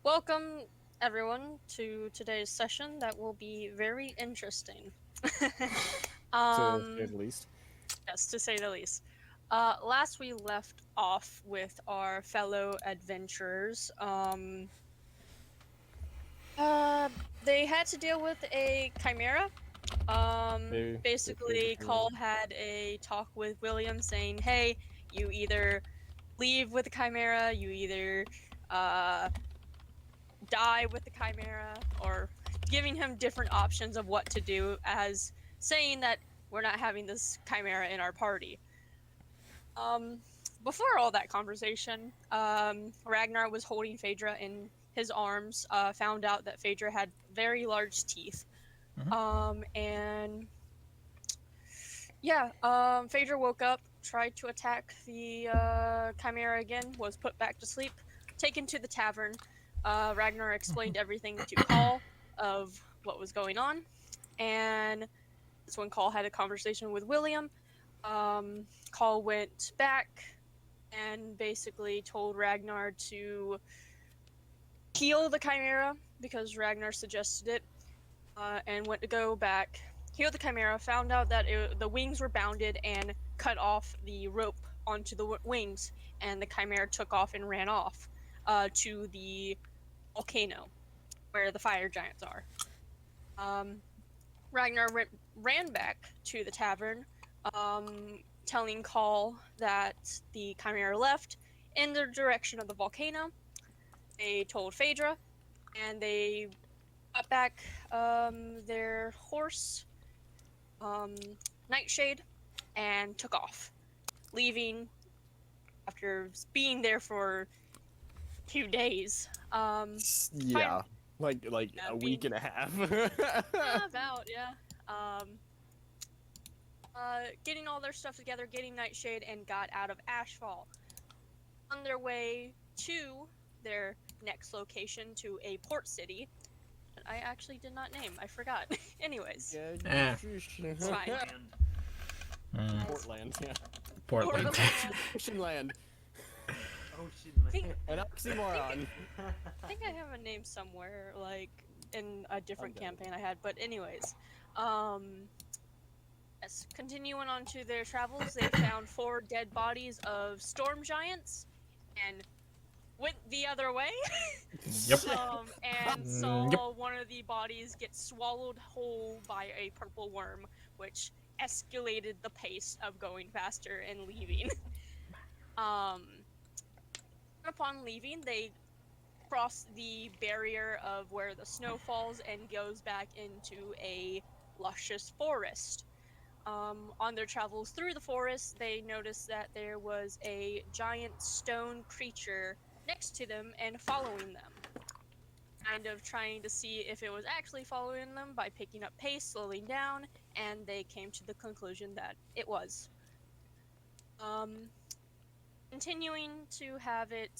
Welcome, everyone, to today's session that will be very interesting. To say um, the least. yes, to say the least. Last we left off with our fellow adventurers. Uh, they had to deal with a chimera. They feared the Basically, chimera. Call had a talk with William saying, "Hey, you either leave with the chimera, you either uh die with the chimera, or giving him different options of what to do, as saying that we're not having this chimera in our party. um Before all that conversation, Ragnar was holding Phaedra in his arms, found out that Phaedra had very large teeth. Mhm. And yeah, Phaedra woke up, tried to attack the chimera again, was put back to sleep, taken to the tavern. Ragnar explained everything to Call of what was going on, and that's when Call had a conversation with William. Call went back and basically told Ragnar to heal the chimera because Ragnar suggested it, and went to go back, heal the chimera, found out that the wings were bounded, and cut off the rope onto the wings, and the chimera took off and ran off to the volcano where the fire giants are. Um, Ragnar ran back to the tavern, telling Call that the chimera left in the direction of the volcano. They told Phaedra, and they got back their horse, um, Nightshade, and took off, leaving after being there for a few days. Fine, Yeah, like a week being and a half. about, yeah. Um, Getting all their stuff together, getting Nightshade, and got out of Ashfall. On their way to their next location, to a port city that I actually did not name. I forgot. Anyways, Yeah, Eh. it's fine. Mm, Portland, yeah. Portland. Portland. Ocean land. Ocean I think An I oxymoron. think I have a name somewhere, like in a different dead. campaign I had. But anyways, um, yes, continuing on to their travels, they found 4 dead bodies of storm giants, and went the other way. Yep. And Yep. saw one of the bodies get swallowed whole by a purple worm, which escalated the pace of going faster and leaving. um, Upon leaving, they cross the barrier of where the snow falls and goes back into a luscious forest. On their travels through the forest, they noticed that there was a giant stone creature next to them and following them, kind of trying to see if it was actually following them by picking up pace, slowing down, and they came to the conclusion that it was. Um, Continuing to have it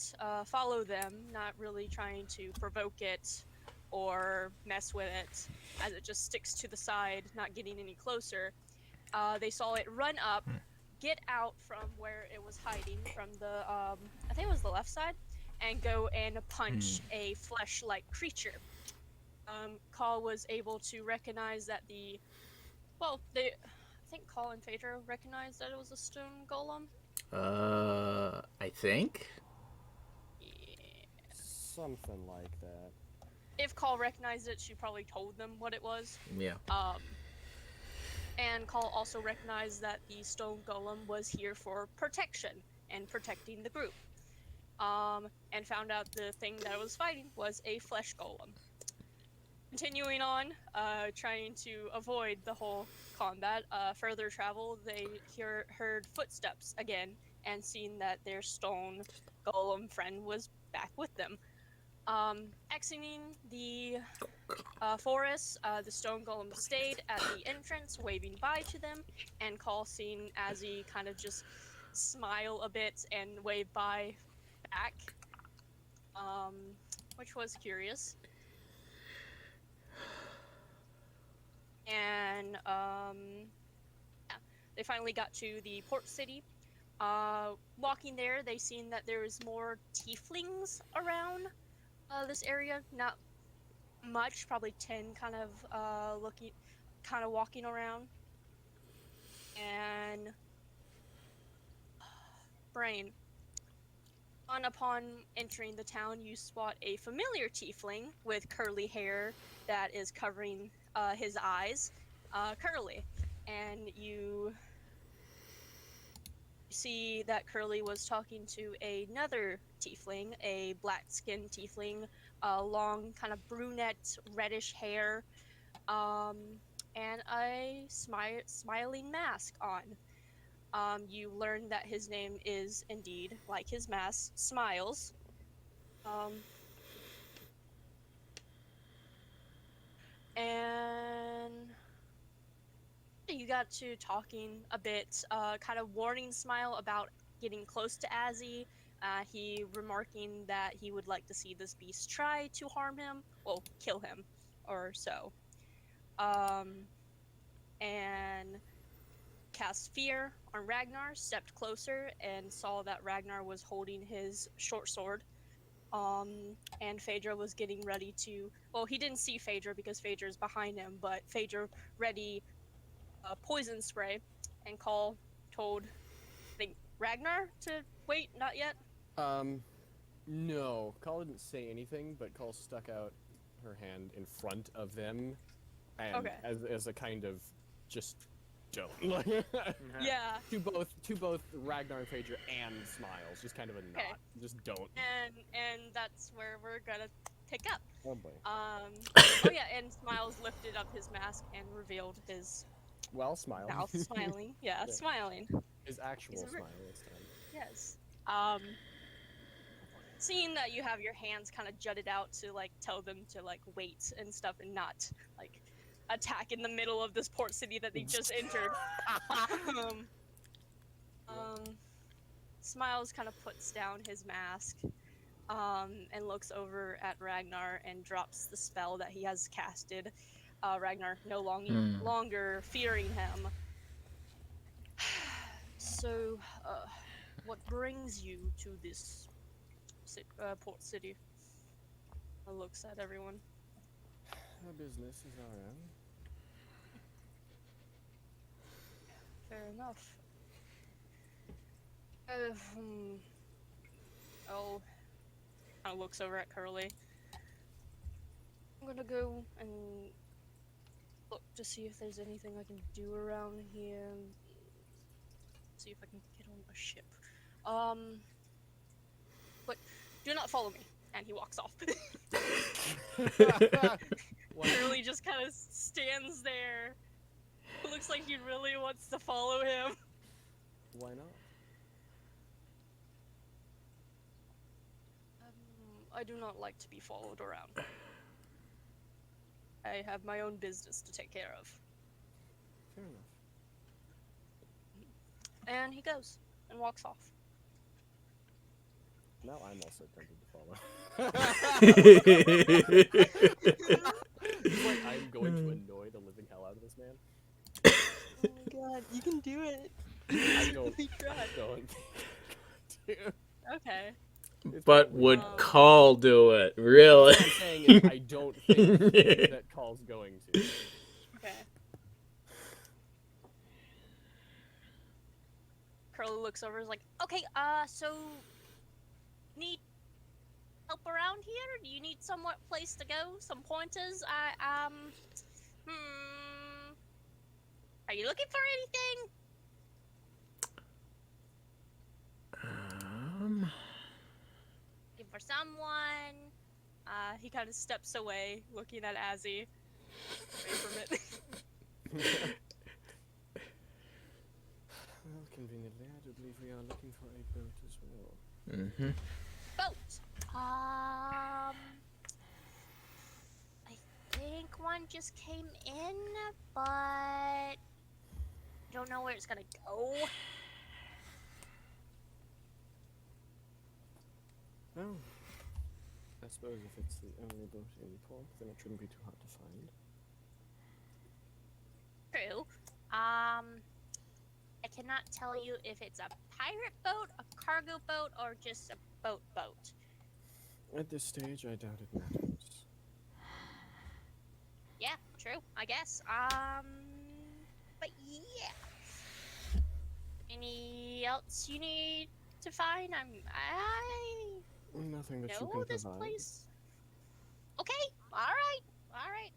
follow them, not really trying to provoke it or mess with it, as it just sticks to the side, not getting any closer. They saw it run up, get out from where it was hiding from the, I think it was the left side, and go and punch a flesh-like creature. Call was able to recognize that I think Call and Phaedra recognized that it was a stone golem. I think. Yeah. Something like that. If Call recognized it, she probably told them what it was. Yeah. And Call also recognized that the stone golem was here for protection and protecting the group. And found out the thing that it was fighting was a flesh golem. Continuing on, trying to avoid the whole combat, further travel, they heard footsteps again and seen that their stone golem friend was back with them. Exiting the forest, the stone golem stayed at the entrance, waving bye to them, and Call seen as he kind of just smile a bit and wave bye back, which was curious. And yeah, they finally got to the port city. Walking there, they seen that there was more tieflings around, this area, not much, probably 10 kind of walking around. And Brain, upon entering the town, you spot a familiar tiefling with curly hair that is covering his eyes, Curly, and you see that Curly was talking to another tiefling, a black-skinned tiefling, long, kind of brunette, reddish hair, and a smiling mask on. You learn that his name is indeed, like his mask, Smiles. And you got to talking a bit, kind of warning Smile about getting close to Azzy. He remarking that he would like to see this beast try to harm him, well, kill him, or so. And cast fear on Ragnar, stepped closer, and saw that Ragnar was holding his short sword. And Phaedra was getting ready to... Well, he didn't see Phaedra because Phaedra is behind him, but Phaedra ready poison spray, and told, I think, Ragnar to wait, not yet? No. Call didn't say anything, but Call stuck out her hand in front of them, and as a kind of just don't. Yeah. To both Ragnar and Phaedra and Smiles, just kind of a nod. Just don't. And that's where we're gonna pick up. Oh boy. Oh yeah, and Smiles lifted up his mask and revealed his smiling. mouth smiling. Yeah, smiling. His actual smile this time. Yes. Seeing that you have your hands kind of jutted out to like tell them to like wait and stuff and not like attack in the middle of this port city that they just entered. Smiles kind of puts down his mask and looks over at Ragnar and drops the spell that he has casted. Ragnar no longer fearing him. So, what brings you to this port city? Looks at everyone. Our business is our own. Fair enough. Kind of looks over at Curly. I'm gonna go and look to see if there's anything I can do around here. See if I can get on a ship. But do not follow me. And he walks off. Curly just kind of stands there. It looks like he really wants to follow him. Why not? I do not like to be followed around. I have my own business to take care of. Fair enough. And he goes and walks off. Now I'm also tempted to follow. It's like I'm going to annoy the living hell out of this man. Oh my god, you can do it. I don't. Okay. But would Call do it? Really? What I'm saying is I don't think that Call's going to. Okay. Curly looks over and is like, okay, so need help around here? Do you need somewhere place to go? Some pointers? Are you looking for anything? Looking for someone? He kind of steps away, looking at Azzy. Away from it. Well, conveniently, I do believe we are looking for a boat as well. Mm-hmm. Boat. I think one just came in, but don't know where it's gonna go. Well, I suppose if it's the only boat in port, then it shouldn't be too hard to find. True. I cannot tell you if it's a pirate boat, a cargo boat, or just a boat. At this stage, I doubt it matters. Yeah, true. I guess. But yeah. Any else you need to find? I Nothing that you know can this provide. place. Okay. All right.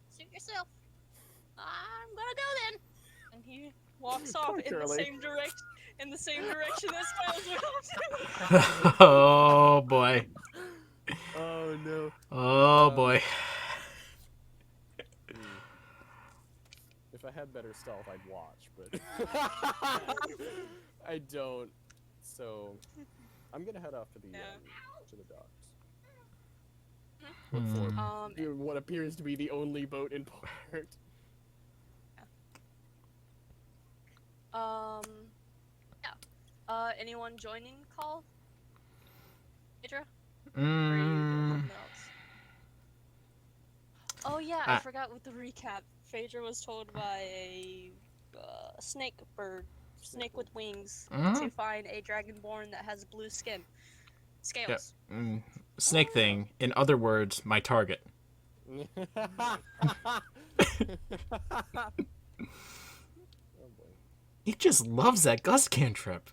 Suit yourself. I'm gonna go then. And he walks off in the same direction as Miles went. Oh boy. Oh no. Oh boy. If I had better stealth, I'd watch, but I don't. So I'm gonna head off to the docks. Look for what appears to be the only boat in port. Anyone joining call? Idra? Or are you doing something else? Oh yeah, I forgot with the recap. Phaedra was told by a snake with wings, to find a dragonborn that has blue skin. Scales. Yep. Snake thing. In other words, my target. Oh boy. He just loves that gust cantrip.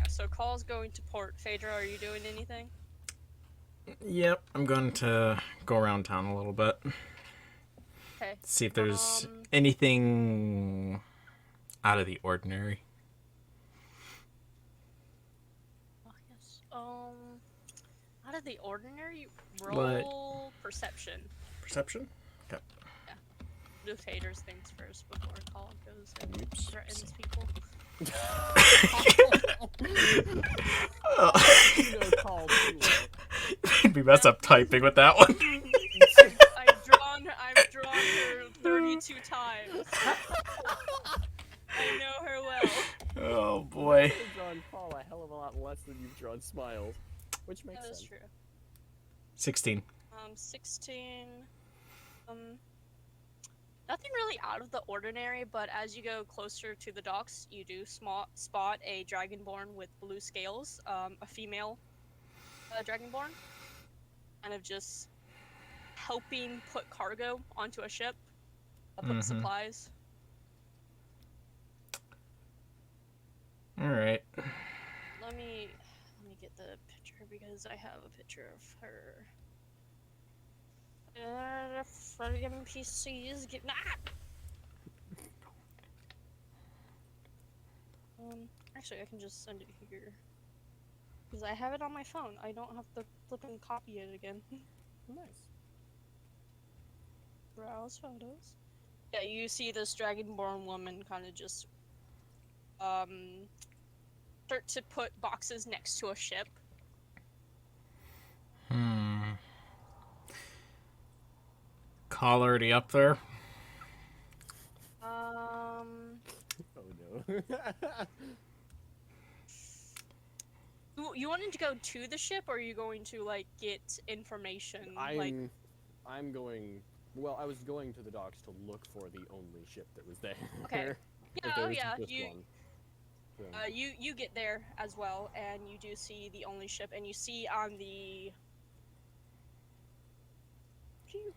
So call's going to port. Phaedra, are you doing anything? Yep, I'm going to go around town a little bit. Okay. See if there's anything out of the ordinary. Oh, yes. Out of the ordinary? Roll perception. Perception? Okay. Yeah. Do Phaedra's things first before call goes and threatens people. Made me mess up typing with that one. I've drawn her 32 times. I know her well. Oh boy. You've drawn Paul a hell of a lot less than you've drawn Smiles, which makes sense. That is true. 16. 16. Nothing really out of the ordinary, but as you go closer to the docks, you do spot a dragonborn with blue scales, a female dragonborn, kind of just helping put cargo onto a ship, put supplies. All right. Let me get the picture because I have a picture of her. NPCs get actually, I can just send it here because I have it on my phone. I don't have to flip and copy it again. Nice. Browse photos. Yeah, you see this dragonborn woman kind of just start to put boxes next to a ship. Call already up there? Oh no. You wanted to go to the ship, or are you going to like get information? I'm going. Well, I was going to the docks to look for the only ship that was there. Okay. Yeah. So. You get there as well, and you do see the only ship, and you see on the.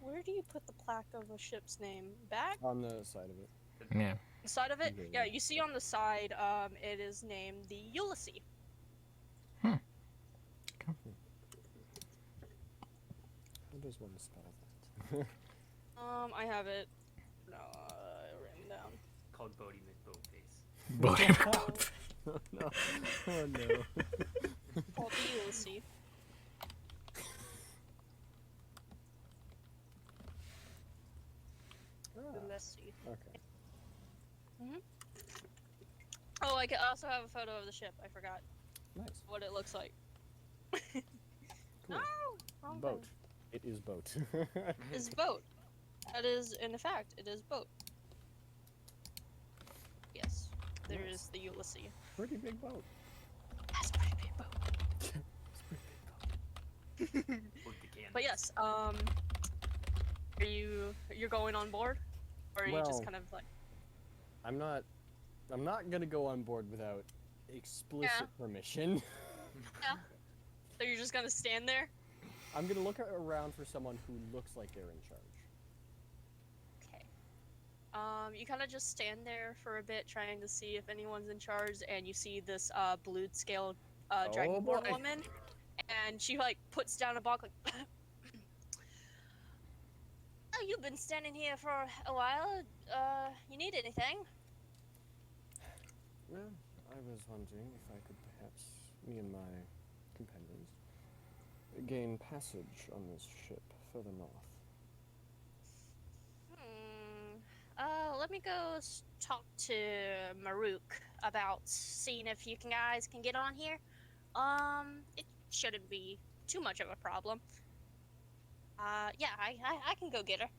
Where do you put the plaque of a ship's name? Back? On the side of it. Yeah. The side of it? Yeah, you see on the side, it is named the Ulysses. Okay. How does one spell that? I have it. No, written down. Called Bodie McBoatface. Oh no. Oh no. Called the Ulysses. Let's see. Okay. Oh, I also have a photo of the ship. I forgot. Nice. What it looks like. Cool. No! Wrong Boat. thing. It is boat. It's boat. That is, in fact, it is boat. Yes. There is the Ulysses. Pretty big boat. That's a pretty big boat. But yes, you're going on board? Or are you just kind of like... I'm not I'm not gonna go on board without explicit permission. Yeah. So you're just gonna stand there? I'm gonna look around for someone who looks like they're in charge. Okay. You kind of just stand there for a bit, trying to see if anyone's in charge, and you see this blued scale dragonborn woman, and she like puts down a box like. Oh, you've been standing here for a while. You need anything? Well, I was wondering if I could perhaps, me and my companions, gain passage on this ship further north. Let me go talk to Maruk about seeing if you guys can get on here. It shouldn't be too much of a problem. Yeah, I can go get her.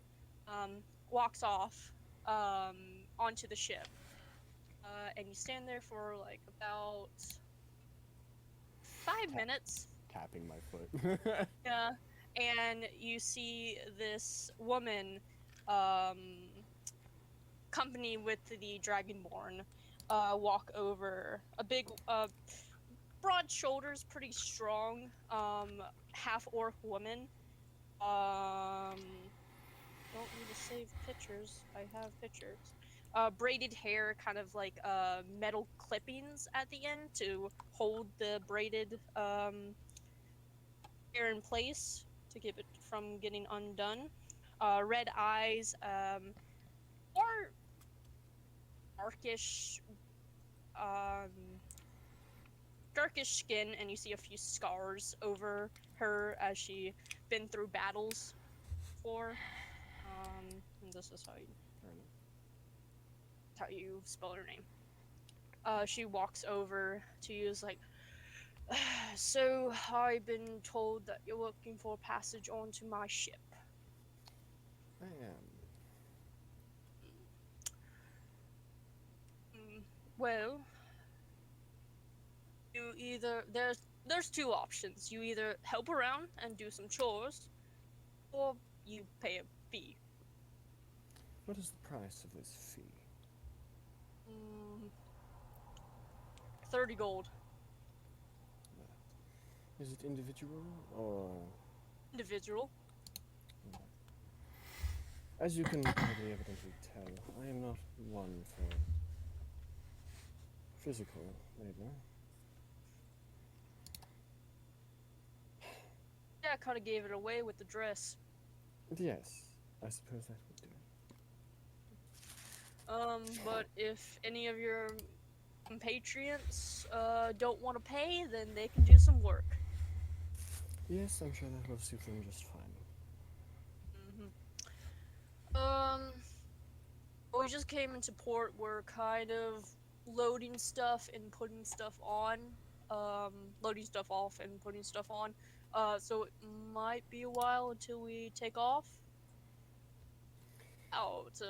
Walks off, onto the ship. And you stand there for like about 5 minutes. Tapping my foot. Yeah, and you see this woman, company with the Dragonborn, walk over. A big, broad shoulders, pretty strong, half-orc woman. Don't need to save pictures. I have pictures. Braided hair, kind of like metal clippings at the end to hold the braided hair in place to keep it from getting undone. Red eyes, or darkish skin, and you see a few scars over her as she been through battles before. And this is how you spell her name. She walks over to you, is like, so I've been told that you're looking for passage onto my ship. I am. Well, you either there's two options. You either help around and do some chores, or you pay a fee. What is the price of this fee? 30 gold. Is it individual or Individual. As you can probably evidently tell, I am not one for physical labor. Yeah, I kind of gave it away with the dress. Yes, I suppose that would do. But if any of your compatriots don't want to pay, then they can do some work. Yes, I'm sure that will suit them just fine. We just came into port. We're kind of loading stuff and putting stuff on. Loading stuff off and putting stuff on. So it might be a while until we take off. Oh, it's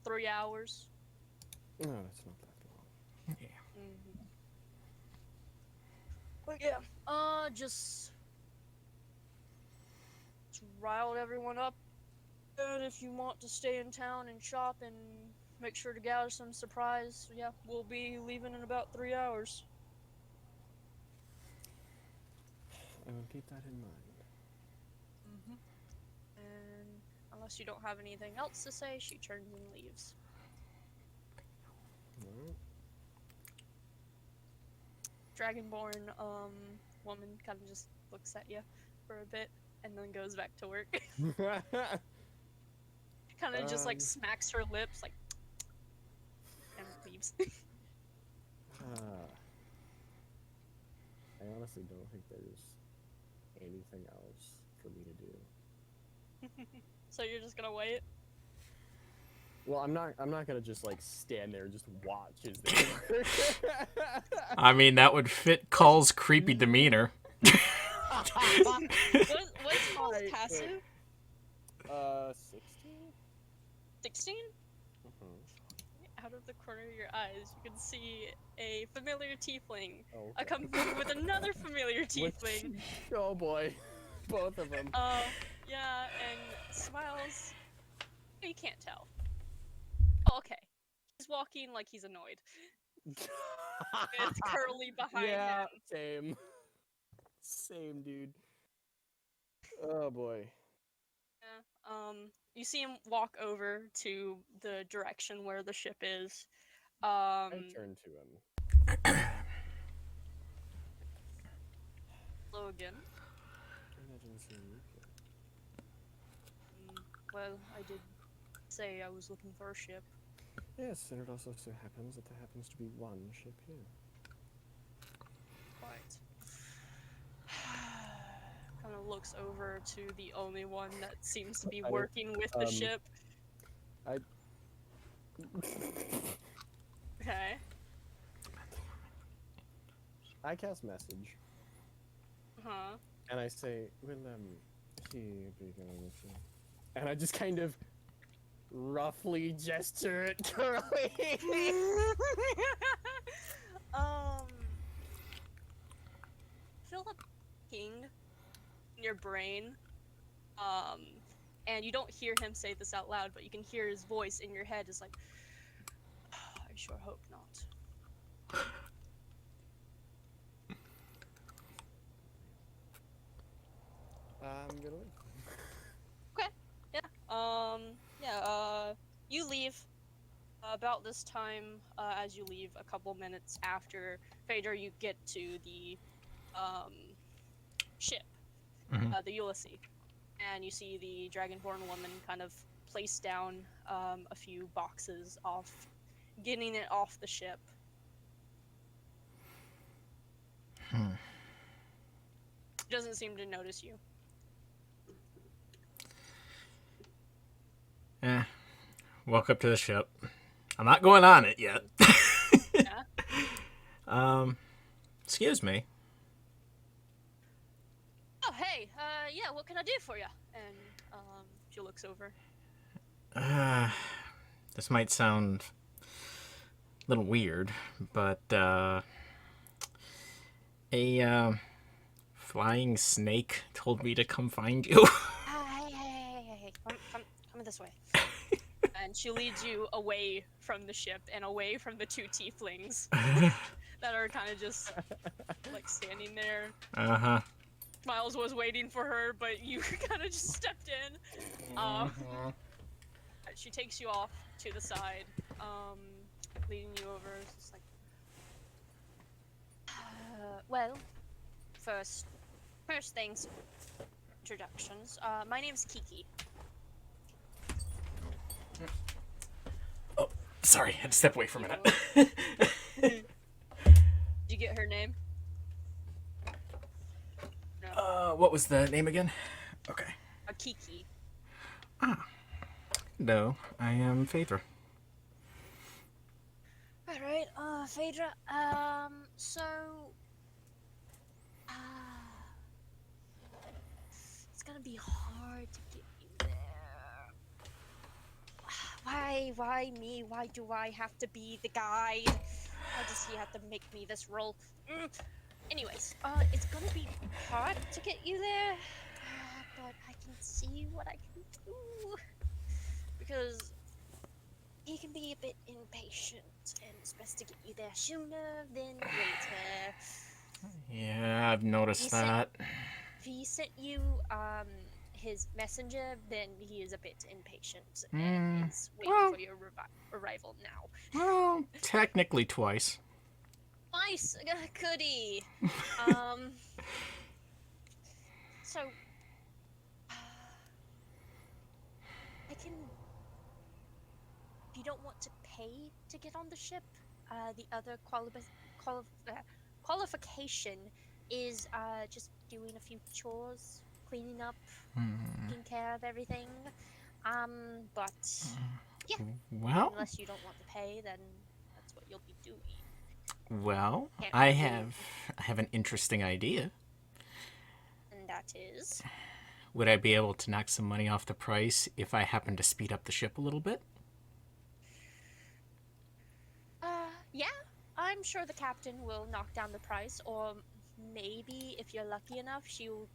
3 hours. No, it's not that long. Yeah. But yeah, just riled everyone up. And if you want to stay in town and shop and make sure to gather some supplies, yeah, we'll be leaving in about 3 hours. I will keep that in mind. And unless you don't have anything else to say, she turns and leaves. Alright. Dragonborn woman kind of just looks at you for a bit and then goes back to work. Kind of just like smacks her lips, like, and leaves. I honestly don't think there's anything else for me to do. So you're just gonna wait? Well, I'm not gonna just like stand there and just watch as they work. I mean, that would fit Cull's creepy demeanor. What's Paul's passive? 16? 16? Out of the corner of your eyes, you can see a familiar tiefling accompanied with another familiar tiefling. Oh boy, both of them. Yeah, and smiles. You can't tell. Oh, okay. He's walking like he's annoyed. It's curly behind Yeah, him. same, dude. Oh boy. Yeah. You see him walk over to the direction where the ship is. I turn to him. Hello again. I didn't see you. Well, I did say I was looking for a ship. Yes, and it also so happens that there happens to be one ship here. Quite. Kind of looks over to the only one that seems to be working with the ship. Okay. I cast message. Uh-huh. And I say, will he be going with you? And I just kind of roughly gesture at Curly. Philip King in your brain. And you don't hear him say this out loud, but you can hear his voice in your head is like, I sure hope not. I'm gonna leave. Okay. Yeah. You leave. About this time, as you leave, a couple minutes after Phaedra, you get to the ship, the Ulysses, and you see the Dragonborn woman kind of place down a few boxes off, getting it off the ship. She doesn't seem to notice you. Walk up to the ship. I'm not going on it yet. Yeah. Excuse me. Oh, hey. Yeah. What can I do for you? And she looks over. This might sound a little weird, but a flying snake told me to come find you. Hey. Come this way. And she leads you away from the ship and away from the two tieflings that are kind of just like standing there. Miles was waiting for her, but you kind of just stepped in. She takes you off to the side, leading you over. It's just like, well, first things, introductions. My name's Kiki. Oh, sorry, I had to step away for a minute. Did you get her name? No. What was the name again? Okay. Kiki. No, I am Phaedra. Alright, Phaedra, so... it's gonna be hard to get you there. Why me? Why do I have to be the guide? Why does he have to make me this role? Anyways, it's gonna be hard to get you there, but I can see what I can do. Because he can be a bit impatient, and it's best to get you there sooner than later. Yeah, I've noticed that. If he sent you his messenger, then he is a bit impatient and is waiting for your arrival now. Well, technically twice. Nice, goody. So I can. If you don't want to pay to get on the ship, the other qualification is just doing a few chores, cleaning up, taking care of everything. But yeah. Well, unless you don't want to pay, then that's what you'll be doing. Well, I have an interesting idea. And that is? Would I be able to knock some money off the price if I happen to speed up the ship a little bit? Yeah. I'm sure the captain will knock down the price, or maybe, if you're lucky enough, she'll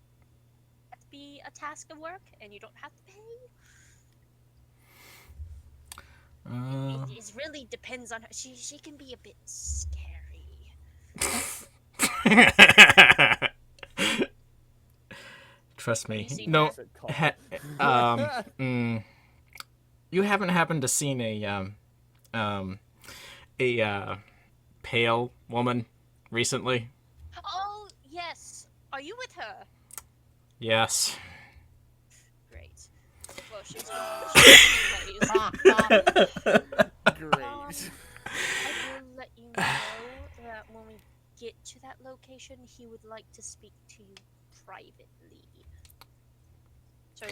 be a task of work, and you don't have to pay. It really depends on her. She can be a bit scary. Trust me. seen No. her? You haven't happened to seen a pale woman recently? Oh, yes. Are you with her? Yes. Great. Well, she's anyways. Great. I will let you know that when we get to that location, he would like to speak to you privately. So,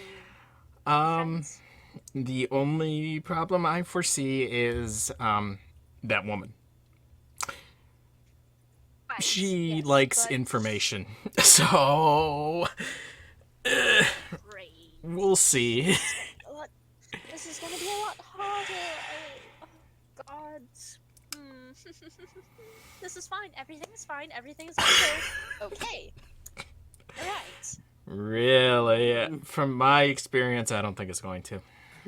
friends? The only problem I foresee is that woman. Right, She yes, likes but- information. So Great. we'll see. This is gonna be a lot harder. Oh, God. This is fine. Everything is fine. Everything is okay. Alright. Really? From my experience, I don't think it's going to.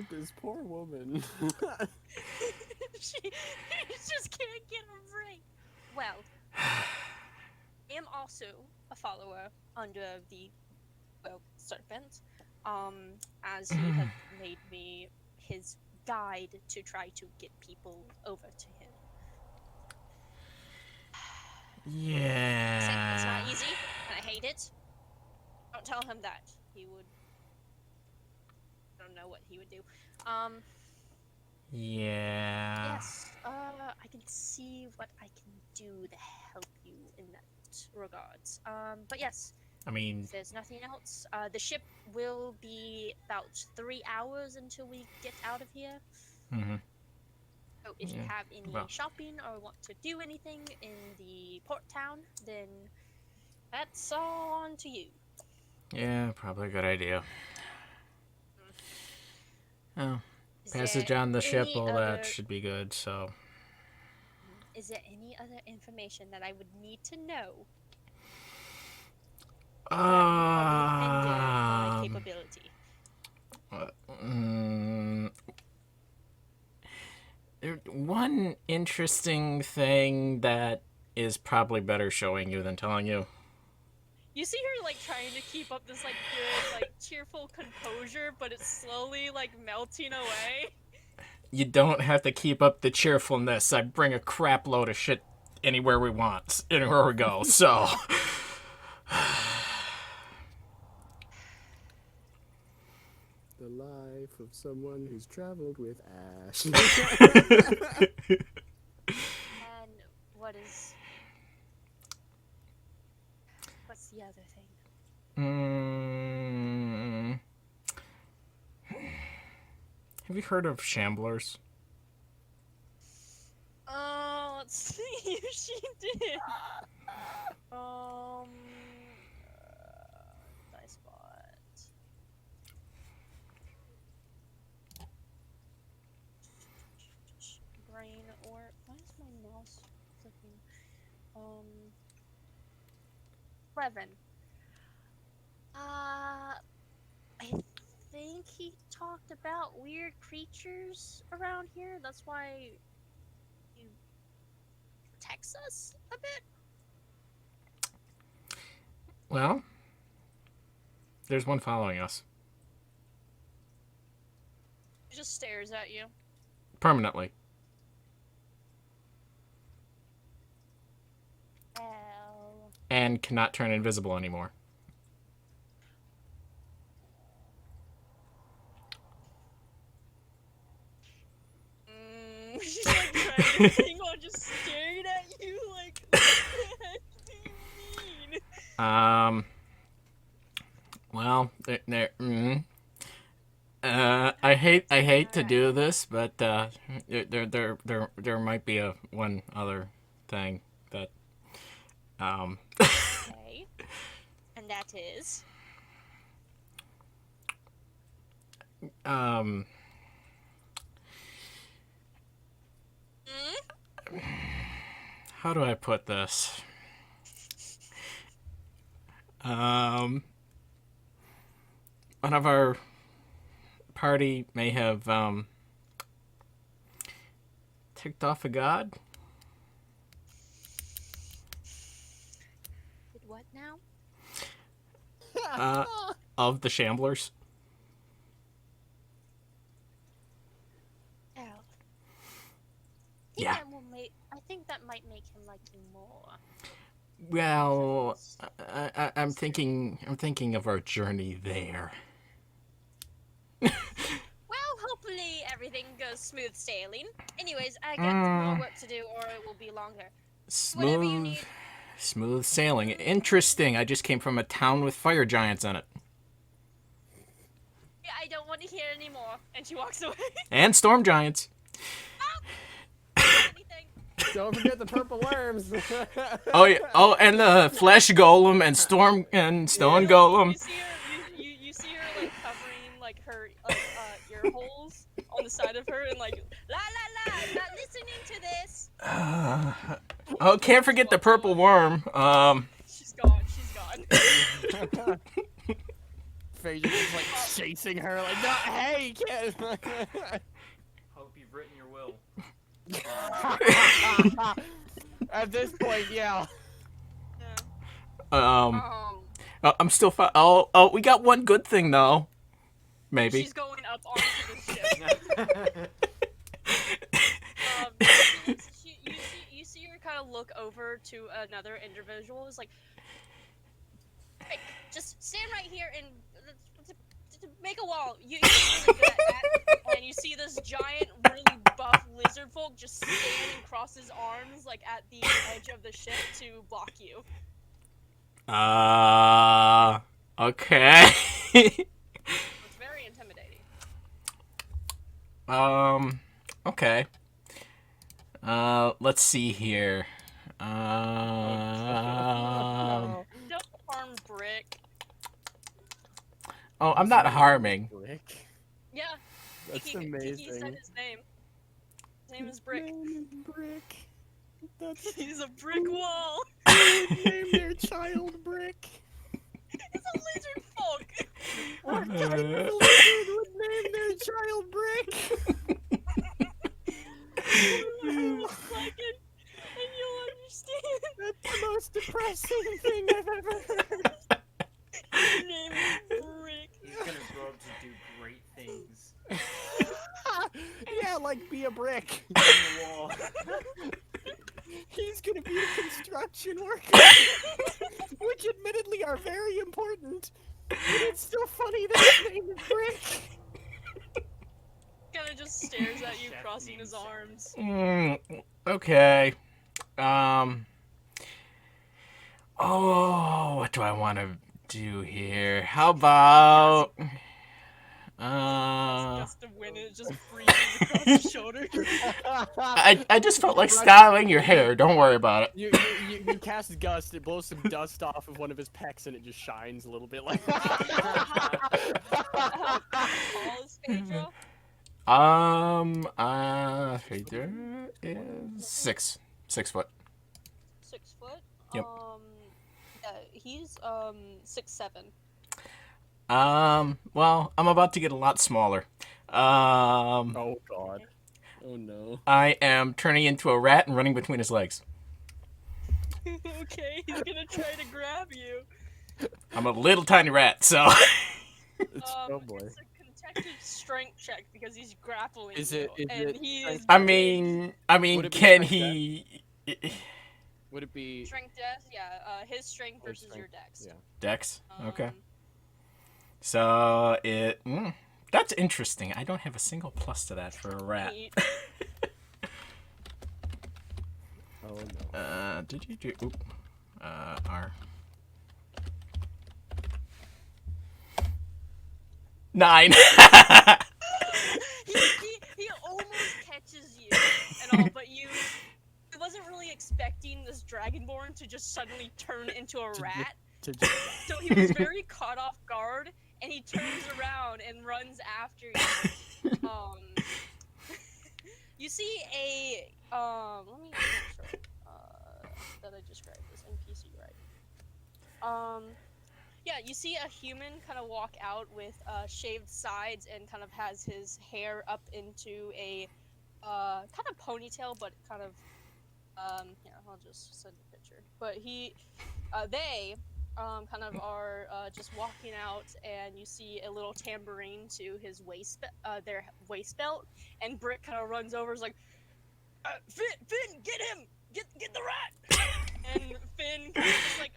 This poor woman. she just can't get a break. Well, I am also a follower under the serpent. As he had made me his guide to try to get people over to him. Yeah. It's not easy, and I hate it. Don't tell him that. He would. I don't know what he would do. Yeah. Yes. I can see what I can do to help you in that regards. But yes. I mean, If there's nothing else, the ship will be about 3 hours until we get out of here. mhm. So if you have any shopping or want to do anything in the port town, then that's all on to you. Yeah, probably a good idea. Oh, Is passage there on the ship, any all other- that should be good, so. Is there any other information that I would need to know? That would probably hinder my capability. One interesting thing that is probably better showing you than telling you. You see her like trying to keep up this like good like cheerful composure, but it's slowly like melting away. You don't have to keep up the cheerfulness. I bring a crap load of shit anywhere we want, anywhere we go, so. The life of someone who's traveled with Ash. And what's the other thing? Have you heard of shamblers? Let's see if she did. Dice bot. Brain or why is my mouse clicking? Revan. I think he talked about weird creatures around here. That's why he protects us a bit. Well, there's one following us. He just stares at you. Permanently. Well. And cannot turn invisible anymore. She's like trying to think while just staring at you like, what the heck do you mean? Well, I hate to do this, but there might be one other thing that Okay. And that is? How do I put this? One of our party may have ticked off a god? Did what now? Of the Shamblers? Oh. Yeah. I think that might make him like you more. Well, I'm thinking of our journey there. Well, hopefully everything goes smooth sailing. Anyways, I got more work to do, or it will be longer. Whatever you need. Smooth sailing. Interesting. I just came from a town with fire giants in it. Yeah, I don't want to hear anymore. And she walks away. And storm giants. Anything. Don't forget the purple worms. Oh yeah. Oh, and the flesh golem and stone golem. You see her like covering like her ear holes on the side of her and like la la la. I'm not listening to this. Oh, can't forget the purple worm. She's gone. She's gone. Phaedra's just like chasing her, like, no, hey, kid. Hope you've written your will. At this point, yeah. I'm still fine. Oh, we got one good thing though. Maybe. She's going up onto the ship. You see her kind of look over to another individual who's like, hey, just stand right here and make a wall. You're really good at that. And you see this giant, really buff lizard folk just stand and cross his arms like at the edge of the ship to block you. Okay. It's very intimidating. Okay. Let's see here. Don't harm Brick. Oh, I'm not harming. Brick. Yeah. That's Kiki amazing. said his name. His name is Brick. Brick. That's He's a brick wall. name their child Brick. It's a lizard folk. What kind of lizard would name their child Brick? Like it, and you'll understand. That's the most depressing thing I've ever heard. His name is Brick. He's gonna grow up to do great things. Yeah, like be a brick. On the wall. He's gonna be a construction worker, which admittedly are very important. But it's still funny that his name is Brick. Kind of just stares at you, Chef crossing his names. arms. Okay. Oh, what do I want to do here? How about Gust of wind, and it just breezes across his shoulder. I just felt like styling your hair. Don't worry about it. You cast Gust, it blows some dust off of one of his pecs, and it just shines a little bit like. How tall is Phaedra? Phaedra is 6 foot. 6 foot. Yep. Yeah, he's 6'7". Well, I'm about to get a lot smaller. Oh God. Oh no. I am turning into a rat and running between his legs. Okay, he's gonna try to grab you. I'm a little tiny rat, so. Oh boy. It's a contested strength check because he's grappling Is you, it- and he is. I mean, Would it be can like he? Would it be Strength dex, yeah. His strength Oh, versus your strength, dex. yeah. Dex. Okay. Um, So it. That's interesting. I don't have a single plus to that for a rat. Neat. Oh no. Did you do? Oop. R. 9. he almost catches you and all, but you. He wasn't really expecting this dragonborn to just suddenly turn into a rat. To just So he was very caught off guard, and he turns around and runs after you. You see a let me make sure that I described this NPC right. Yeah, you see a human kind of walk out with shaved sides and kind of has his hair up into a kind of ponytail, but kind of yeah, I'll just send a picture. But they kind of are just walking out, and you see a little tambourine to his their waist belt, and Brick kind of runs over, is like, Finn, get him, get the rat, and Finn kind of just like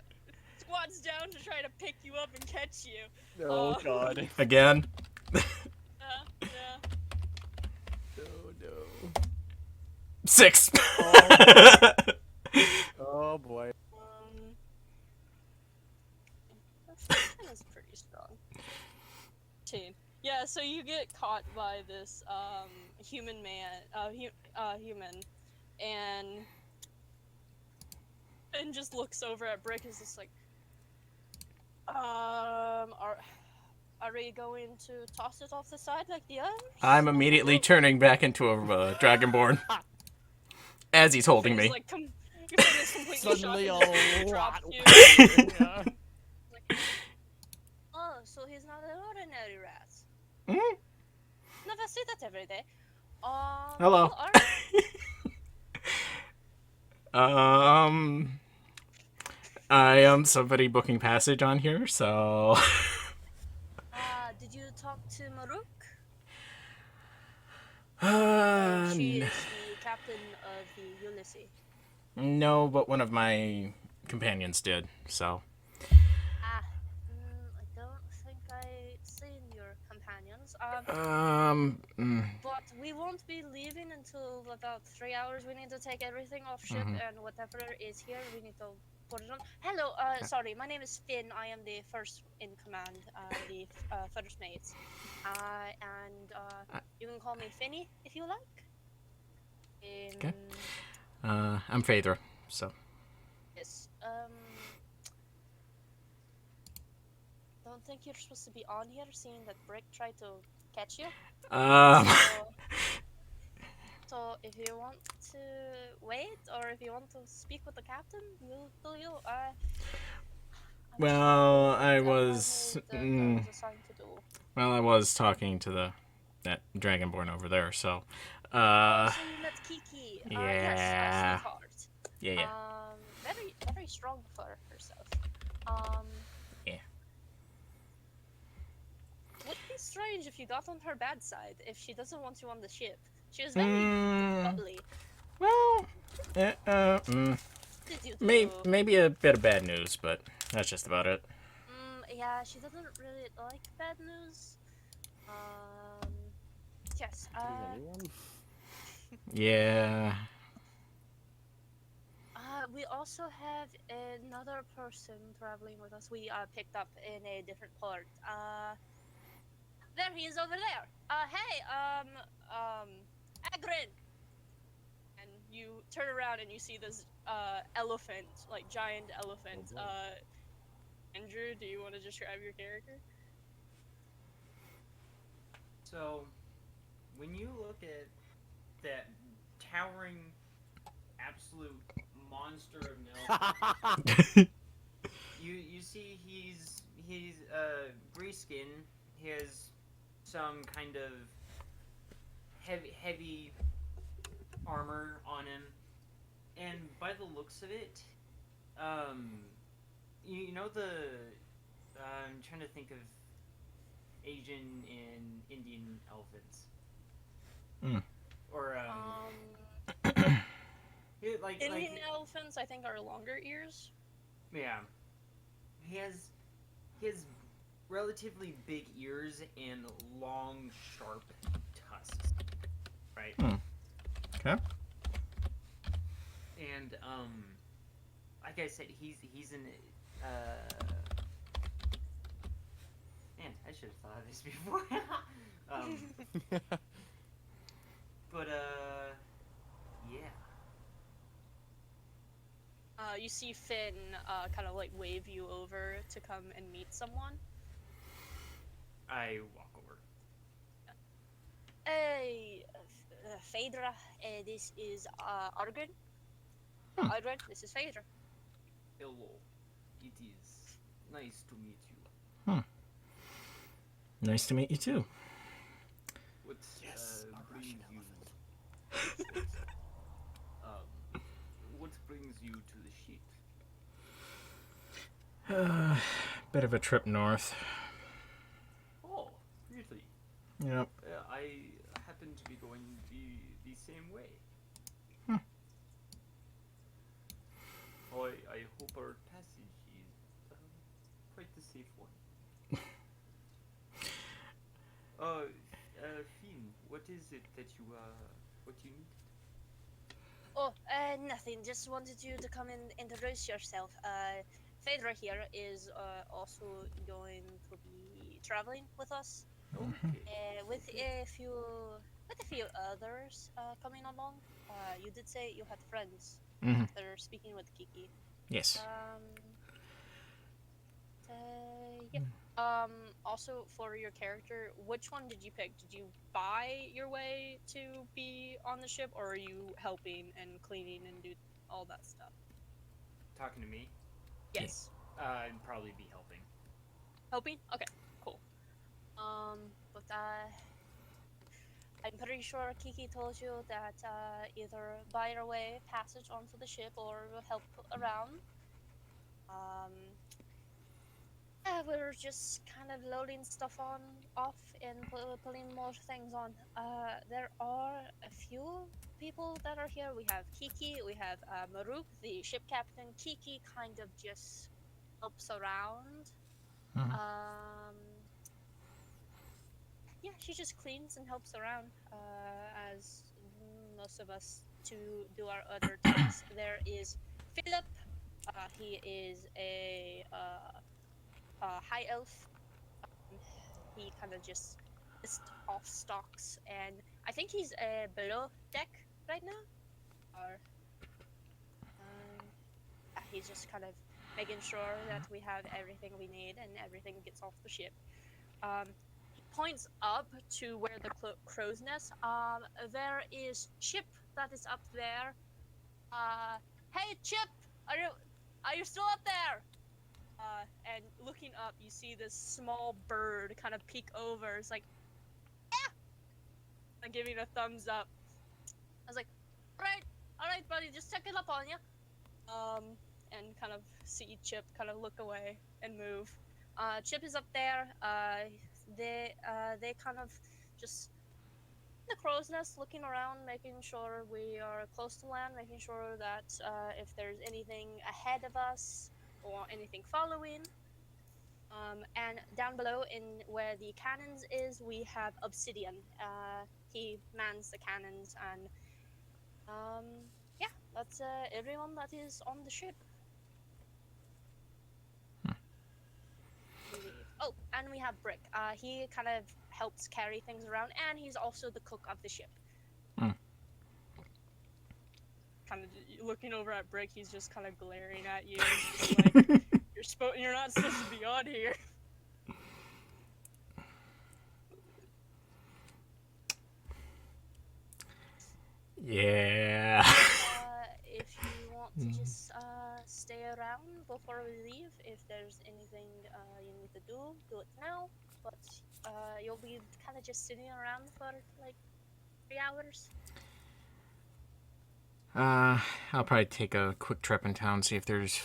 squats down to try to pick you up and catch you. Oh god. Again. Yeah. No, no. 6. Oh boy. Finn is pretty strong. 10. Yeah, so you get caught by this human, and just looks over at Brick and is just like, are we going to toss it off the side like the others? I'm immediately turning back into a Dragonborn as he's holding me. Like, your Finn is completely Suddenly shocked a and lot. drops you. Yeah. Like, oh, so he's not an ordinary rat. Mm? Never see that every day. Hello. I am somebody booking passage on here, so. Did you talk to Maruk? She N- is the captain of the Ulysses. no, but one of my companions did, so. I don't think I've seen your companions. But we won't be leaving until about 3 hours. We need to take everything off ship, and whatever is here, we need to put it on. Hello, sorry, my name is Finn. I am the first in command, the first mate. And you can call me Finny if you like. Okay. I'm Phaedra, so. Yes. Don't think you're supposed to be on here, seeing that Brick tried to catch you. So if you want to wait, or if you want to speak with the captain, we'll do you. Well, I was. Assigned to do. Well, I was talking to that Dragonborn over there, so. So you met Kiki. Yeah. Yes, sweetheart. Yeah. Very, very strong for herself. Yeah. Would be strange if you got on her bad side, if she doesn't want you on the ship. She was very bubbly. Well, Did you maybe a bit of bad news, but that's just about it. Yeah, she doesn't really like bad news. Yes. Anyone? Yeah. We also have another person traveling with us. We picked up in a different port. There he is over there. Hey, Agrin. And you turn around and you see this elephant, like giant elephant. Andrew, do you want to describe your character? So, when you look at that towering, absolute monster of milk, you see he's gray skin. He has some kind of heavy armor on him, and by the looks of it, you know I'm trying to think of Asian and Indian elephants. Or Indian elephants, I think, are longer ears. Yeah, he has relatively big ears and long, sharp tusks. Right. Okay. And like I said, he's an man, I should have thought of this before. But yeah. You see Finn kind of like wave you over to come and meet someone. I walk over. Hey, Phaedra, this is Argren. Argren, this is Phaedra. Hello. It is nice to meet you. Nice to meet you too. What Yes, brings you Bit of a trip north. Oh, really? Yep. I happen to be going the same way. I hope our passage is quite the safe one. Finn, what is it that what you need? Oh, nothing. Just wanted you to come and introduce yourself. Phaedra here is also going to be traveling with us. Okay. With Okay. a few others coming along. You did say you had friends Mm-hmm. after speaking with Kiki. Yes. Yeah. Also for your character, which one did you pick? Did you buy your way to be on the ship, or are you helping and cleaning and do all that stuff? Talking to me? Yes. I'd probably be helping. Helping? Okay, cool. But I'm pretty sure Kiki told you that either buy your way passage onto the ship or help around. Yeah, we're just kind of loading stuff off and putting more things on. There are a few people that are here. We have Kiki, we have Maruk, the ship captain. Kiki kind of just helps around. Yeah, she just cleans and helps around, as most of us to do our other tasks. There is Philip. He is a high elf. He kind of just list off stocks, and I think he's below deck right now. Or yeah, he's just kind of making sure that we have everything we need and everything gets off the ship. He points up to where the crow's nest. There is Chip that is up there. Hey Chip, are you still up there? And looking up, you see this small bird kind of peek over. It's like, yeah, and giving a thumbs up. I was like, all right, buddy, just checking up on you. And kind of see Chip kind of look away and move. Chip is up there. They kind of just in the crow's nest, looking around, making sure we are close to land, making sure that if there's anything ahead of us or anything following. And down below, in where the cannons is, we have Obsidian. He mans the cannons, and yeah, that's everyone that is on the ship. Oh, and we have Brick. He kind of helps carry things around, and he's also the cook of the ship. Kind of looking over at Brick, he's just kind of glaring at you. Like, you're not supposed to be on here. Yeah. If you want to just stay around before we leave, if there's anything you need to do it now. But you'll be kind of just sitting around for like 3 hours. I'll probably take a quick trip in town, see if there's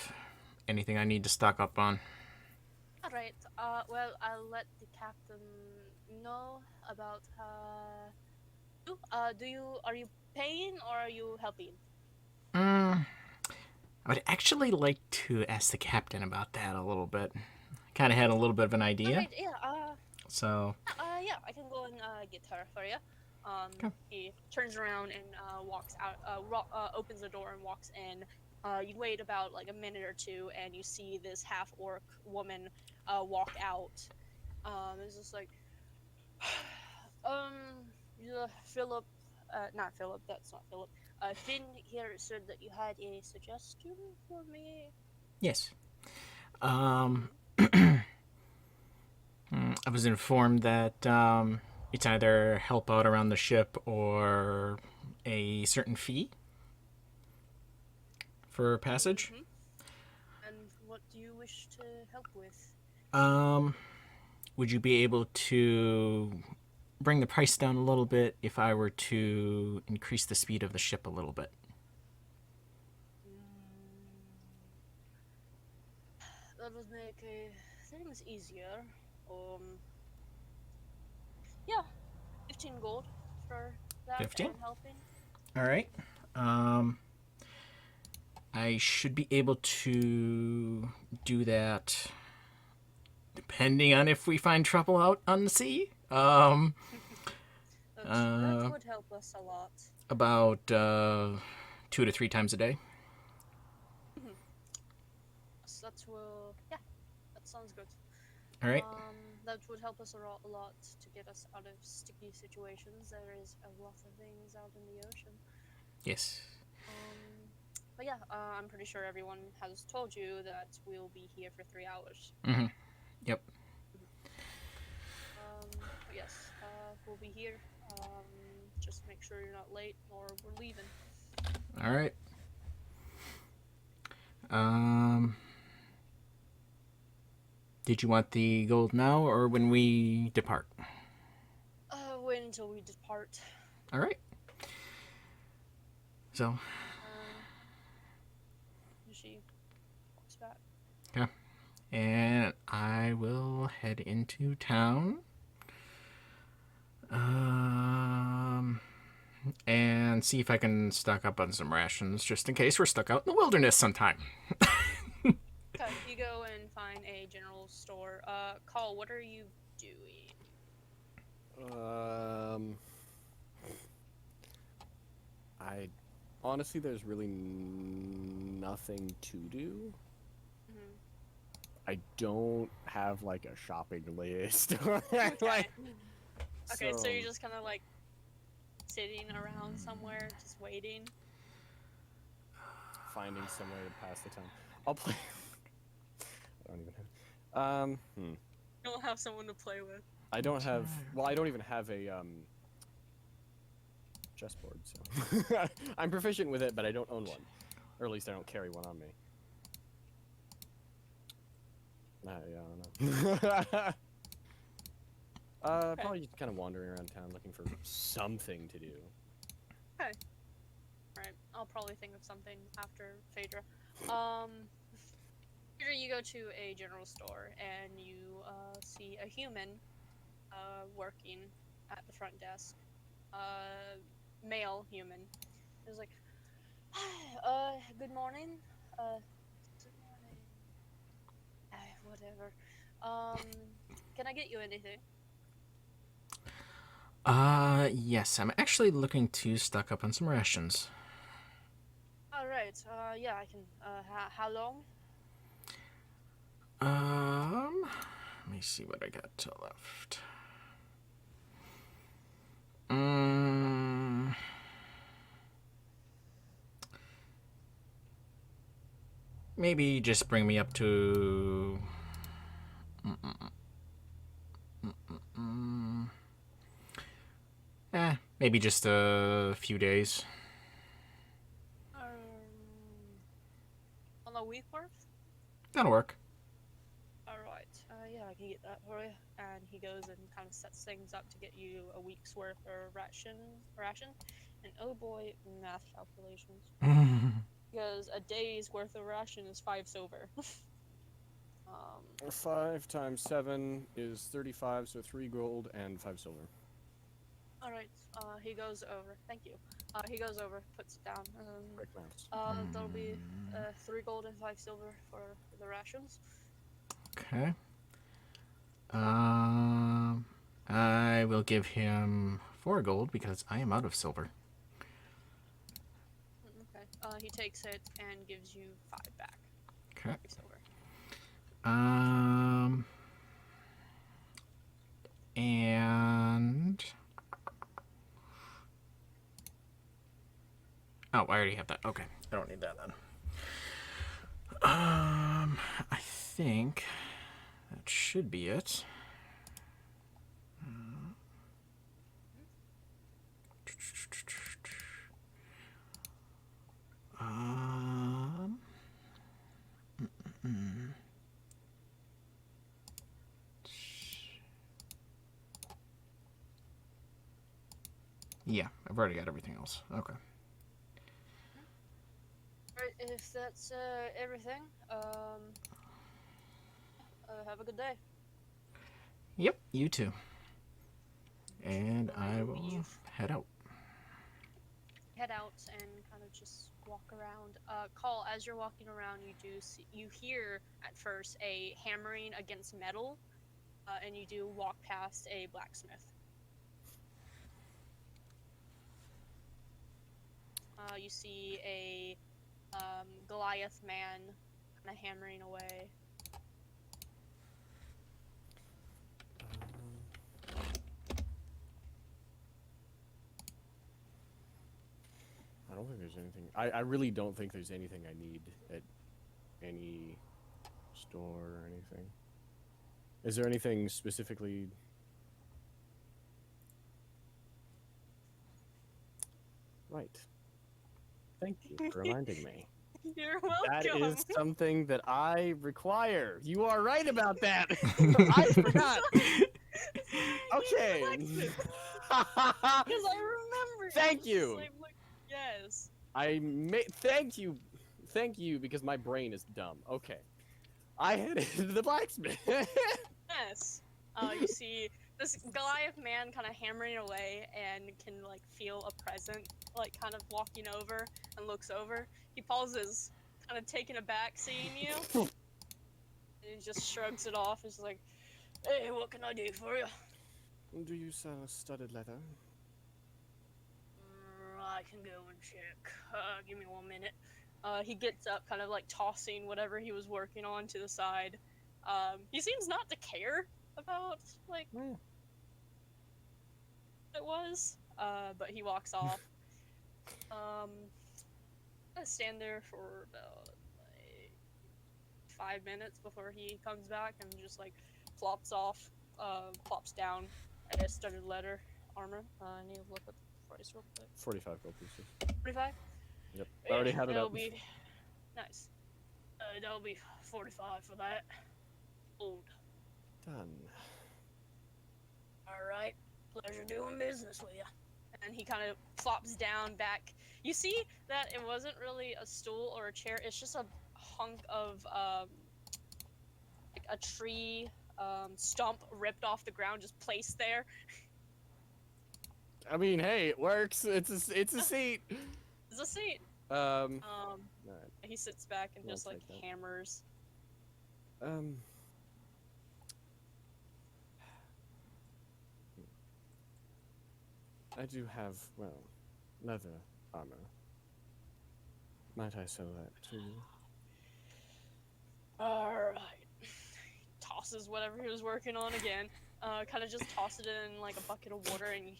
anything I need to stock up on. All right. Well, I'll let the captain know about you. Are you paying or are you helping? I would actually like to ask the captain about that a little bit. Kind of had a little bit of an idea. All right, yeah. So. Yeah, I can go and get her for you. Okay. He turns around and walks out. Opens the door and walks in. You wait about like a minute or two, and you see this half-orc woman walk out. It's just like, yeah, Philip. Not Philip. That's not Philip. Finn here said that you had a suggestion for me. Yes. I was informed that it's either help out around the ship or a certain fee for passage. Mm-hmm. And what do you wish to help with? Would you be able to bring the price down a little bit if I were to increase the speed of the ship a little bit? that would make things easier. Yeah, 15 gold for that 15? and helping. All right. I should be able to do that depending on if we find trouble out on the sea. That would help us a lot. About 2 to 3 times a day. So yeah, that sounds good. All right. That would help us a lot to get us out of sticky situations. There is a lot of things out in the ocean. Yes. But yeah, I'm pretty sure everyone has told you that we'll be here for 3 hours. Mm-hmm. Yep. But yes, we'll be here. Just make sure you're not late or we're leaving. All right. Did you want the gold now or when we depart? Wait until we depart. All right. So. She walks back. Yeah. And I will head into town. And see if I can stock up on some rations just in case we're stuck out in the wilderness sometime. Okay, you go and find a general store. Call, what are you doing? Honestly, there's really nothing to do. I don't have like a shopping list. Okay. So you're just kind of like sitting around somewhere, just waiting. Finding some way to pass the time. I'll play. I don't even have. You don't have someone to play with. I don't have. Well, I don't even have a chessboard. So I'm proficient with it, but I don't own one, or at least I don't carry one on me. Yeah, I don't know. Probably just kind of wandering around town looking for something to do. Okay. Alright, I'll probably think of something after Phaedra. Phaedra, you go to a general store and you see a human working at the front desk. Male human. He's like, good morning. Good morning. Whatever. Can I get you anything? Yes, I'm actually looking to stock up on some rations. Alright, yeah, I can, how long? Let me see what I got left. Maybe just bring me up to... maybe just a few days. On a week worth? That'll work. Alright, yeah, I can get that for you. And he goes and kind of sets things up to get you a week's worth of ration. And oh boy, math calculations. Because a day's worth of ration is 5 silver. 5 times 7 is 35, so 3 gold and 5 silver. Alright, he goes over. Thank you. He goes over, puts it down. Quick maths. That'll be 3 gold and 5 silver for the rations. Okay. I will give him 4 gold because I am out of silver. Okay. He takes it and gives you 5 back. Okay. Silver. And... oh, I already have that. Okay. I don't need that then. I think that should be it. Yeah, I've already got everything else. Okay. Alright, if that's everything, have a good day. Yep, you too. And I will head out. Head out and kind of just walk around. Call, as you're walking around, you hear at first a hammering against metal, and you do walk past a blacksmith. You see a Goliath man kind of hammering away. I don't think there's anything. I really don't think there's anything I need at any store or anything. Is there anything specifically? Right. Thank you for reminding me. You're welcome. That is something that I require. You are right about that. I forgot. Okay. Because I remember. Thank you. Yes. Thank you, because my brain is dumb. Okay. I headed to the blacksmith. Yes. You see this Goliath man kind of hammering away and can like feel a present like kind of walking over and looks over. He pauses, kind of taken aback seeing you. And he just shrugs it off. He's like, "Hey, what can I do for you?" Do you sell studded leather? I can go and check. Give me 1 minute. He gets up, kind of like tossing whatever he was working on to the side. He seems not to care about like what it was. But he walks off. I stand there for about like 5 minutes before he comes back and just like plops down a studded leather armor. I need to look at the price real quick. 45 gold pieces. 45? Yep. I already had it that'll up. be nice. That'll be 45 for that. Old. Done. Alright. Pleasure doing business with you. And he kind of flops down back. You see that it wasn't really a stool or a chair, it's just a hunk of like a tree stump ripped off the ground, just placed there. I mean, hey, it works. It's a seat. It's a seat. Alright. He sits back and I'll just like take that. hammers. I do have, well, leather armor. Might I sell that to you? Alright. Tosses whatever he was working on again. Kind of just toss it in like a bucket of water, and you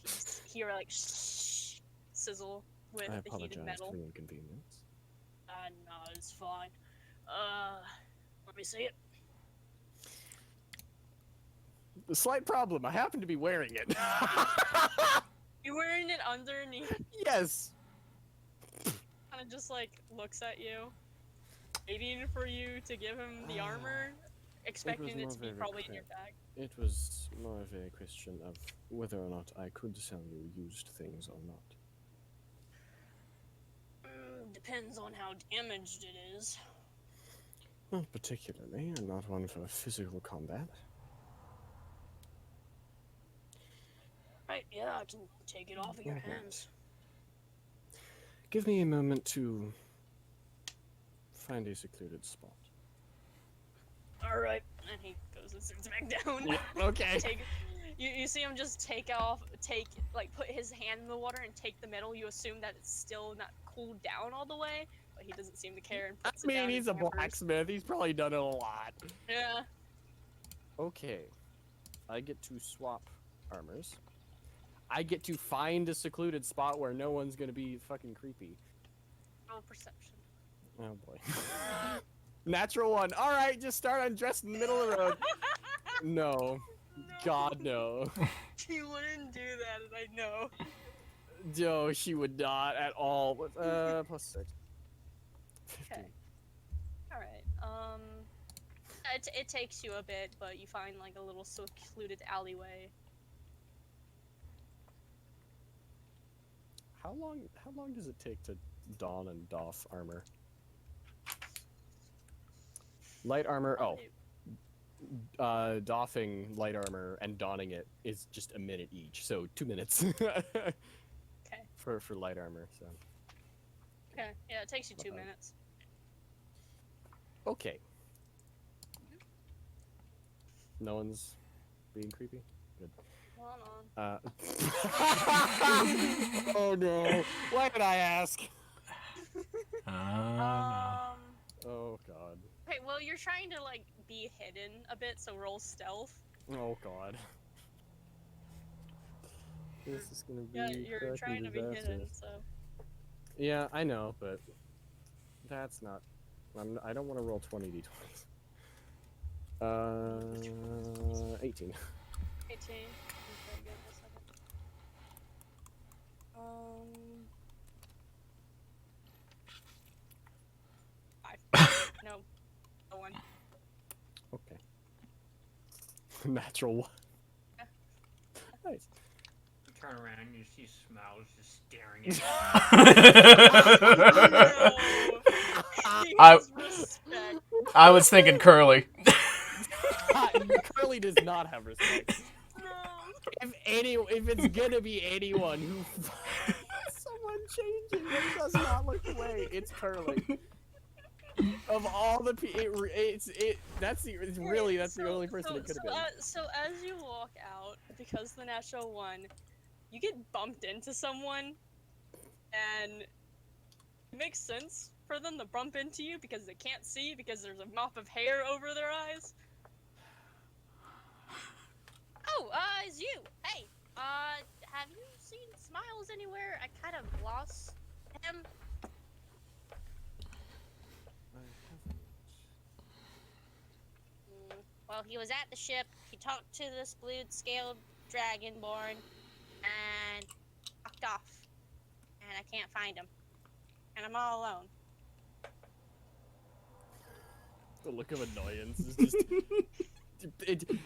hear like sizzle with I the heated apologize metal. for the inconvenience. No, it's fine. Let me see it. The slight problem, I happen to be wearing it. You're wearing it underneath. Yes. Kind of just like looks at you, waiting for you to give him the armor, expecting it to be probably in your bag. It was more of a question of whether or not I could sell you used things or not. Depends on how damaged it is. Not particularly. I'm not one for physical combat. Right, yeah, I can take it off of your hands. Give me a moment to find a secluded spot. Alright, and he goes and sits back down. Yeah, okay. You see him just put his hand in the water and take the metal. You assume that it's still not cooled down all the way, but he doesn't seem to care and puts it down. He's a blacksmith. He's probably done it a lot. Yeah. Okay. I get to swap armors. I get to find a secluded spot where no one's gonna be fucking creepy. Roll perception. Oh boy. Natural one. Alright, just start undressed in the middle of the road. No. God, no. She wouldn't do that, and I know. No, she would not at all. Plus 6. 15. Okay. Alright, it takes you a bit, but you find like a little secluded alleyway. How long does it take to don and doff armor? Light armor. Oh, doffing light armor and donning it is just a minute each, so 2 minutes. Okay. For light armor, so. Okay. Yeah, it takes you 2 minutes. Okay. No one's being creepy? Good. Hold on. Oh no! Why did I ask? No. Oh god. Okay, well, you're trying to, like, be hidden a bit, so roll stealth. Oh god. This is gonna be Yeah, you're trying to be hidden, so... Yeah, I know, but that's not. I don't want to roll 20 d20s. 18. 18. Okay, give me a second. No. No one. Okay. Natural one. Yeah. Nice. Turn around and you see Smiles just staring at He I- has respect. I was thinking Curly. Curly does not have respect. No. If it's gonna be anyone who someone changing and does not look away, it's Curly. Of all the that's the only person it could have been. So as you walk out, because the natural one, you get bumped into someone, and it makes sense for them to bump into you because they can't see because there's a mop of hair over their eyes. Oh, it's you. Hey, have you seen Smiles anywhere? I kind of lost him. Well, he was at the ship. He talked to this blue-scaled dragonborn and fucked off. And I can't find him. And I'm all alone. The look of annoyance is just.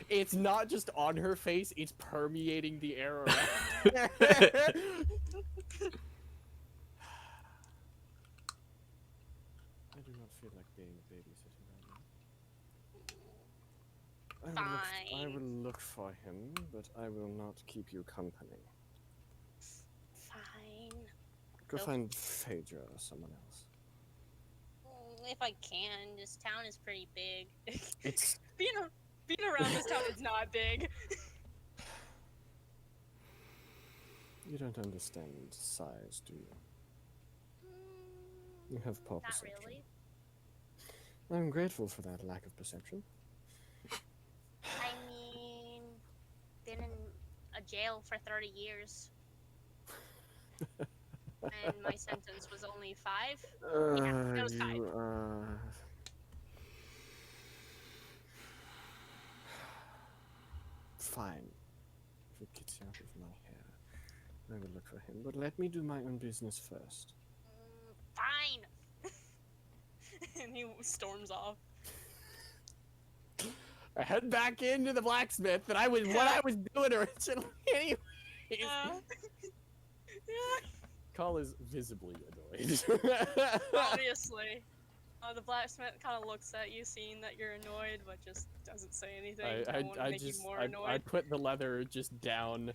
It's not just on her face, it's permeating the air around. I do not feel like being babysitting right now. I will look for him, but I will not keep you company. Fine. Go find Phaedra or someone else. If I can, this town is pretty big. It's being around this town is not big. You don't understand size, do you? You have poor perception. Not really. I'm grateful for that lack of perception. I mean, been in a jail for 30 years. And my sentence was only 5. Yeah, it was 5. Fine. If it gets you out of my hair, I will look for him. But let me do my own business first. Fine. And he storms off. I head back into the blacksmith what I was doing originally anyways. Yeah. Call is visibly annoyed. Obviously. The blacksmith kind of looks at you, seeing that you're annoyed, but just doesn't say anything. I want to make you more annoyed. I put the leather just down.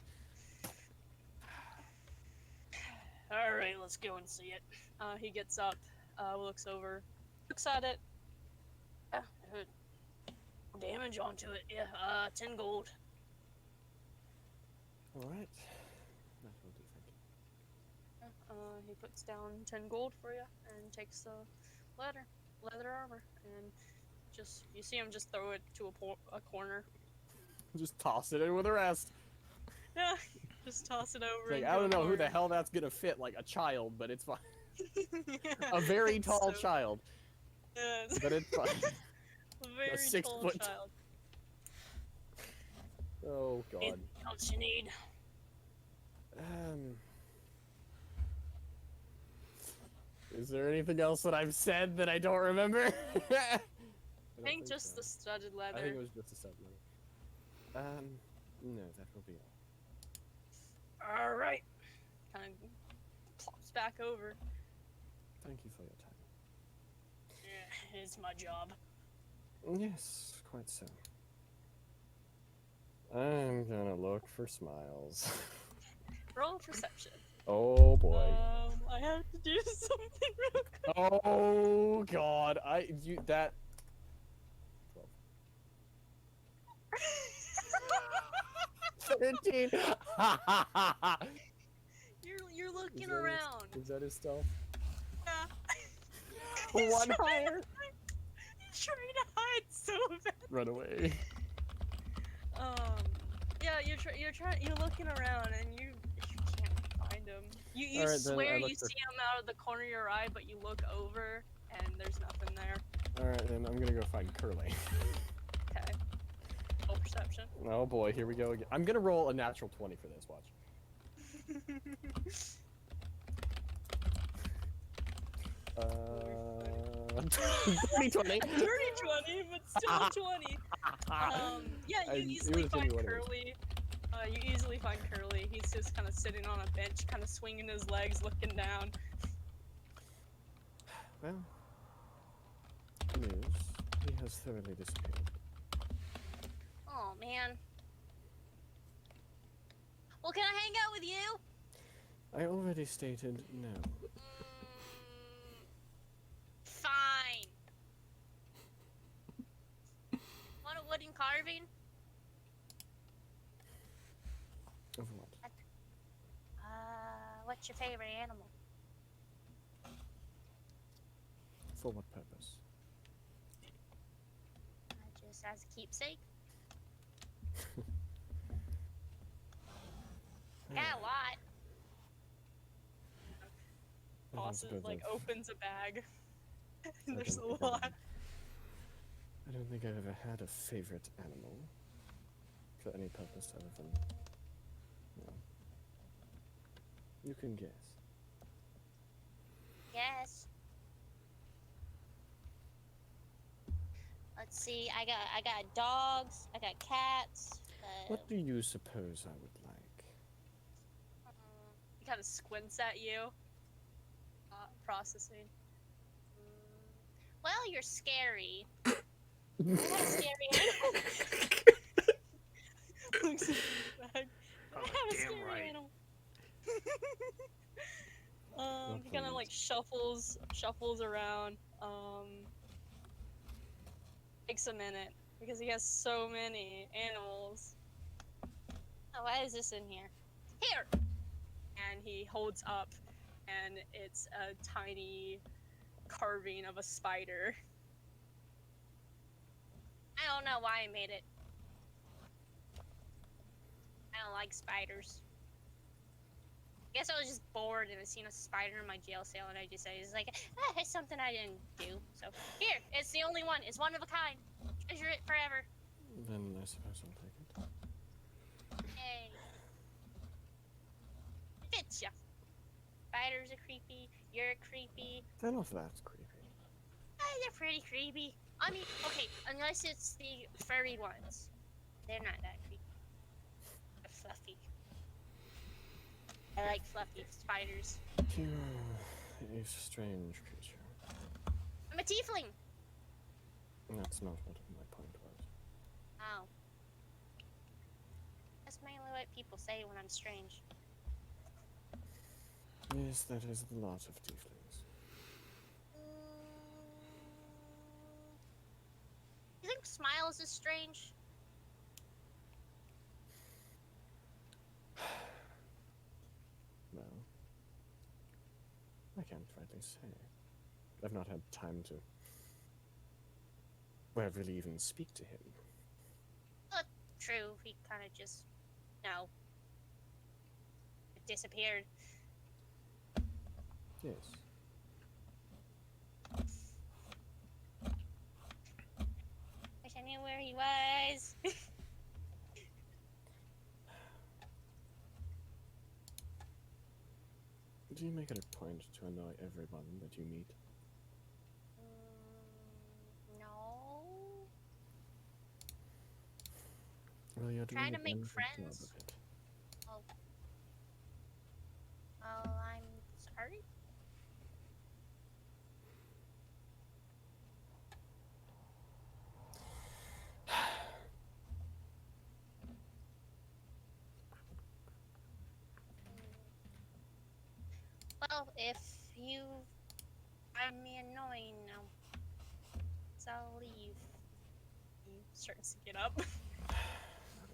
Alright, let's go and see it. He gets up, looks over, looks at it. Damage onto it, yeah, 10 gold. Alright. That will do, thank you. He puts down 10 gold for you, and takes the leather armor, and just, you see him just throw it to a corner. Just toss it in with the rest. Yeah, just toss it over. Like, I don't know who the hell that's gonna fit, like a child, but it's fine. A very tall child. Yeah, But it's fine. a very 6 tall foot child. Oh god. Anything else you need? Is there anything else that I've said that I don't remember? I think just the studded leather. I think it was just a studded leather. No, that will be all. Alright. Kind of plops back over. Thank you for your time. Yeah, it's my job. Yes, quite so. I'm gonna look for smiles. Roll perception. Oh boy. I have to do something real quick. Oh god. That 13. You're looking around. Is that his stealth? Yeah. One higher. He's trying to hide so bad. Run away. Yeah, you're looking around and you can't find him. You Alright, then swear I look you for- see him out of the corner of your eye, but you look over and there's nothing there. Alright, then I'm gonna go find Curly. Okay. Roll perception. Oh boy, here we go again. I'm gonna roll a natural 20 for this, watch. 20. 20, but still 20. Yeah, you easily find Curly. You easily find Curly. He's just kind of sitting on a bench, kind of swinging his legs, looking down. Well, news. He has thoroughly disappeared. Oh man. Well, can I hang out with you? I already stated no. Fine. Want a wooden carving? Of what? What's your favorite animal? For what purpose? Just as a keepsake. Got a lot. I don't Bosses suppose like I've- opens a bag. I There's don't a think I've- lot. I don't think I've ever had a favorite animal for any purpose other than. Well, you can guess. Yes. Let's see. I got dogs. I got cats. What do you suppose I would like? He kind of squints at you. Processing. Well, you're scary. What a scary animal. Looks at the bag. I have a damn scary right. animal. He kind of Nothing. like shuffles around. Takes a minute because he has so many animals. Oh, why is this in here? Here! And he holds up, and it's a tiny carving of a spider. I don't know why I made it. I don't like spiders. I guess I was just bored and I seen a spider in my jail cell and I decided it's like, it's something I didn't do. So here, it's the only one. It's one of a kind. Treasure it forever. Then I suppose I'll take it. Hey. It fits ya. Spiders are creepy. You're creepy. They're not that creepy. They're pretty creepy. I mean, okay, unless it's the furry ones. They're not that creepy. They're fluffy. I like fluffy spiders. You're a strange creature. I'm a tiefling. That's not what my point was. Oh. That's mainly what people say when I'm strange. Yes, that is the lot of tieflings. You think Smiles is strange? Well, I can't rightly say. I've not had time to, well, really even speak to him. True, he kind of just, no, disappeared. Yes. Wish I knew where he was. Do you make it a point to annoy everyone that you meet? No. Well, you're doing Trying a to make damn good job friends. of it. Oh, I'm sorry. Well, if you find me annoying, I'll leave. He starts to get up.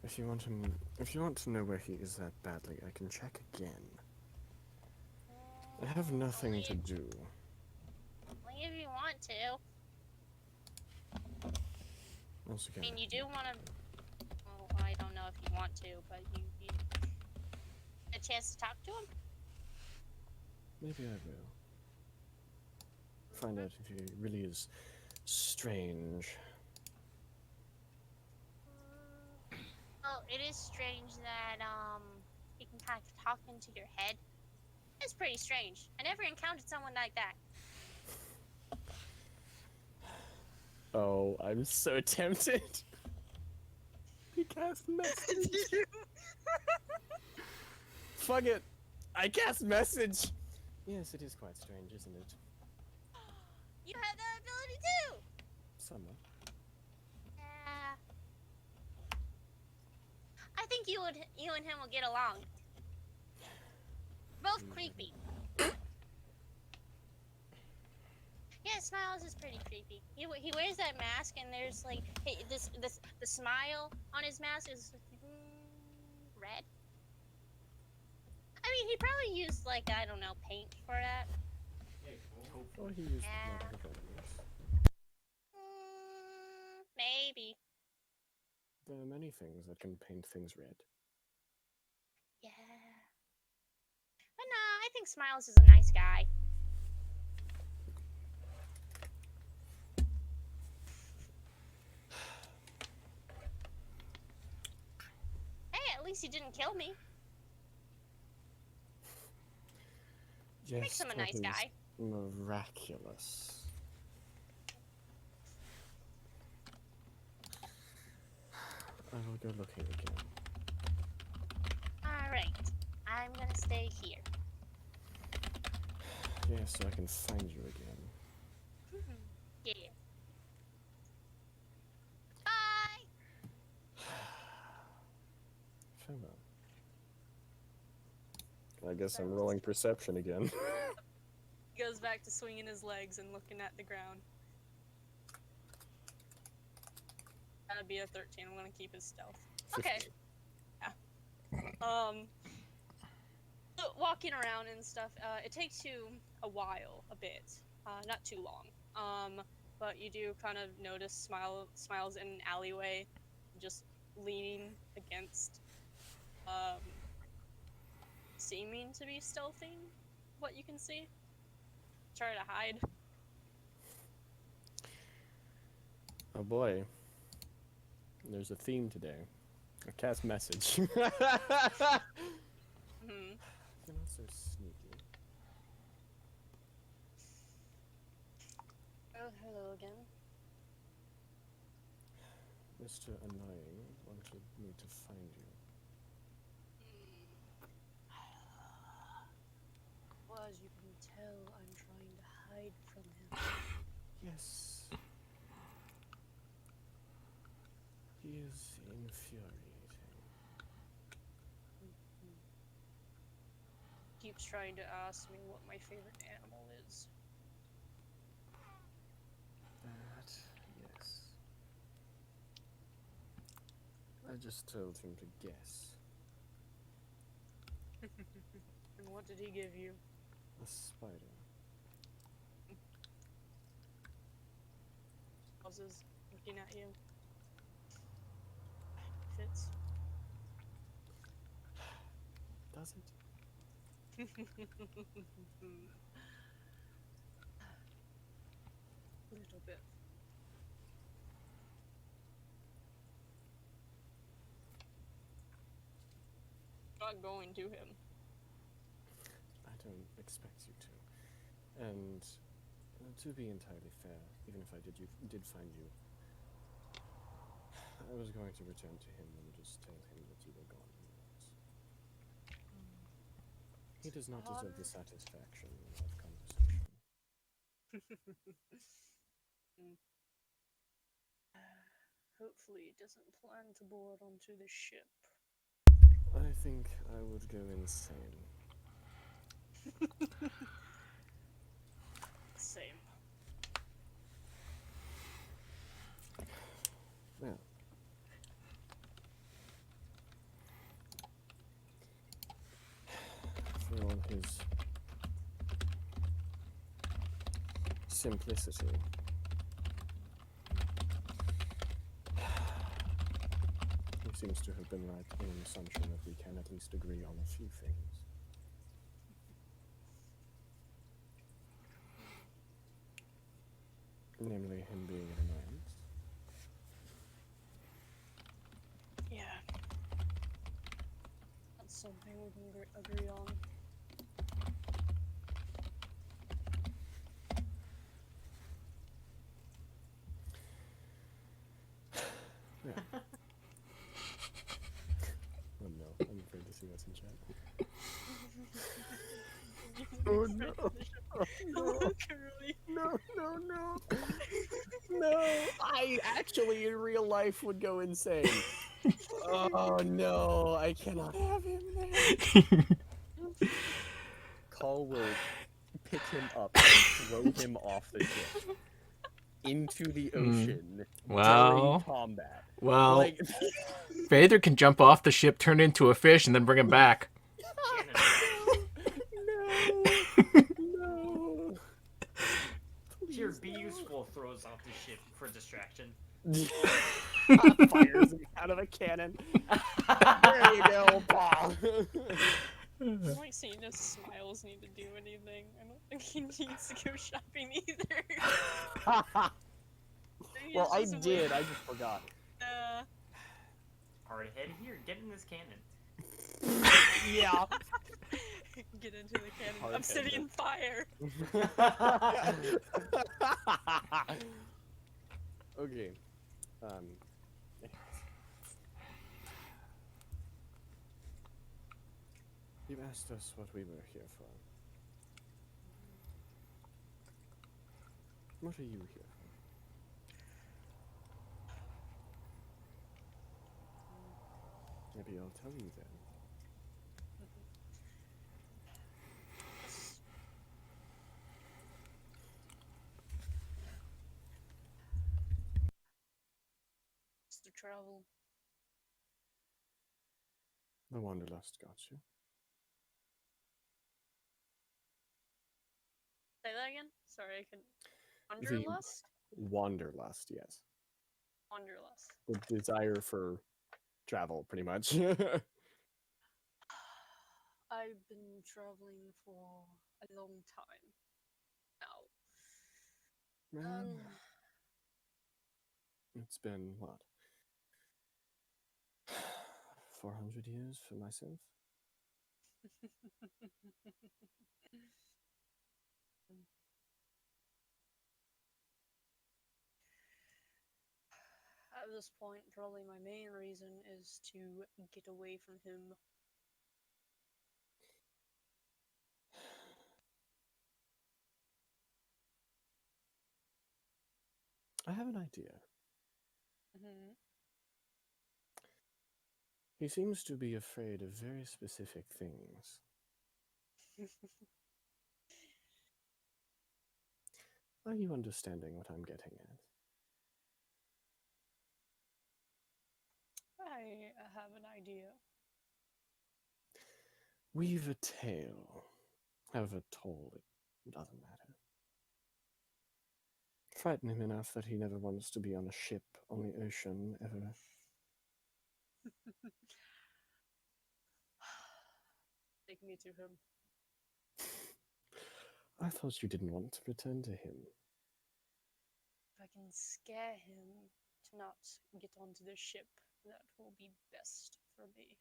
If you want to know where he is that badly, I can check again. I have nothing to do. Only if you want to. Once I again, mean, you do want to. Well, I don't know if you want to, but you a chance to talk to him. maybe I will. Find out if he really is strange. Well, it is strange that he can kind of talk into your head. It's pretty strange. I never encountered someone like that. Oh, I'm so tempted. He cast message. Fuck it. I cast message. Yes, it is quite strange, isn't it? You have that ability too. Somewhat. Yeah. I think you and him will get along. Both creepy. Yeah, Smiles is pretty creepy. He wears that mask, and there's like the smile on his mask is red. I mean, he probably used like, I don't know, paint for that. Or he used Yeah. the blood of enemies. Maybe. There are many things that can paint things red. Yeah. But nah, I think Smiles is a nice guy. Hey, at least he didn't kill me. Yes, Makes him a that nice is guy. miraculous. I will go looking again. Alright. I'm gonna stay here. Yes, so I can find you again. Yeah. Bye! Farewell. I guess I'm rolling perception again. He goes back to swinging his legs and looking at the ground. That'd be a 13. I'm gonna keep his stealth. Okay. 15. So walking around and stuff, it takes you a while, a bit, not too long. But you do kind of notice Smiles in an alleyway, just leaning against, seeming to be stealthing, what you can see. Try to hide. Oh boy. There's a theme today. A cast message. Hmm. You're not so sneaky. Oh, hello again. Mr. Annoying wanted me to find you. Well, as you can tell, I'm trying to hide from him. Yes. He is infuriating. Keeps trying to ask me what my favorite animal is. That, yes. I just told him to guess. And what did he give you? A spider. Pauses, looking at you. Fits. Does it? Little bit. Not going to him. I don't expect you to. And to be entirely fair, even if I did find you, I was going to return to him and just tell him that you were gone anyways. He does not deserve the satisfaction of conversation. Hopefully he doesn't plan to board onto the ship. I think I would go insane. Same. Well. For all his simplicity. He seems to have been right in an assumption that we can at least agree on a few things. Namely, him being an annoyance. Yeah. That's something we can agree on. Yeah. Oh no, I'm afraid to see what's in chat. Oh no. Oh, Curly. No. No, I actually in real life would go insane. Oh no, I cannot have him there. Call will pick him up and throw him off the ship into the ocean during Well, combat. well, Like, Vader can jump off the ship, turn into a fish, and then bring him back. no. Here, be useful throws off the ship for distraction. Fires him out of a cannon. There you go, Paul. I'm like seeing if Smiles need to do anything. I don't think he needs to go shopping either. Well, I did. I just forgot. Hard ahead here. Get in this cannon. Yeah. Get into the cannon. Hard Obsidian fire. Okay. You asked us what we were here for. What are you here for? Maybe I'll tell you then. Just to travel. The Wanderlust got you. Say that again? Sorry, I couldn't. The Wanderlust? Wanderlust, yes. Wanderlust. The desire for travel, pretty much. I've been traveling for a long time now. It's been, what? 400 years for myself? At this point, probably my main reason is to get away from him. I have an idea. Mm-hmm. He seems to be afraid of very specific things. Are you understanding what I'm getting at? I have an idea. Weave a tale. However tall, it doesn't matter. Frighten him enough that he never wants to be on a ship on the ocean ever. Take me to him. I thought you didn't want to return to him. If I can scare him to not get onto the ship, that will be best for me.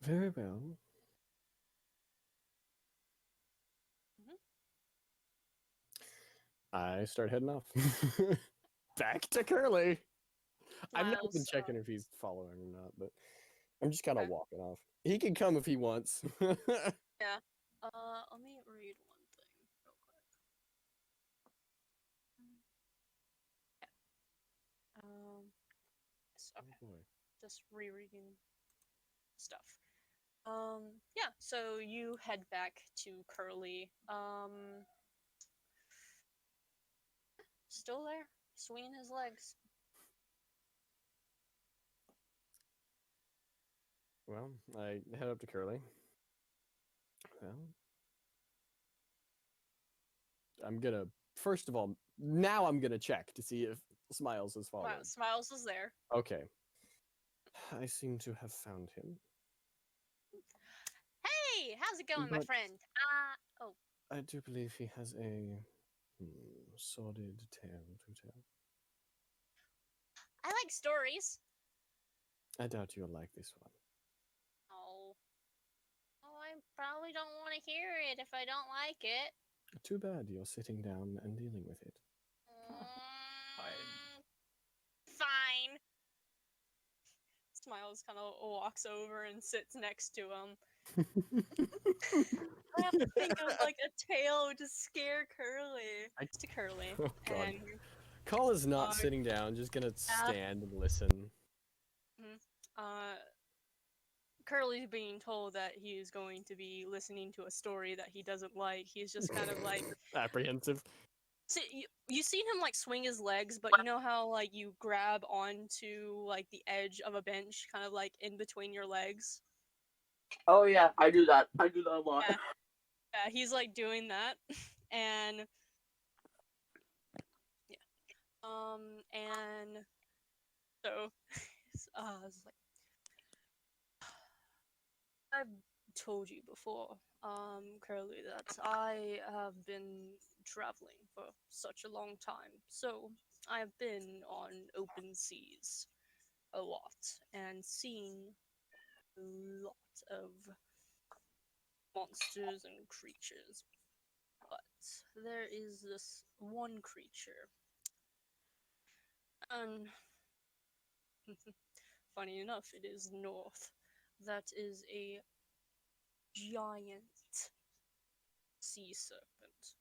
Very well. I start heading off. Back to Curly. I've not been checking if he's following or not, but I'm just kind of walking off. He can come if he wants. Yeah. Let me read one thing real quick. Yeah. Oh boy. Just rereading stuff. Yeah, so you head back to Curly. Still there, swinging his legs. Well, I head up to Curly. Well, I'm gonna first of all, now I'm gonna check to see if Smiles has Wow, followed. Smiles is there. Okay. I seem to have found him. Hey, how's it going, my But- friend? Oh, I do believe he has a sordid tale to tell. I like stories. I doubt you'll like this one. Oh, I probably don't want to hear it if I don't like it. Too bad you're sitting down and dealing with it. Fine. Smiles kind of walks over and sits next to him. I have to think of like a tale to scare Curly. To Curly. Oh, God. And Call is not Uh, sitting down, just gonna stand and listen. Curly's being told that he is going to be listening to a story that he doesn't like. He's just kind of like Apprehensive. see, you seen him like swing his legs, but you know how like you grab onto like the edge of a bench, kind of like in between your legs. Oh yeah, I do that. I do that a lot. Yeah, he's like doing that, and and so it's like I've told you before, Curly, that I have been traveling for such a long time. So I've been on open seas a lot and seen a lot of monsters and creatures. But there is this one creature. And funny enough, it is north. That is a giant sea serpent.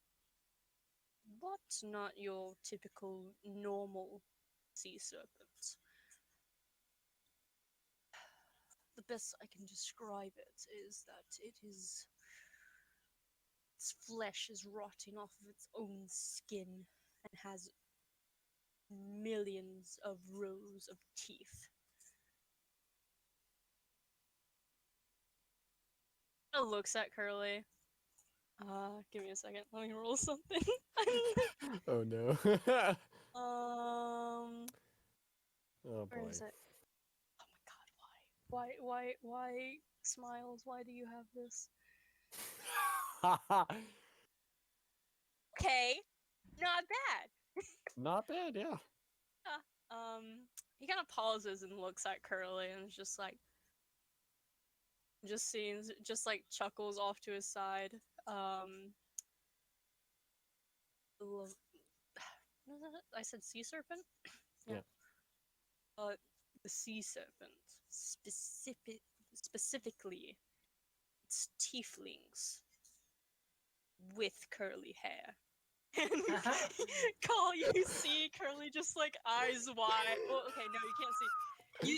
But not your typical normal sea serpent. The best I can describe it is that its flesh is rotting off of its own skin and has millions of rows of teeth. It looks at Curly. Give me a second. Let me roll something. Oh no. um, Oh where boy. is it? Oh my god, why, Smiles? Why do you have this? Okay, not bad. Not bad, yeah. He kind of pauses and looks at Curly and is just like, just like chuckles off to his side. What was that? I said sea serpent? Yeah. The sea serpent, specifically, it's tieflings with curly hair. Call, you see Curly just like eyes wide. Well, okay, no, you can't see.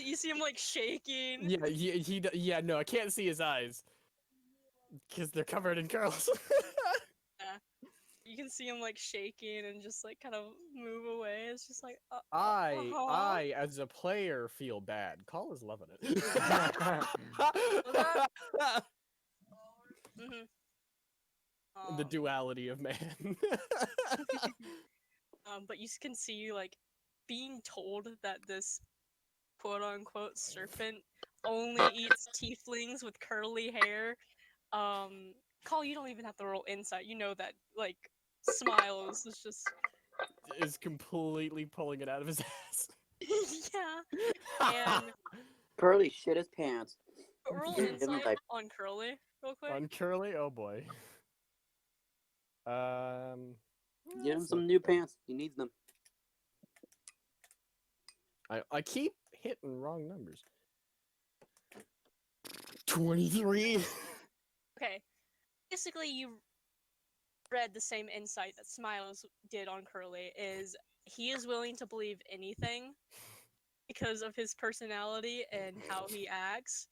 You see him like shaking. Yeah, no, I can't see his eyes. Because they're covered in curls. Yeah. You can see him like shaking and just like kind of move away. It's just like I, as a player, feel bad. Call is loving it. The duality of man. But you can see like being told that this quote unquote serpent only eats tieflings with curly hair. Call, you don't even have to roll insight. You know that like Smiles is just is completely pulling it out of his ass. yeah. And Curly shit his pants. roll Give him insight like- on Curly real quick. On Curly? Oh boy. Give him some new pants. He needs them. I keep hitting wrong numbers. 23. Okay. Basically, you read the same insight that Smiles did on Curly. Is he is willing to believe anything because of his personality and how he acts.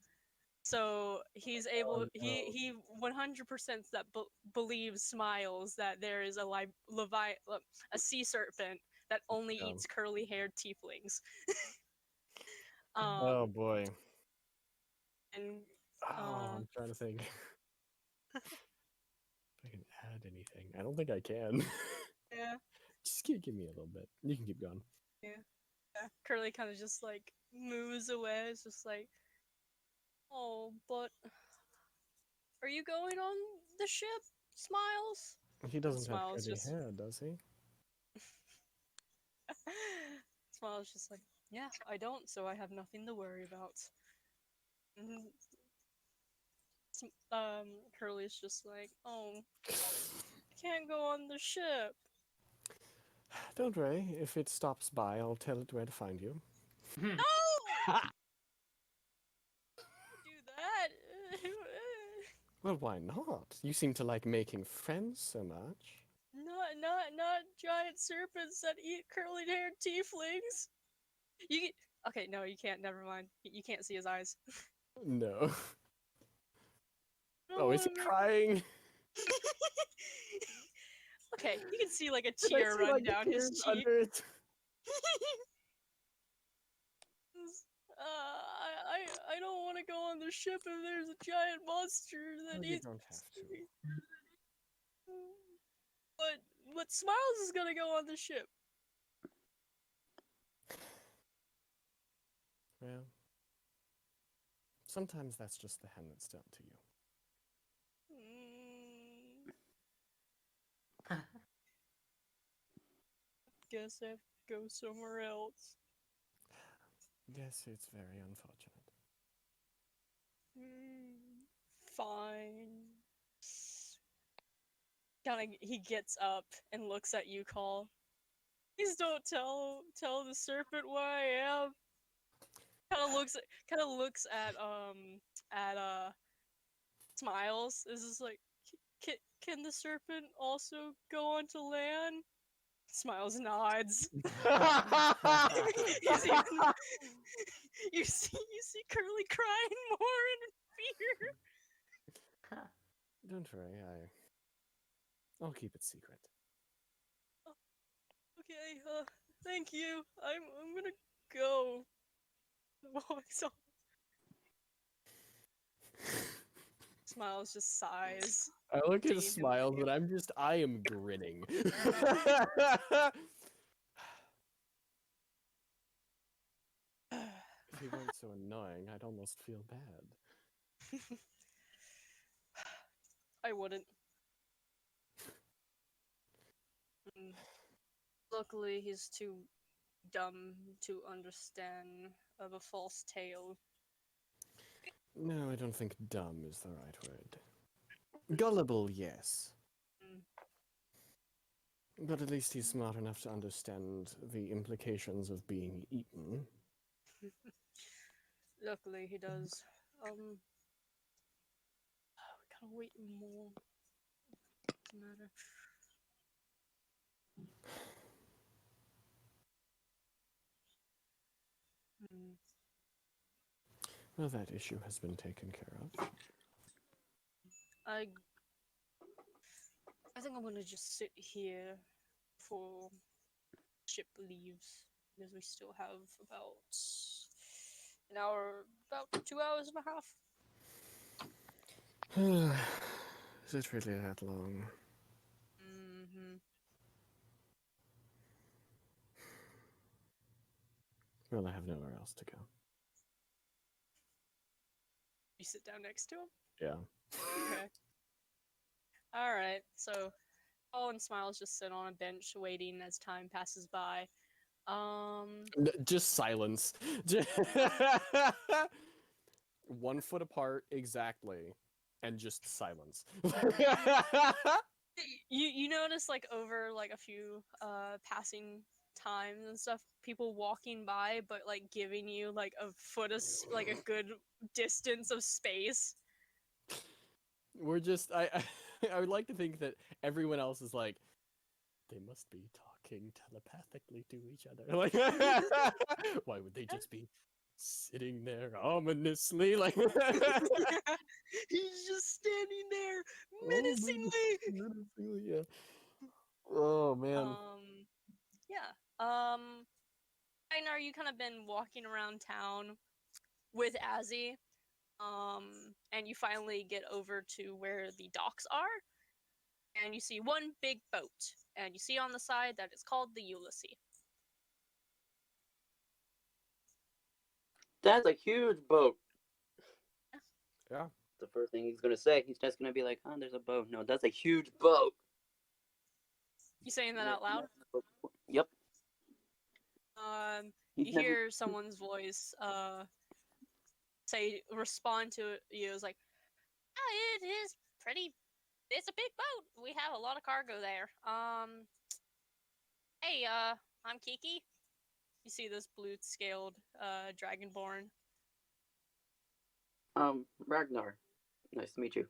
So he's able. Oh, no. He 100% that believes Smiles that there is a sea serpent that only Yeah. eats curly-haired tieflings. Oh boy. And Oh, I'm trying to think. If I can add anything. I don't think I can. yeah, Just give me a little bit. You can keep going. Curly kind of just like moves away. It's just like, oh, but are you going on the ship, Smiles? He doesn't have Smiles curly just hair, does he? Smiles just like, yeah, I don't, so I have nothing to worry about. And Curly's just like, oh, I can't go on the ship. Don't worry. If it stops by, I'll tell it where to find you. No! Do that. Well, why not? You seem to like making friends so much. Not giant serpents that eat curly-haired tieflings. Okay, no, you can't. Never mind. You can't see his eyes. No. I don't Oh, is he wanna make- crying? Okay, you can see like a Did I tear see, run like, the down his tears cheek. under it? I don't want to go on the ship if there's a giant monster that No, you eats. don't have to. But Smiles is gonna go on the ship. Well, sometimes that's just the hand that's dealt to you. Guess I have to go somewhere else. Yes, it's very unfortunate. Fine. He gets up and looks at you, Call. Please don't tell the serpent where I am. Kind of looks at Smiles. Is just like, can the serpent also go onto land? Smiles nods. you see Curly crying more in fear. Don't worry, I'll keep it secret. Okay, thank you. I'm gonna go. Walks off. Smiles just sighs. I look at Dean, Smiles, and I am grinning. If he weren't so annoying, I'd almost feel bad. I wouldn't. Luckily, he's too dumb to understand of a false tale. No, I don't think dumb is the right word. Gullible, yes. But at least he's smart enough to understand the implications of being eaten. Luckily, he does. We gotta wait more. Doesn't matter. Well, that issue has been taken care of. I think I'm gonna just sit here before ship leaves, because we still have about an hour, about 2 hours and a half. Is it really that long? Well, I have nowhere else to go. You sit down next to him? Yeah. Okay. Alright, so Paul and Smiles just sit on a bench waiting as time passes by. Just silence. 1 foot apart, exactly. And just silence. You notice like over like a few passing times and stuff, people walking by but like giving you like a like a good distance of space. We're just I would like to think that everyone else is like, they must be talking telepathically to each other. Like, why would they just be sitting there ominously, like. He's just standing there menacingly. Menacingly, yeah. Oh man. Yeah. Einar, you kind of been walking around town with Azzy, and you finally get over to where the docks are, and you see one big boat, and you see on the side that it's called the Ulysses. That's a huge boat. Yeah. The first thing he's gonna say, he's just gonna be like, "Oh, there's a boat." No, that's a huge boat. You saying that out loud? Yep. He's You never. hear someone's voice, respond to you. It's like, oh, it is pretty. It's a big boat. We have a lot of cargo there. Hey, I'm Kiki. You see this blue-scaled, dragonborn. Ragnar. Nice to meet you.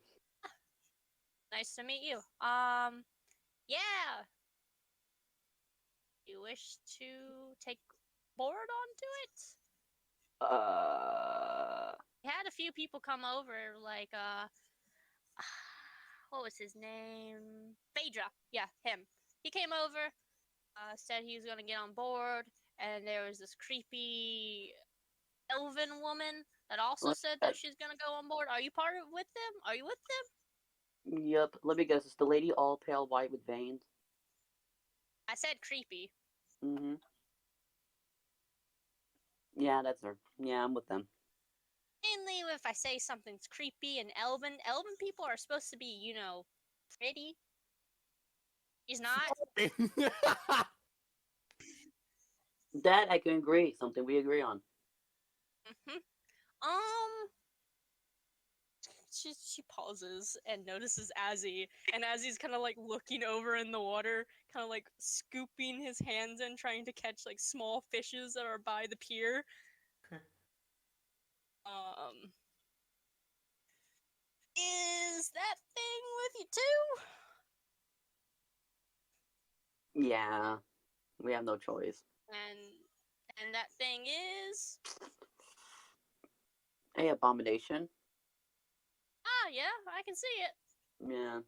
Nice to meet you. Yeah. You wish to take board onto it? We had a few people come over, like, what was his name? Phaedra. Yeah, him. He came over, said he was gonna get on board, and there was this creepy elven woman that also said that she's gonna go on board. Are you with them? Are you with them? Yep. Let me guess. It's the lady all pale white with veins. I said creepy. Mm-hmm. Yeah, that's her. Yeah, I'm with them. Mainly if I say something's creepy and elven people are supposed to be, pretty. He's not. That I can agree. Something we agree on. Mm-hmm. She pauses and notices Azzy, and Azzy's kind of like looking over in the water, kind of like scooping his hands in, trying to catch like small fishes that are by the pier. Is that thing with you too? Yeah, we have no choice. And that thing is. Hey, abomination. Ah, yeah, I can see it. Yeah.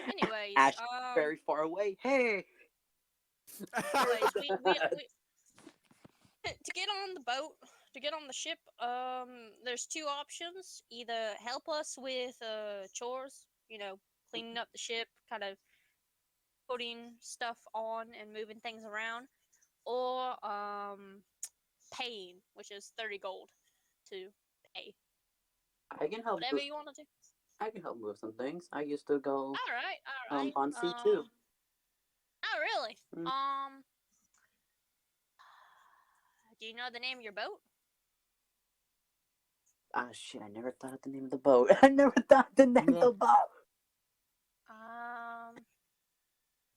Anyways, Ash, very far away. Hey. Anyways, we to get on the boat, to get on the ship, there's two options. Either help us with chores, cleaning up the ship, kind of putting stuff on and moving things around, or paying, which is 30 gold to pay. I can help. Whatever you want to do. I can help move some things. I used to go All right. on C2. Oh, really? Mm. Do you know the name of your boat? Ah, shit, I never thought of the name of the boat. I never thought of the name of the boat.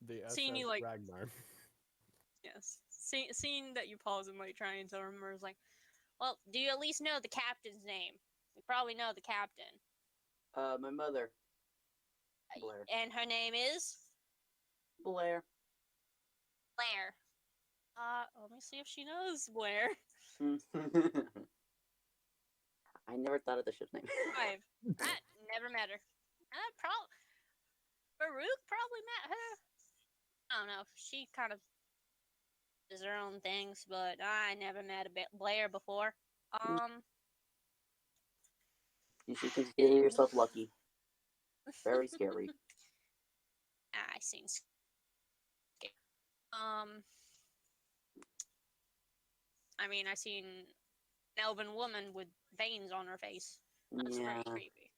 The Seeing SS you like Ragnar. Yes. Seeing that you pause and like trying to remember is like, well, do you at least know the captain's name? You probably know the captain. My mother. Blair. And her name is? Blair. Blair. Let me see if she knows Blair. I never thought of the ship's name. I never met her. Baruch probably met her. I don't know. She kind of does her own things, but I never met a Blair before. You should consider yourself lucky. Very scary. I seen scary. I mean, I seen an elven woman with veins on her face. That's pretty creepy.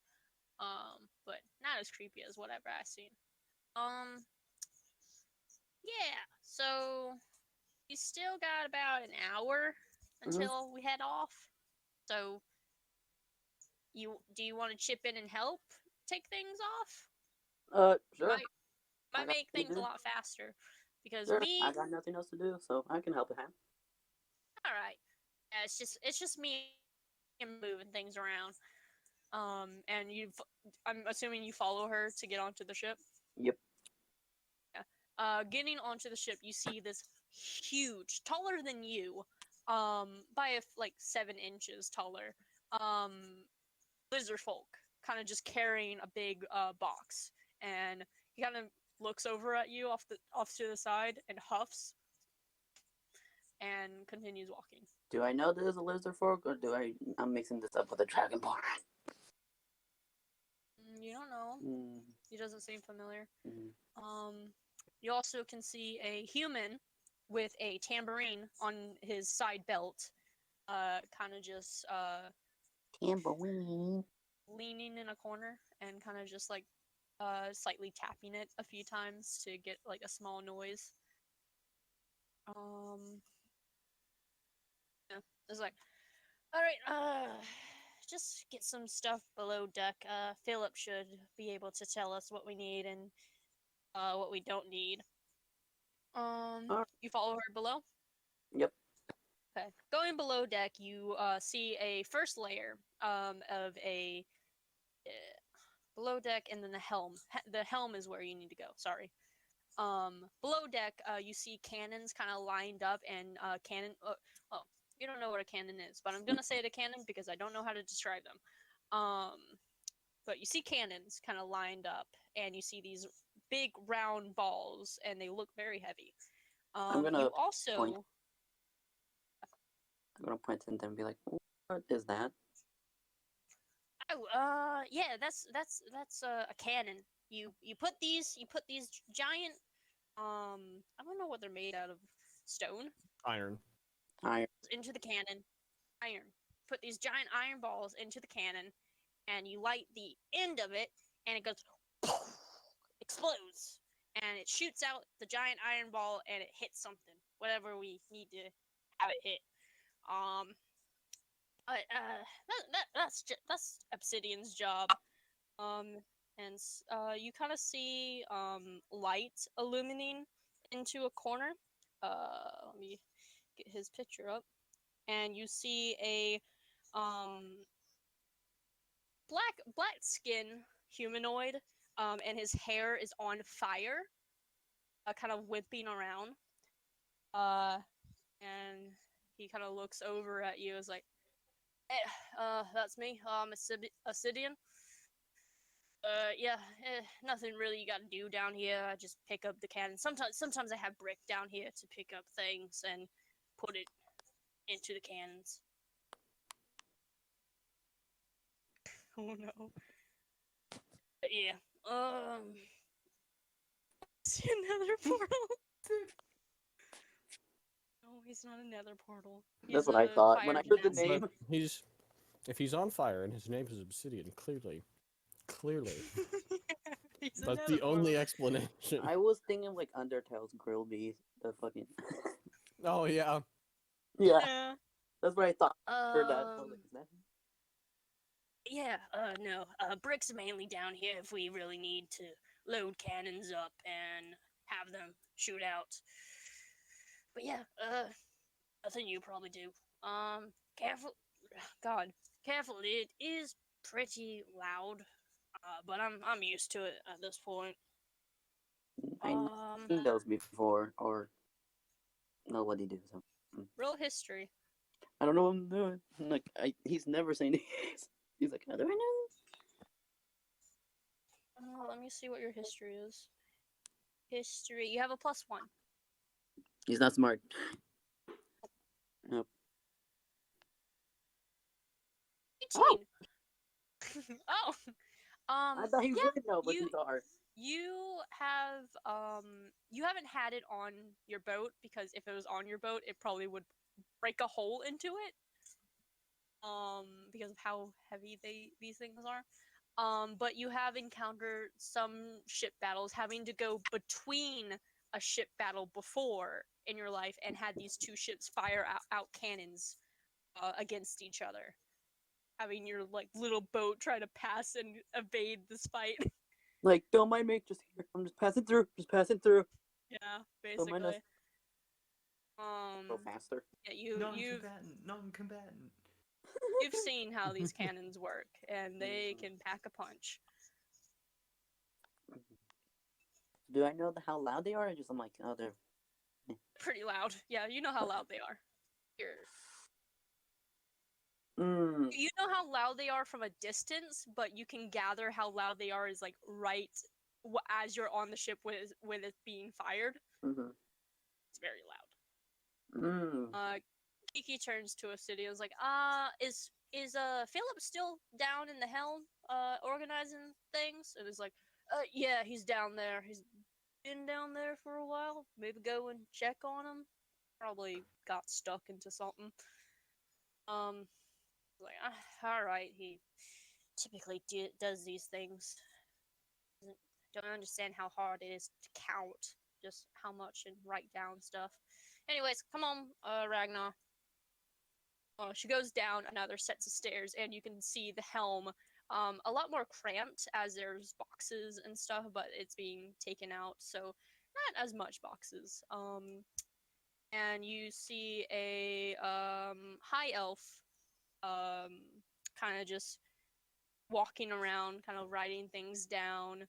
But not as creepy as whatever I seen. Yeah. So we still got about an hour until we head off. So do you want to chip in and help take things off? Sure. Might make things a lot faster because sure. I got nothing else to do, so I can help a hand. All right. Yeah, it's just me moving things around. And I'm assuming you follow her to get onto the ship. Yep. Yeah. Getting onto the ship, you see this huge, taller than you, like 7 inches taller, lizard folk, kind of just carrying a big box, and he kind of looks over at you off to the side and huffs, and continues walking. Do I know there's a lizard folk, or I'm mixing this up with a dragonborn? You don't know. Mm, He doesn't seem familiar. mm. You also can see a human with a tambourine on his side belt, kind of just Tambourine. leaning in a corner and kind of just like slightly tapping it a few times to get like a small noise. Yeah, it's like, all right, just get some stuff below deck. Philip should be able to tell us what we need and what we don't need. You follow her below? Yep. Okay. Going below deck, you see a first layer of a below deck, and then the helm. The helm is where you need to go. Sorry. Below deck, you see cannons kind of lined up, and cannon. Well, you don't know what a cannon is, but I'm gonna say it a cannon because I don't know how to describe them. But you see cannons kind of lined up, and you see these big round balls, and they look very heavy. I'm gonna You also. point. I'm gonna point to them and be like, "What is that?" Oh, yeah, that's a cannon. You put these giant I don't know what they're made out of, stone, Iron. Iron. into the cannon. Iron. Put these giant iron balls into the cannon, and you light the end of it, and it goes explodes, and it shoots out the giant iron ball, and it hits something, whatever we need to have it hit. But that's Obsidian's job. And you kind of see light illuminating into a corner. Let me get his picture up, and you see a black skin humanoid, and his hair is on fire, kind of whipping around. And he kind of looks over at you as like, "Hey, that's me. I'm Obsidian. Yeah, nothing really you gotta do down here. I just pick up the cannon. Sometimes I have brick down here to pick up things and put it into the cannons." Oh no. But yeah. See another portal? No, he's not a nether portal. That's He's what I a thought when fire I heard the genasi. name. If he's on fire and his name is Obsidian, clearly, He's a that's nether the only portal. explanation. I was thinking like Undertale's grill bee. The fucking. Oh yeah. Yeah, Yeah. that's what I thought. I heard that. I was like, is that him? Yeah, no. Bricks mainly down here if we really need to load cannons up and have them shoot out. But yeah, nothing you probably do. Careful. God, careful. It is pretty loud. But I'm used to it at this point. I never seen those before, or nobody do so. Real history. I don't know what I'm doing. I'm like, he's never saying this. He's like, do I know Let me see what your history is. History. You have a +1. this? He's not smart. Nope. 18. Oh. I thought he would know, but he's hard. You haven't had it on your boat, because if it was on your boat, it probably would break a hole into it. Because of how heavy these things are. But you have encountered some ship battles, having to go between a ship battle before in your life, and had these two ships fire out cannons against each other, having your like little boat try to pass and evade this fight. Like, don't mind me, just here. I'm just passing through. Just passing through. Yeah, Don't mind us. basically. Go faster. Yeah, Non-combatant. you've seen how these cannons work, and they can pack a punch. Do I know how loud they are? I'm like, oh, they're Pretty loud. Yeah, you know how loud they are. Here. Mm. You know how loud they are from a distance, but you can gather how loud they are is like right as you're on the ship when it's being fired. Mm-hmm. It's very loud. Mm. Kiki turns to a city and is like, is Philip still down in the helm, organizing things? And it's like, yeah, he's down there. He's been down there for a while. Maybe go and check on him. Probably got stuck into something. Like, all right, he typically does these things. Don't understand how hard it is to count just how much and write down stuff. Anyways, come on, Ragnar. She goes down another sets of stairs, and you can see the helm a lot more cramped as there's boxes and stuff, but it's being taken out, so not as much boxes. And you see a high elf kind of just walking around, kind of writing things down.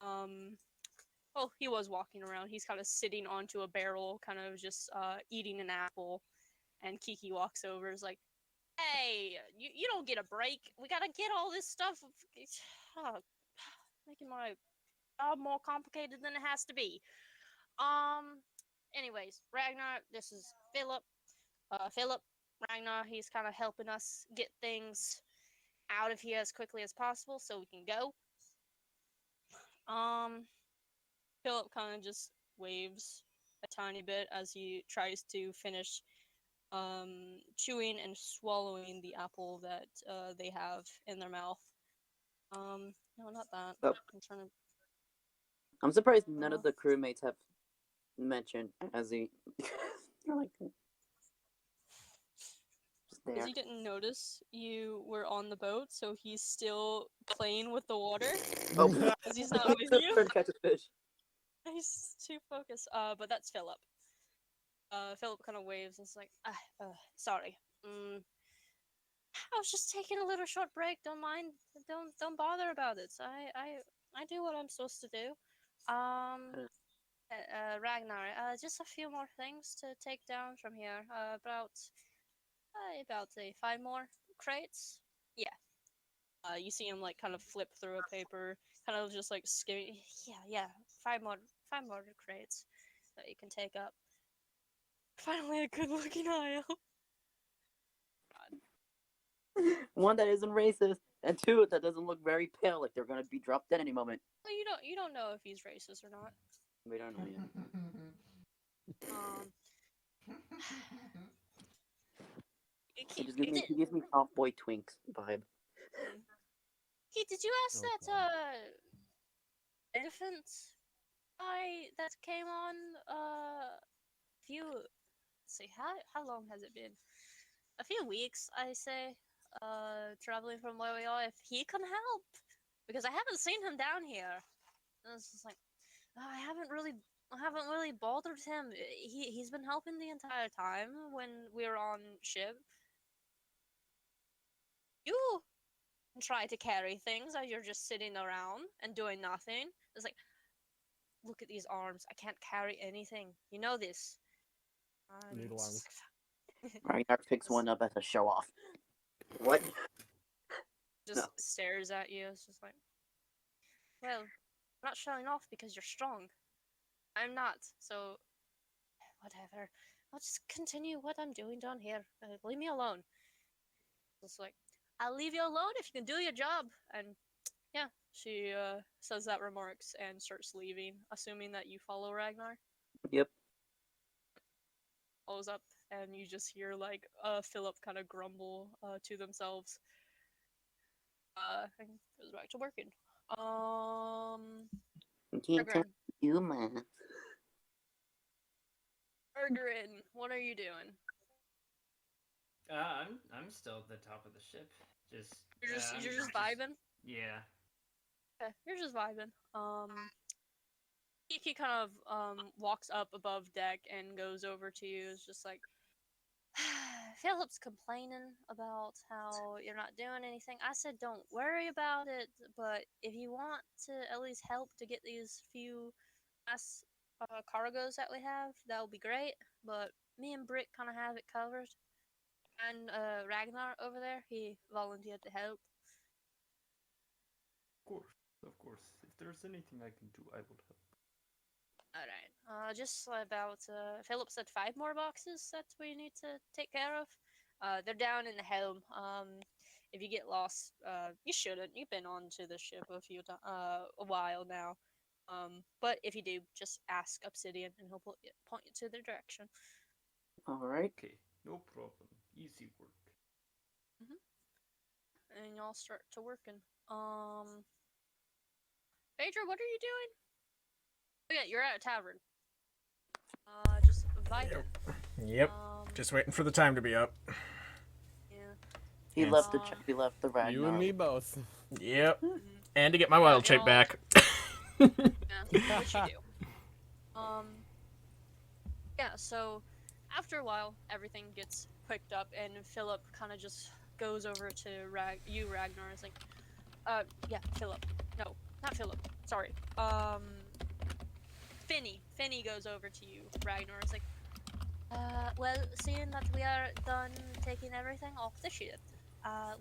Well, he was walking around. He's kind of sitting onto a barrel, kind of just eating an apple. And Kiki walks over, is like, "Hey, you don't get a break. We gotta get all this stuff. Oh, making my job more complicated than it has to be." Anyways, Ragnar, this is Philip. Philip, Ragnar, he's kind of helping us get things out of here as quickly as possible so we can go. Um, Philip kind of just waves a tiny bit as he tries to finish chewing and swallowing the apple that they have in their mouth. No, not that. Oh. I'm trying to. I'm surprised none of the crewmates have mentioned as he. They're like just Because there. he didn't notice you were on the boat, so he's still playing with the water. Oh, Because he's not with you. Trying to catch a fish. He's too focused. But that's Philip. Philip kind of waves and is like, sorry. I was just taking a little short break. Don't mind. Don't bother about it. I do what I'm supposed to do. Ragnar, just a few more things to take down from here. About 5 more crates. Yeah. You see him like kind of flip through a paper, kind of just like skimming. Yeah. 5 more crates that you can take up. Finally, a good-looking aisle. One that isn't racist, and two that doesn't look very pale, like they're gonna be dropped dead any moment. Well, you don't know if he's racist or not. We don't know yet. He gives me soft boy twinks vibe. Hey, did you ask Oh, that elephant guy that came on few? Let's see, how long has it been? A few weeks, I say. Traveling from where we are, if he can help, because I haven't seen him down here. And it's just like I haven't really bothered him. He's been helping the entire time when we were on ship. You try to carry things as you're just sitting around and doing nothing. It's like, look at these arms. I can't carry anything. You know this. Noodle arms. Ragnar picks one up as a show off. What? Just stares at you. It's just like, well, I'm not showing off because you're strong. I'm not. So, whatever. I'll just continue what I'm doing down here. Leave me alone. It's like, I'll leave you alone if you can do your job. And yeah, she says that remarks and starts leaving, assuming that you follow Ragnar. Yep. Follows up, and you just hear like Philip kind of grumble to themselves. And goes back to working. Can't tell you, man. Bergerin, what are you doing? I'm still at the top of the ship. You're just vibing. Yeah. Okay, you're just vibing. Kiki kind of walks up above deck and goes over to you. It's just like, Philip's complaining about how you're not doing anything. I said don't worry about it, but if you want to at least help to get these few last cargoes that we have, that would be great. But me and Britt kind of have it covered. And Ragnar over there, he volunteered to help. Of course. If there's anything I can do, I will help. All right. Just about Philip said 5 more boxes that we need to take care of. They're down in the helm. If you get lost, you shouldn't. You've been onto the ship a while now. But if you do, just ask Obsidian, and he'll point you to the direction. All right. Okay, no problem. Easy work. And y'all start to working. Phaedra, what are you doing? Oh yeah, you're at a tavern. Just vibing. Yep. Just waiting for the time to be up. Yeah. He Yes. left he left the Ragnar. You and me both. Yep. And to get my wild shape y'all- back. Yeah, what you do. Yeah, so after a while, everything gets picked up, and Philip kind of just goes over to Ragnar. Is like, yeah, Philip. No, not Philip. Sorry. Finny goes over to you, Ragnar. Is like, well, seeing that we are done taking everything off the ship,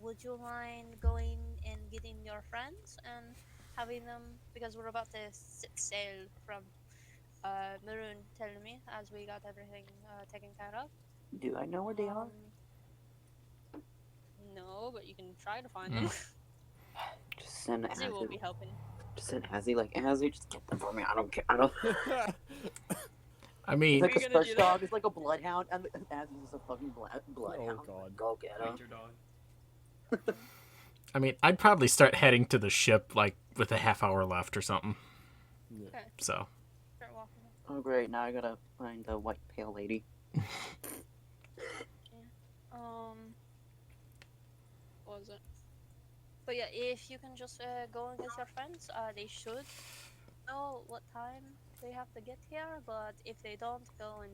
would you mind going and getting your friends and having them, because we're about to set sail from Maroon telling me as we got everything taken care of. Do I know where they are? No, but you can try to find them. Just send Azzy will be helping. Just send Azzy, like, Azzy, just get them for me. I don't care. I don't. I mean, It's like Are a you gonna search do that? dog. It's like a bloodhound, and Azzy's just a fucking bloodhound. Oh, God. Go get him. Find your dog. I'd probably start heading to the ship like with a half hour left or something. Yeah. Okay, So start walking. Oh great! Now I gotta find the white pale lady. What was it? But yeah, if you can just go in with your friends, they should know what time they have to get here. But if they don't, go and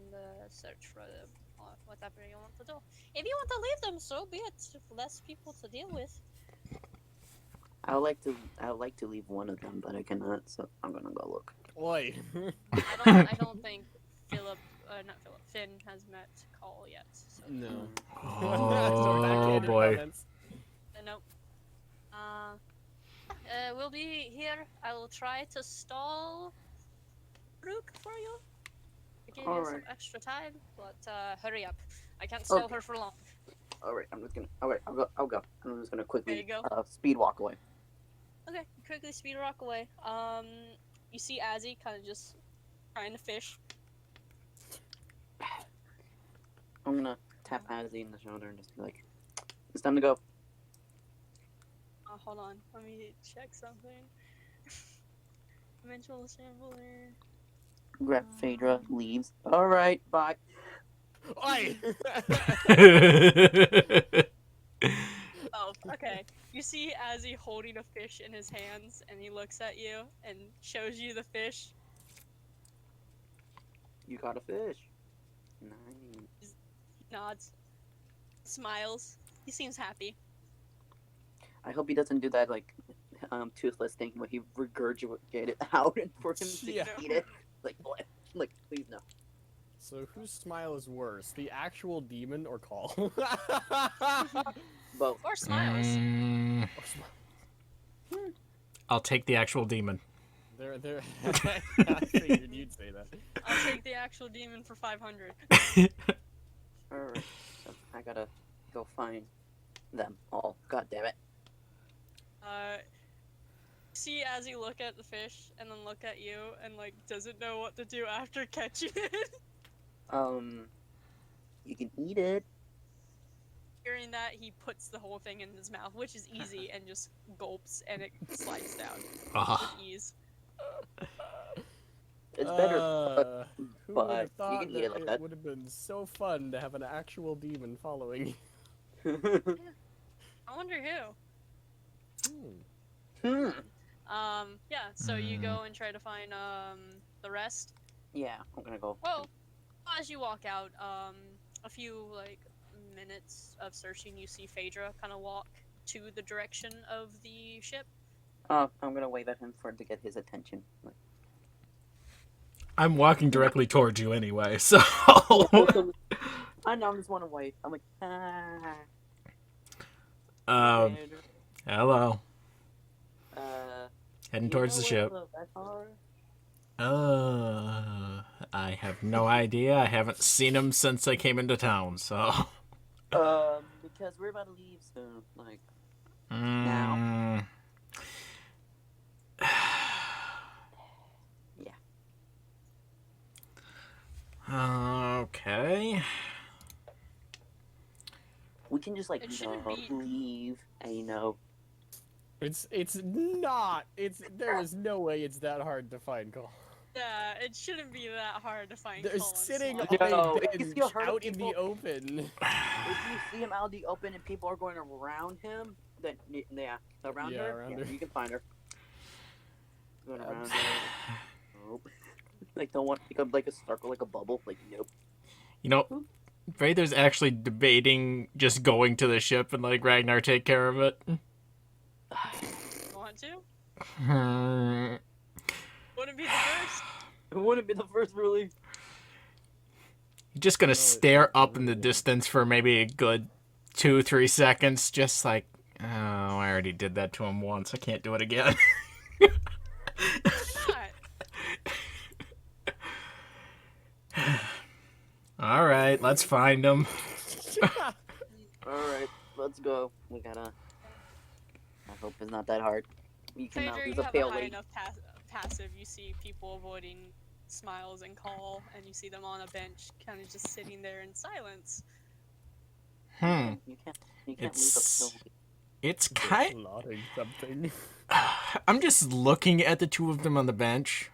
search for them or whatever you want to do. If you want to leave them, so be it. Less people to deal with. I would like to leave one of them, but I cannot. So I'm gonna go look. Oi. I don't think Finn has met Call yet. So. No. Oh, Backhanded boy. comments. Nope. We'll be here. I will try to stall Brooke for you. To give you some Alright. extra time, but hurry up. I can't stall Okay. her for long. All right, I'm just gonna. All right, I'll go. I'm just gonna quickly There you speed walk away. Okay, quickly speed rock away. You see Azzy kind of just trying to fish. I'm gonna tap Azzy in the shoulder and just be like, "It's time to go." Hold on, let me check something. Dimensional assembler. Grab Phaedra, leaves. All right, bye. Oi. Oh, okay. You see Azzy holding a fish in his hands, and he looks at you and shows you the fish. You got a fish. Nice. Nods, smiles. He seems happy. I hope he doesn't do that like toothless thing where he regurgitated it out and for him to Yeah. eat it. Like, please no. So whose smile is worse, the actual demon or Call? Both. Or smiles. I'll take the actual demon. There. I figured you'd say that. I'll take the actual demon for 500. All right. So I gotta go find them all. God damn it. See Azzy look at the fish and then look at you and like doesn't know what to do after catching it. You can eat it. Hearing that, he puts the whole thing in his mouth, which is easy, and just gulps and it slides down Ah. with ease. It's better. Who but would have you thought can eat it like that. would have been so fun to have an actual demon following you. I wonder Hmm. yeah, so you go and try to find the rest. Yeah, I'm gonna go. Well, as you walk out, a few like minutes of searching, you see Phaedra kind of walk to the direction of the ship. I'm gonna wave at him to get his attention. I'm walking directly towards you anyway, so. I know, I'm just one away. I'm like, Hello. Heading you towards know the where ship. the best are? I have no idea. I haven't seen him since I came into town, so. Because we're about to leave soon. Like, now. Yeah. Okay. We can just, like, It shouldn't be- leave and, It's not. There is no way it's that hard to find Cole. Yeah, it shouldn't be that hard to find. They're Colin sitting Slot. on Yo, a if you bench see a herd of out in the people- open. if you see him out in the open and people are going around him, then, yeah, around Yeah, her, around yeah, her. you can find her. Going around her. Nope. Like, don't want like a circle, like a bubble. Like, nope. You know, Vader's actually debating just going to the ship and like Ragnar take care of it. Want to? Hmm. Wouldn't be the first. It wouldn't be the first, really. You're just gonna stare up in the distance for maybe a good 2-3 seconds, just like, oh, I already did that to him once. I can't do it again. Why not? All right, let's find him. Alright, let's go. We gotta. I hope it's not that hard. You can Phaedra, use you a have a pale high lady. enough passive. You see people avoiding Smiles and Call, and you see them on a bench, kind of just sitting there in silence. Hmm. You can't leave a It's- pale lady. It's kind. Plotting something. I'm just looking at the two of them on the bench.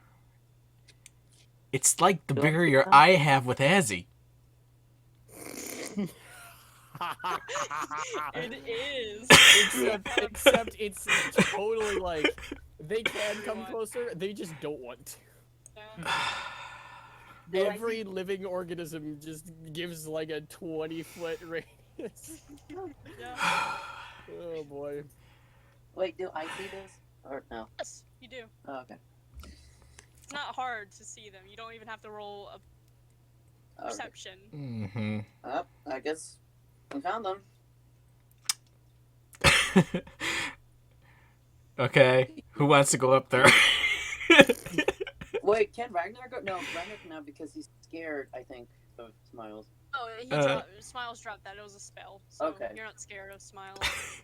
It's like the Do I see barrier them? I have with Azzy. It is. except it's totally like they can come closer, they just don't want to. Yeah. Every living organism just gives like a 20-foot radius. Yeah. Oh boy. Wait, do I see this? Or no? Yes, you do. Oh, okay. It's not hard to see them. You don't even have to roll a Okay. perception. Mm-hmm. Oh, I guess we found them. Okay, who wants to go up there? Wait, can Ragnar go? No, Ragnar cannot because he's scared, I think, of Smiles. Oh, he Smiles dropped that. It was a spell. So Okay. you're not scared of Smiles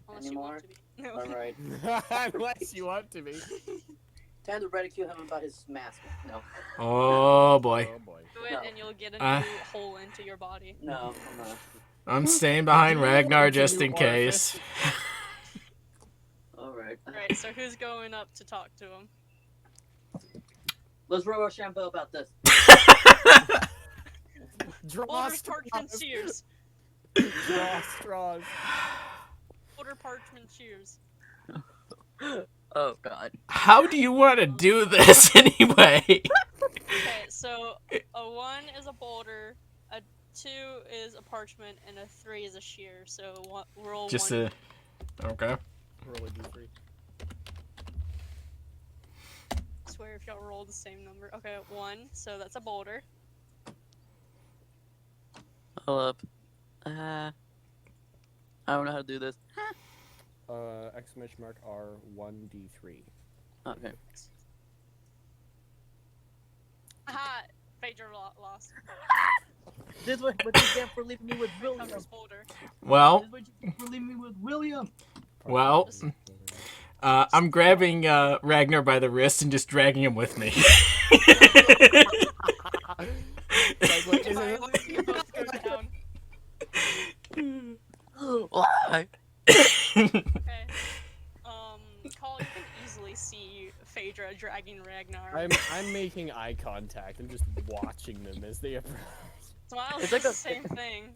unless Anymore? you want to be. No. Alright. Unless you want to be. Time to ridicule him about his mask. No. Oh boy. Oh boy. Do it No. and you'll get a Uh. new hole into your body. No, I'm not. I'm staying behind Ragnar It's a just new in case. Alright. Right, so who's going up to talk to him? Let's roll Shampoo about this. Draw Boulder's parchment straws. shears. Draw straws. Boulder parchment shears. Oh, God. How do you want to do this anyway? Okay, so a 1 is a boulder, a 2 is a parchment, and a 3 is a shear. So roll Just 1. Okay. Roll a d3. I swear if y'all roll the same number. Okay, 1, so that's a boulder. Hold up. I don't know how to do this. Exclamation mark R1d3. Okay. Aha! Phaedra lost. This is what you get for leaving me with Here William. comes boulder. Well, This is what you get for leaving me with William. well, I'm grabbing Ragnar by the wrist and just dragging him with me. Like, wait, is Alright, it- you're both going down. Why? Okay. Call, you can easily see Phaedra dragging Ragnar. I'm making eye contact. I'm just watching them as they approach. Smiles It's does like a- the same thing of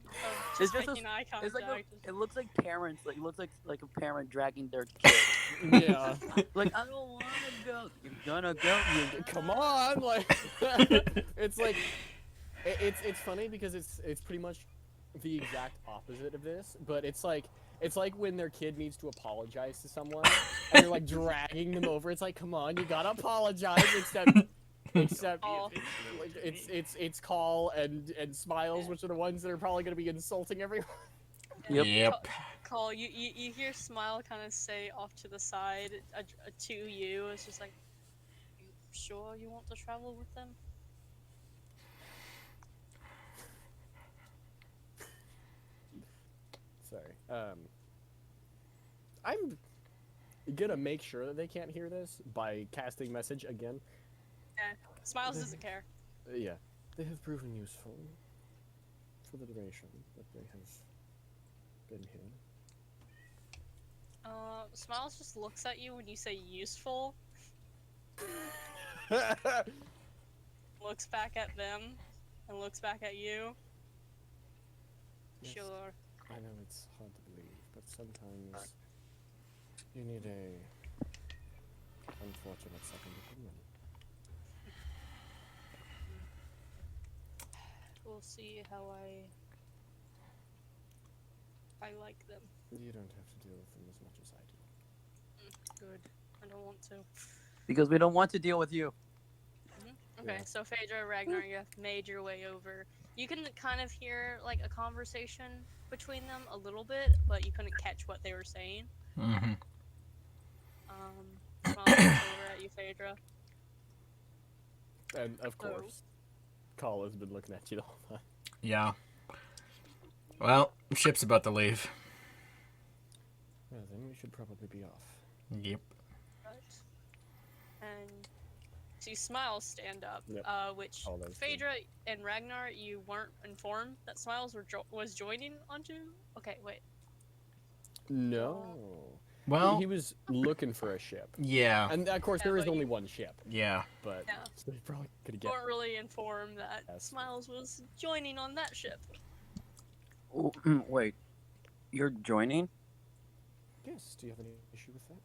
It's just just a- making eye contact. It's like it looks like parents. Like it looks like a parent dragging their kid. Yeah. Like I don't want to go. You're gonna go. Come on, like it's like it's funny because it's pretty much the exact opposite of this, but it's like when their kid needs to apologize to someone and you're like dragging them over. It's like, come on, you gotta apologize. Except Except Oh. it's Call and Smiles, which are the ones that are probably going to be insulting everyone. Yep. Call you hear Smile kind of say off to the side to you. It's just like, you sure you want to travel with them? Sorry. I'm gonna make sure that they can't hear this by casting message again. Yeah, Smiles doesn't care. Yeah. They have proven useful for the duration that they have been here. Smiles just looks at you when you say useful, looks back at them, and looks back at you. Yes. Sure. I know it's hard to believe, but sometimes you need a unfortunate second opinion. We'll see how I like them. You don't have to deal with them as much as I do. Good. I don't want to. Because we don't want to deal with you. Okay, Yeah. so Phaedra, Ragnar, you have made your way over. You can kind of hear like a conversation between them a little bit, but you couldn't catch what they were saying. Mm-hmm. Smiles looks over at you, Phaedra. And of course, Call has been looking at you the whole time. Yeah. Well, ship's about to leave. Well, then we should probably be off. Yep. Right. And so you Smiles stand up, Yep. Which All those two. Phaedra and Ragnar, you weren't informed that Smiles was joining onto? Okay, wait. No. Well, he was looking for a ship. yeah. And of course, Yeah, there is but only you- one ship, Yeah. but Yeah. so they probably could You get. weren't really informed that Yes. Smiles was joining on that ship. Oh, wait, you're joining? Yes. Do you have any issue with that?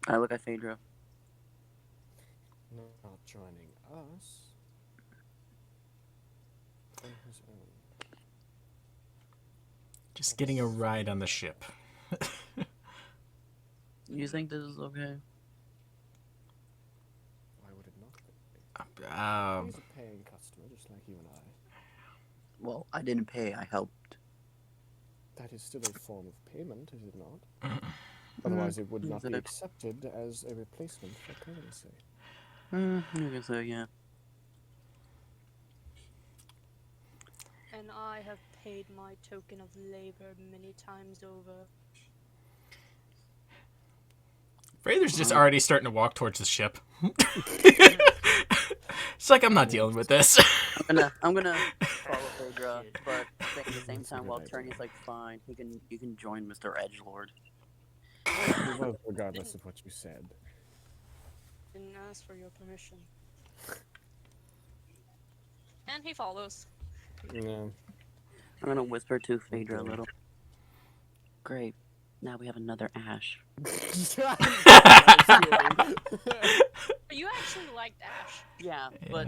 I look at Phaedra. Not joining us. On his own. Just getting a ride on the ship. You think this is okay? Why would it not be? He's a paying customer, just like you and I. Well, I didn't pay. I helped. That is still a form of payment, is it not? Otherwise, it would not be accepted as a replacement for currency. I guess so, yeah. And I have paid my token of labor many times over. Phaedra's just already starting to walk towards the ship. It's like, I'm not dealing with this. I'm gonna follow Phaedra, but at the same That's a time, good while idea. Turney's like, fine, you can join Mr. Edgelord. Well, regardless of what you said. Didn't ask for your permission. And he follows. No. I'm gonna whisper to Phaedra a little. Great. Now we have another Ash. But you actually liked Ash. Yeah, but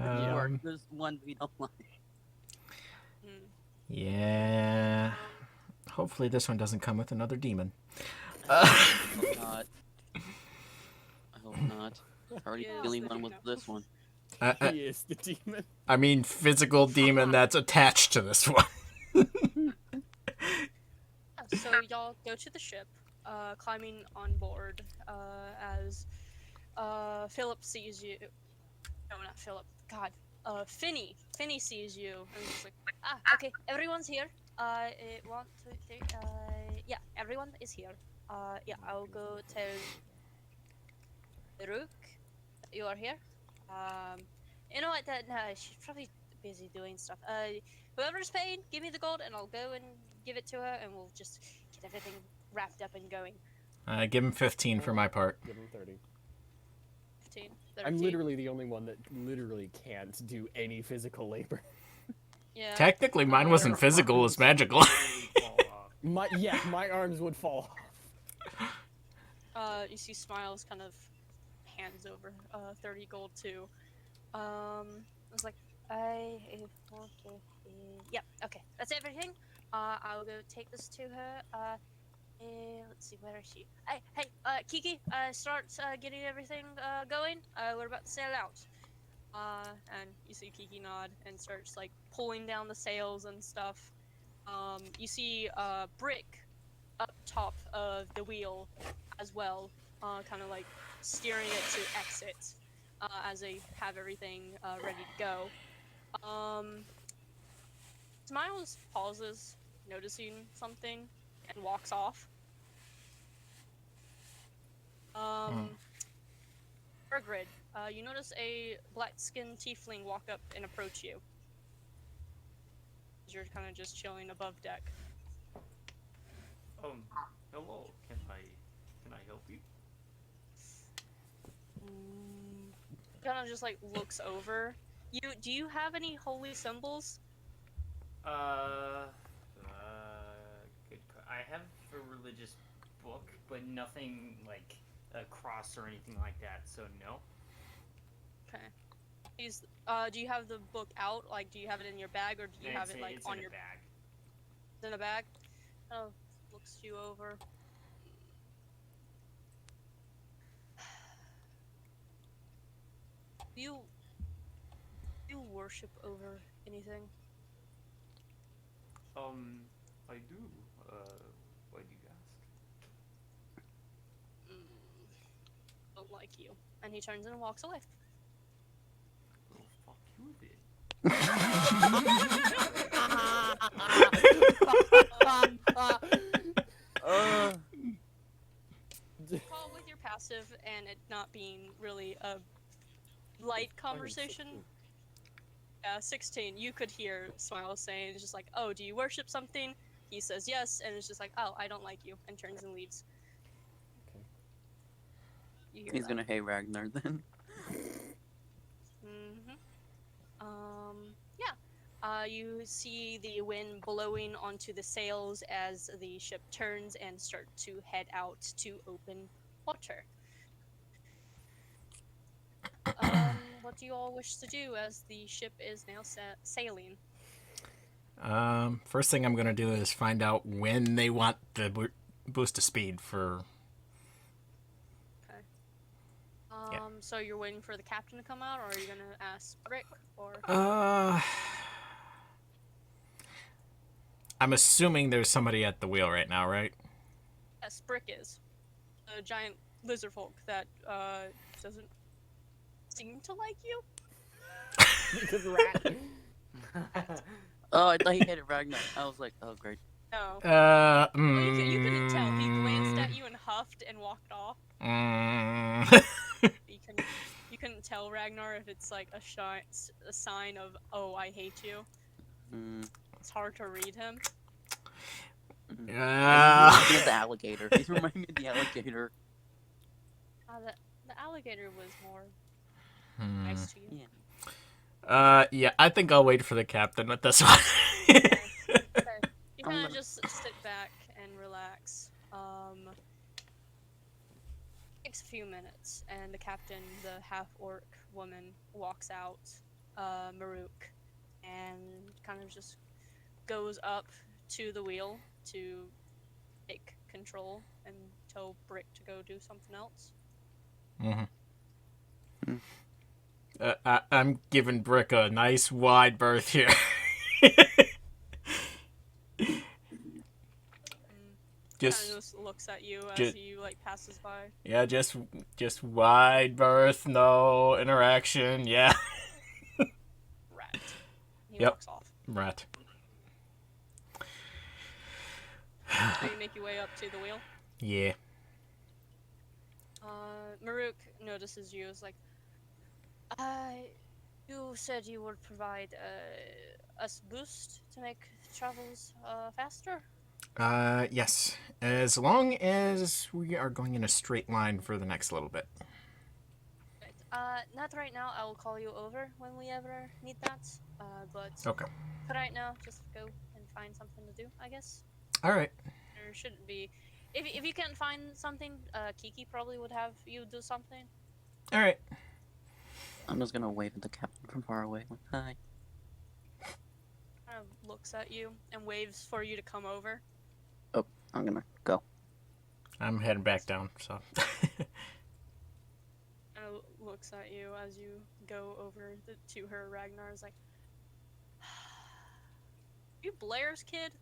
there's one we don't like. Hmm. Yeah. Hopefully this one doesn't come with another demon. I hope not. I hope not. Already Yes, dealing the one with demon. this one. He is the demon. I mean, physical demon that's attached to this one. So y'all go to the ship, climbing on board, as Philip sees you. No, not Philip. God. Finny. Finny sees you and is like, okay, everyone's here. One, two, three. Yeah, everyone is here. Yeah, I'll go tell Rook that you are here. You know what? No, she's probably busy doing stuff. Whoever's paid, give me the gold, and I'll go and give it to her, and we'll just get everything wrapped up and going. Give him 15 for my part. Give him 30. 15, I'm 13. literally the only one that literally can't do any physical labor. Yeah. Technically, mine wasn't physical, it's magical. My arms would fall off. You see Smiles kind of hands over 30 gold too. I was like, yeah, okay, that's everything. I'll go take this to her. Let's see, where is she? Hey, Kiki, start getting everything going. We're about to sail out. And you see Kiki nod and starts like pulling down the sails and stuff. You see Brick up top of the wheel as well, kind of like steering it to exit as they have everything ready to go. Smiles pauses, noticing something, and walks off. Bergrid, you notice a black-skinned tiefling walk up and approach you. You're kind of just chilling above deck. Hello. Can I help you? Kind of just like looks over. Do you have any holy symbols? I have a religious book, but nothing like a cross or anything like that. So no. Okay. Do you have the book out? Like, do you have it in your bag, or do you have it like it's on in your a bag? It's in a bag. Oh, looks you over. You worship over anything? I do. Why do you ask? Don't like you. And he turns and walks away. Well, fuck you then. Call with your passive and it not being really a light conversation. 16, you could hear Smile saying, it's just like, oh, do you worship something? He says yes, and it's just like, oh, I don't like you, and turns and leaves. Okay. He's gonna hate Ragnar then. Yeah. You see the wind blowing onto the sails as the ship turns and start to head out to open water. What do you all wish to do as the ship is now sailing? First thing I'm gonna do is find out when they want the boost of speed for. Okay. Yeah. So you're waiting for the captain to come out, or are you gonna ask Rick, or? I'm assuming there's somebody at the wheel right now, right? Yes, Brick is. A giant lizard folk that doesn't seem to like you. Because rat. Oh, I thought he hated Ragnar. I was like, oh great. No. You couldn't tell. He glanced at you and huffed and walked off. You couldn't tell Ragnar if it's like a sign of, oh, I hate you. It's hard to read him. He's reminding me of the alligator. He's reminding me of the alligator. The alligator was more nice to you. Yeah. Yeah. I think I'll wait for the captain with this one. Okay. You kind of just sit back and relax. Takes a few minutes, and the captain, the half-orc woman, walks out, Maruk, and kind of just goes up to the wheel to take control and tell Brick to go do something else. I'm giving Brick a nice wide berth here. Just looks at you as he like passes by. Yeah, just wide berth, no interaction. Yeah. Rat. He walks off. Rat. So you make your way up to the wheel. Yeah. Maruk notices you. Is like, you said you would provide us boost to make travels faster. Yes. As long as we are going in a straight line for the next little bit. Right. Not right now. I will call you over when we ever need that. But Okay. for right now, just go and find something to do, I guess. All right. There shouldn't be. If you can't find something, Kiki probably would have you do something. All right. I'm just gonna wave at the captain from far away. Like, hi. Kind of looks at you and waves for you to come over. Oh, I'm gonna go. I'm heading back down. So. And looks at you as you go over to her. Ragnar's like, "You Blair's kid?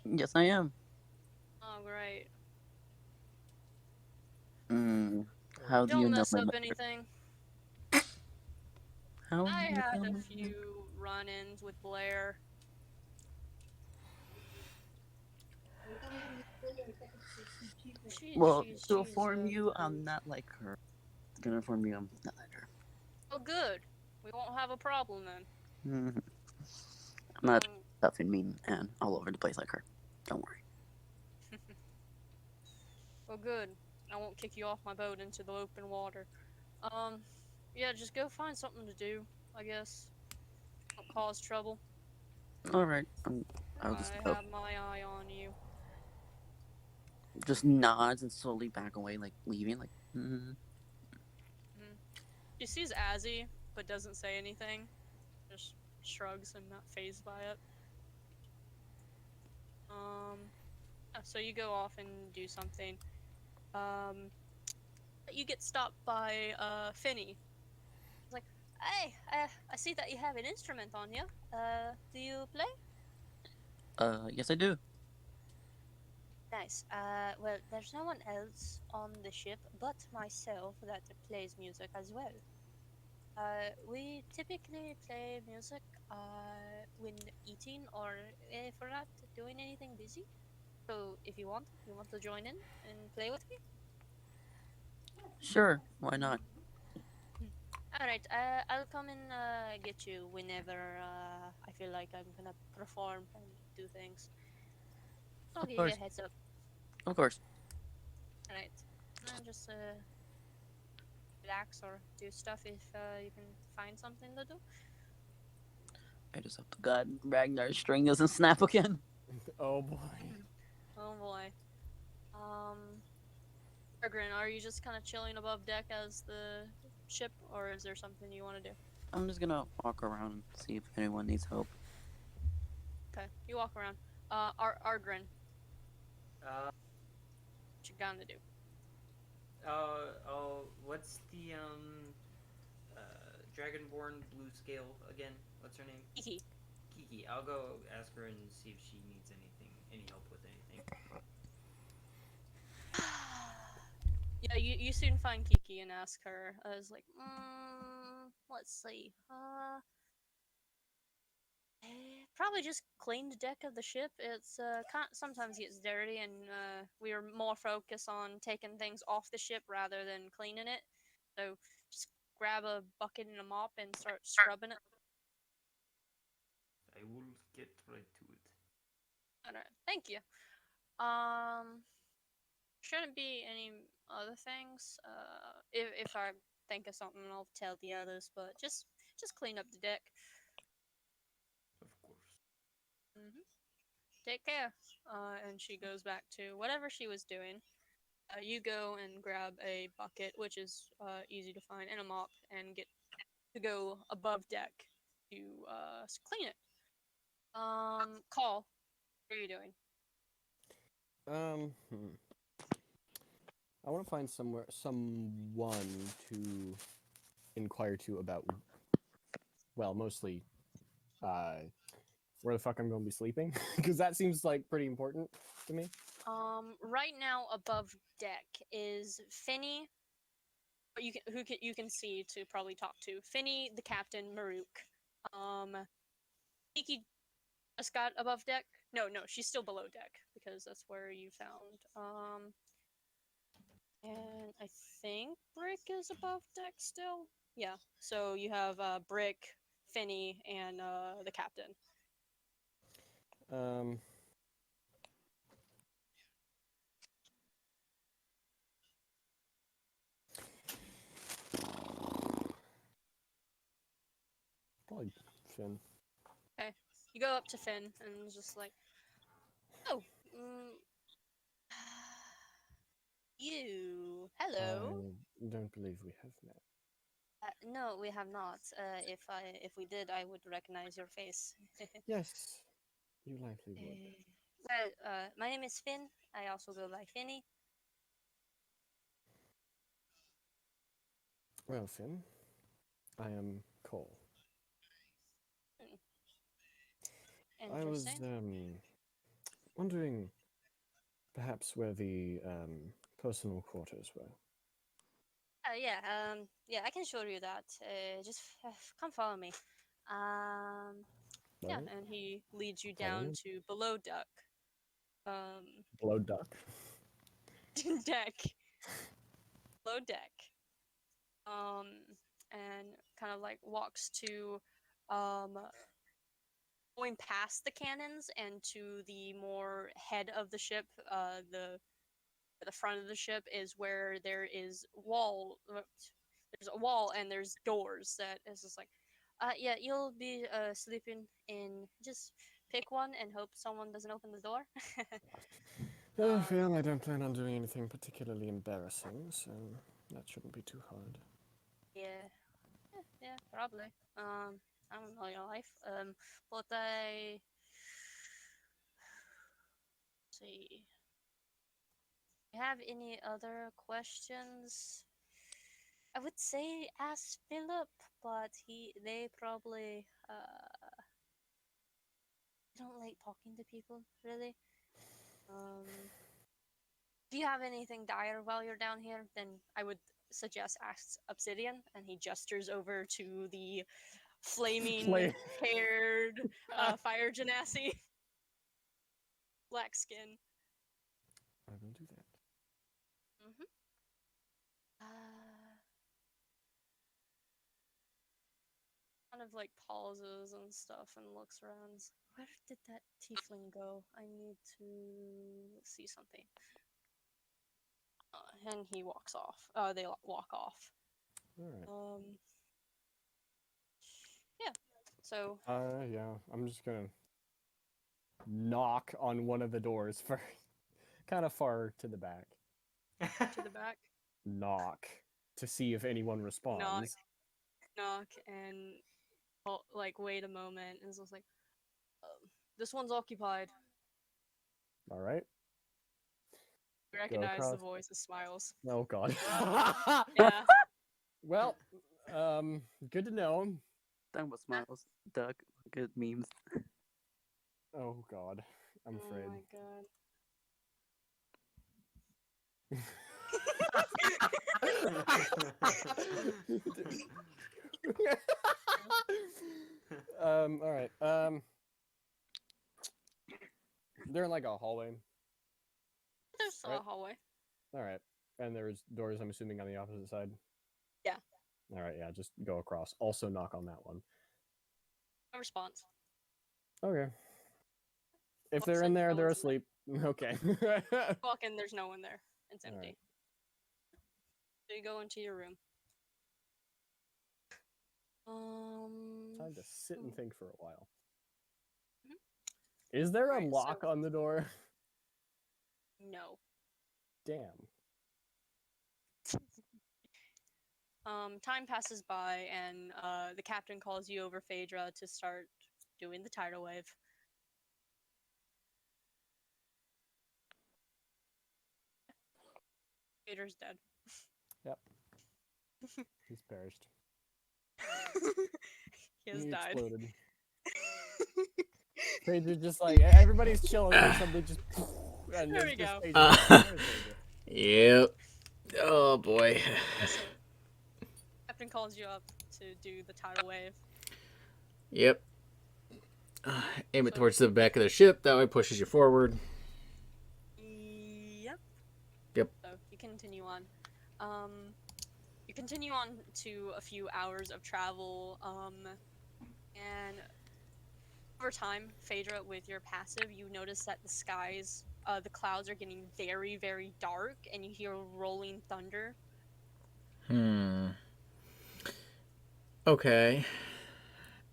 Yes, I am. Oh, great. How do you Don't know mess my up mother? anything. How I do you had know a my few run-ins with Blair. Well, She's to inform you, good. I'm not like her. To inform you, I'm not like her. Oh, good. We won't have a problem then. I'm not Um, tough and mean and all over the place like her. Don't worry. well, good. I won't kick you off my boat into the open water. Yeah, just go find something to do, I guess. Don't cause trouble. All right, I'll just I go. have my eye on you. Just nods and slowly back away, like leaving. Like, She sees Azzy, but doesn't say anything. Just shrugs and not phased by it. So you go off and do something. You get stopped by Finny. It's like, hey, I see that you have an instrument on you. Do you play? yes, I do. Nice. Well, there's no one else on the ship but myself that plays music as well. We typically play music when eating or if we're not doing anything busy. So if you want to join in and play with me? Sure, why not? All right. I'll come and get you whenever I feel like I'm gonna perform and do things. I'll Of give you a course, heads up. of course. All right. And just relax or do stuff if you can find something to do. I just hope to God Ragnar's string doesn't snap again. Oh boy. Oh boy. Bergrin, are you just kind of chilling above deck as the ship, or is there something you want to do? I'm just gonna walk around and see if anyone needs help. Okay, you walk around. Argrin, Uh, what you gonna do? what's the Dragonborn blue scale again? What's her name? Kiki. Kiki. I'll go ask her and see if she needs any help with anything. Yeah, you soon find Kiki and ask her. I was like, let's see. Probably just clean the deck of the ship. It's sometimes gets dirty, and we are more focused on taking things off the ship rather than cleaning it. So just grab a bucket and a mop and start scrubbing it. I will get right to it. Alright, thank you. Um, shouldn't be any other things. If I think of something, I'll tell the others. But just clean up the deck. Of course. Take care. And she goes back to whatever she was doing. You go and grab a bucket, which is easy to find, and a mop, and get to go above deck to clean it. Call. What are you doing? I want to find someone to inquire to about. Well, mostly, where the fuck I'm going to be sleeping, because that seems like pretty important to me. Right now above deck is Finny. You can see to probably talk to Finny, the captain, Maruk. Kiki just got above deck. No, she's still below deck because that's where you found. And I think Brick is above deck still. Yeah. So you have Brick, Finny, and the captain. Um. Probably Finn. Okay. You go up to Finn and just like, oh, you. Hello. I don't believe we have met. No, we have not. If we did, I would recognize your face. Yes, you likely would. Well, my name is Finn. I also go by Finny. Well, Finn, I am Cole. I was Interesting. wondering perhaps where the personal quarters were. Yeah, I can show you that. Just come follow me. Yeah, Right? and he leads you Follow down you. to below deck. Blow duck. Deck. Below deck. And kind of like walks to, going past the cannons and to the more head of the ship. The front of the ship is where there is wall. There's a wall and there's doors that is just like, yeah, you'll be sleeping in. Just pick one and hope someone doesn't open the door. Well, I don't plan on doing anything particularly embarrassing, so that shouldn't be too hard. Yeah, probably. I don't know your life. But I see. You have any other questions? I would say ask Philip, but they probably don't like talking to people really. If you have anything dire while you're down here, then I would suggest ask Obsidian, and he gestures over to the flaming haired fire genasi. Black skin. I will do that. Kind of like pauses and stuff and looks around. Where did that tiefling go? I need to see something. And he walks off. They walk off. All right. Yeah. So. Yeah. I'm just gonna knock on one of the doors for kind of far to the back. To the back. Knock to see if anyone responds. Knock and like wait a moment and it's just like, this one's occupied. All right. You recognize the voice and smiles. Oh God. Yeah. Well, good to know. Talking about smiles, duck, good memes. Oh God, I'm afraid. Oh my God. All right. They're in like a hallway. There's still Right. a hallway. All right, and there's doors. I'm assuming on the opposite side. Yeah. All right. Yeah, just go across. Also knock on that one. No response. Okay. If Walks they're in in, there, no they're one's asleep. Okay. Walk in, there's no one there. It's empty. Alright. So you go into your room. Time to sit and think for a while. Mhm. Is there a Alright, lock on the door? No. Damn. Time passes by, and the captain calls you over Phaedra to start doing the tidal wave. Phaedra's dead. Yep. He's perished. He has He died. exploded. Phaedra just like everybody's chilling and something just. And There there's we just go. Phaedra. There's Phaedra. Yep. Oh boy. So, captain calls you up to do the tidal wave. Yep. Aim it So- towards the back of the ship. That way it pushes you forward. Yep. Yep. So you continue on. You continue on to a few hours of travel, and over time, Phaedra, with your passive, you notice that the skies, the clouds are getting very, very dark, and you hear rolling thunder. Okay.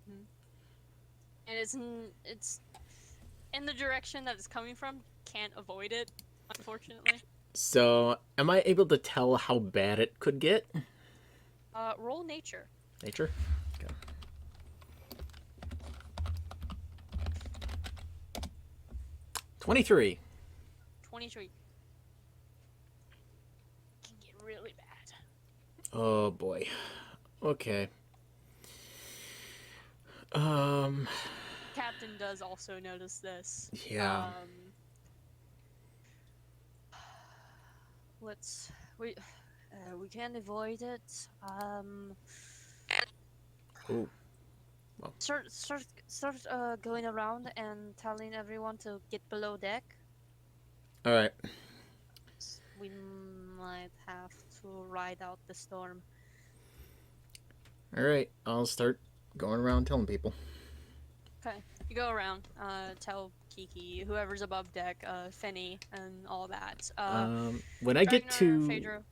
And it's in the direction that it's coming from. Can't avoid it, unfortunately. So, am I able to tell how bad it could get? Roll nature. Nature? Okay. $23. 23. Can get really bad. Oh boy. Okay. Captain does also notice this. Yeah. We can avoid it. Ooh. Start going around and telling everyone to get below deck. All right. We might have to ride out the storm. All right. I'll start going around telling people. Okay, you go around, tell Kiki, whoever's above deck, Fenny, and all that. When I get Ragnar, to Phaedra.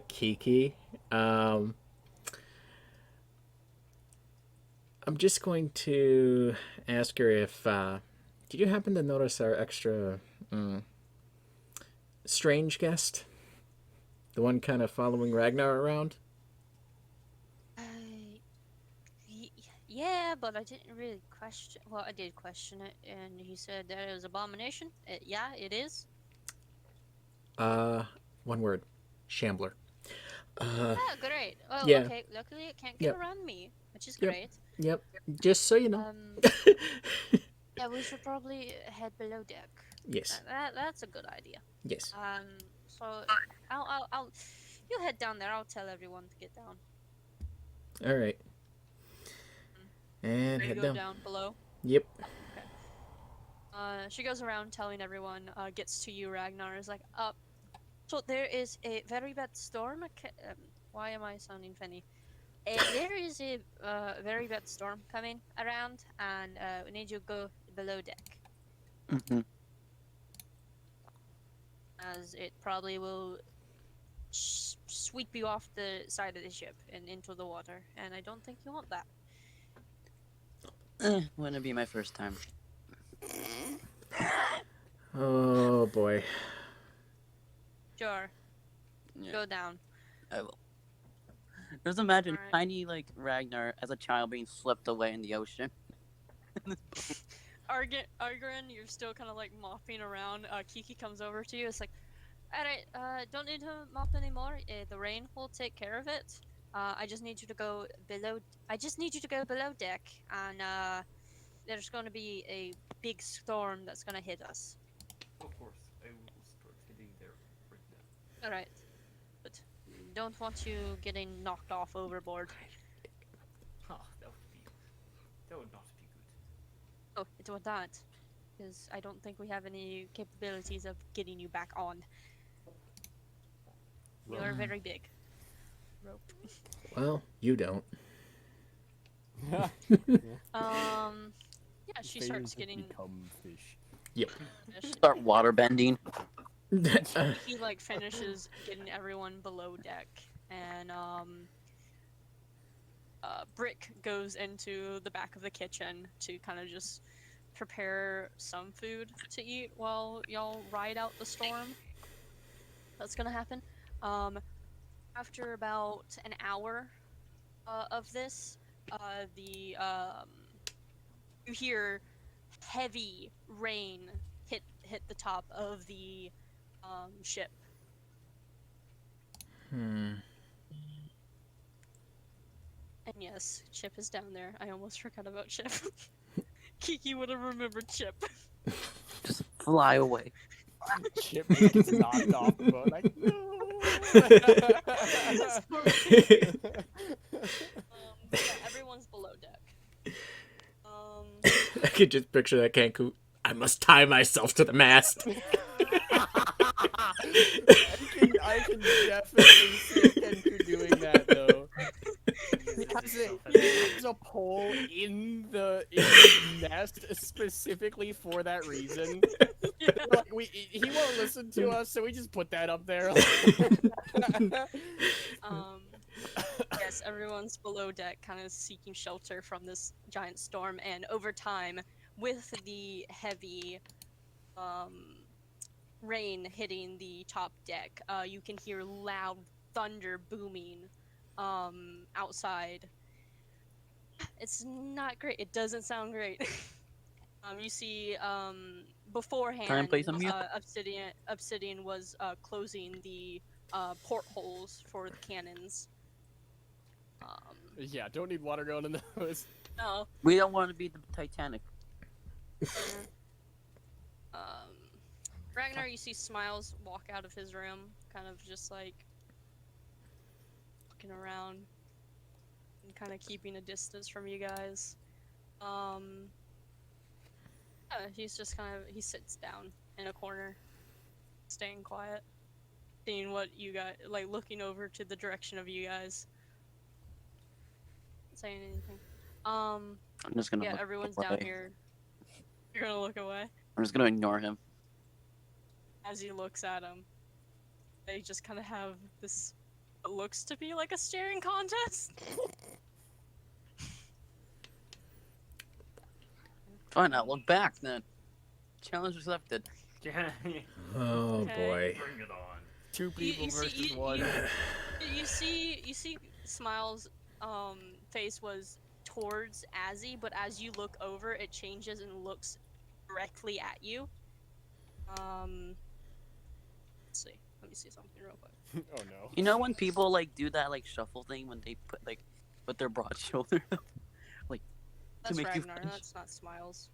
Kiki, I'm just going to ask her if did you happen to notice our extra strange guest, the one kind of following Ragnar around? Yeah, but I didn't really question. Well, I did question it, and he said that it was abomination. Yeah, it is. One word, shambler. Oh, great. Oh, yeah. okay. Luckily, it can't get around me, which is great. Yep. Just so you know. Yeah, we should probably head below deck. Yes. That's a good idea. Yes. So I'll you head down there. I'll tell everyone to get down. All right. And Ready head to go down. down below. Yep. Okay. She goes around telling everyone. Gets to you, Ragnar. Is like, so there is a very bad storm. Why am I sounding funny? There is a very bad storm coming around, and we need you to go below deck. Mm-hmm. As it probably will sweep you off the side of the ship and into the water, and I don't think you want that. Wouldn't be my first time. Oh boy. Sure. Yeah, Go down. I will. Just imagine Alright. tiny, like, Ragnar as a child being swept away in the ocean. Argren, you're still kind of like mopping around. Kiki comes over to you. It's like, alright, don't need to mop anymore. The rain will take care of it. I just need you to go below. I just need you to go below deck, and there's going to be a big storm that's going to hit us. Of course, I will start heading there right now. All right, but don't want you getting knocked off overboard. That would not be good. Oh, it would not, because I don't think we have any capabilities of getting you back on. You are very big. Rope. Well, you don't. Yeah, she Faders starts have getting become fish. Yep. fish. Start water bending. He like finishes getting everyone below deck, and Brick goes into the back of the kitchen to kind of just prepare some food to eat while y'all ride out the storm that's gonna happen. After about an hour of this, you hear heavy rain hit the top of the ship. And yes, Chip is down there. I almost forgot about Chip. Kiki would have remembered Chip. Just fly away. Chip gets knocked off the boat. Like, no. Yeah, everyone's below deck. I could just picture that Cancun. I must tie myself to the mast. I can definitely see Kenku doing that though. He has a pole in the nest specifically for that reason. Yeah. Like he won't listen to us, so we just put that up there. Yes, everyone's below deck, kind of seeking shelter from this giant storm, and over time, with the heavy rain hitting the top deck, you can hear loud thunder booming outside. It's not great. It doesn't sound great. You see, beforehand, Try and play some music. Obsidian was closing the portholes for the cannons. Yeah, don't need water going in those. No. We don't want to be the Titanic. Ragnar, you see Smiles walk out of his room, kind of just like looking around and kind of keeping a distance from you guys. He's just he sits down in a corner, staying quiet, seeing what you guys, like looking over to the direction of you guys. Not saying anything. I'm just gonna. Yeah, look everyone's away. down here. You're gonna look away. I'm just gonna ignore him. As he looks at him, they just kind of have this. What looks to be like a staring contest. Fine, I'll look back then. Challenge accepted. Yeah. Oh Okay. boy. Bring it on. Two people versus one. You see, Smiles' face was towards Azzy, but as you look over, it changes and looks directly at you. Let's see. Let me see something real quick. Oh no. You know when people like do that like shuffle thing when they put their broad shoulder up? That's make you Ragnar. flinch. That's not Smiles.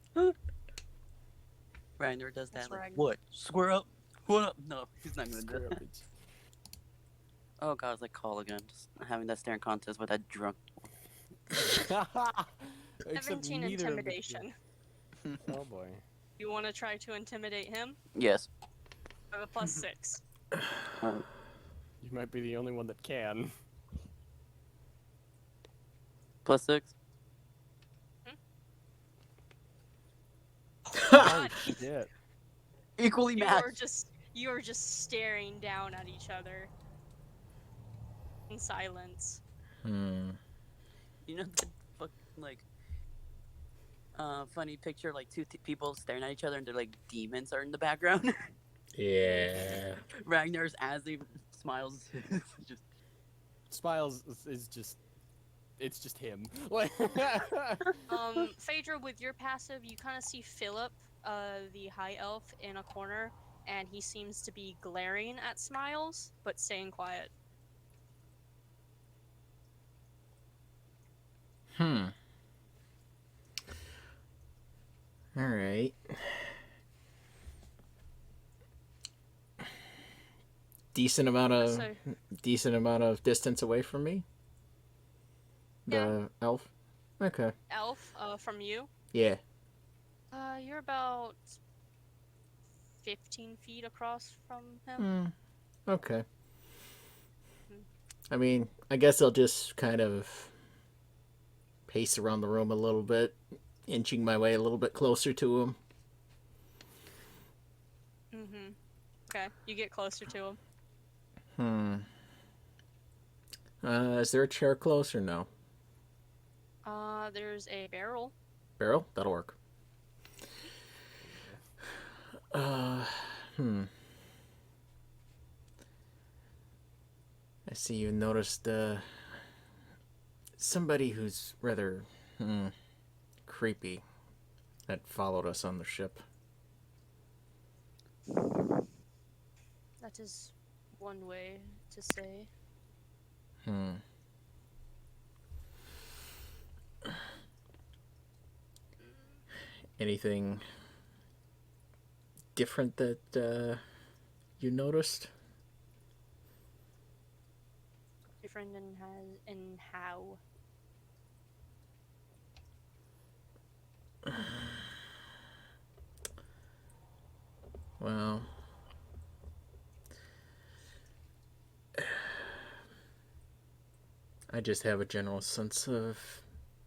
Ragnar does That's that like Ragnar. what? Square up? What up? No, he's not gonna do Screw that. it. Oh god, it's like call again. Just having that staring contest with that drunk. Except 17 neither of the two. intimidation. Oh boy. You want to try to intimidate him? Yes. I have a +6. You might be the only one that can. +6. Oh shit. Equally matched. You are just staring down at each other in silence. Hmm. You know that fucking like funny picture like two people staring at each other and they're like demons are in the background. Yeah. Ragnar's as he smiles. Just Smiles is just. It's just him. Like. Phaedra, with your passive, you kind of see Philip, the high elf, in a corner, and he seems to be glaring at Smiles, but staying quiet. All right. Decent amount of distance away from me. The elf. Okay. Elf, from you, Yeah. you're about 15 feet across from him. Okay. I mean, I guess I'll just kind of pace around the room a little bit, inching my way a little bit closer to him. Okay, you get closer to him. Is there a chair close or no? There's a barrel. Barrel? That'll work. I see you noticed somebody who's rather creepy that followed us on the ship. That is one way to say. Anything different that you noticed? Different in how? Well, I just have a general sense of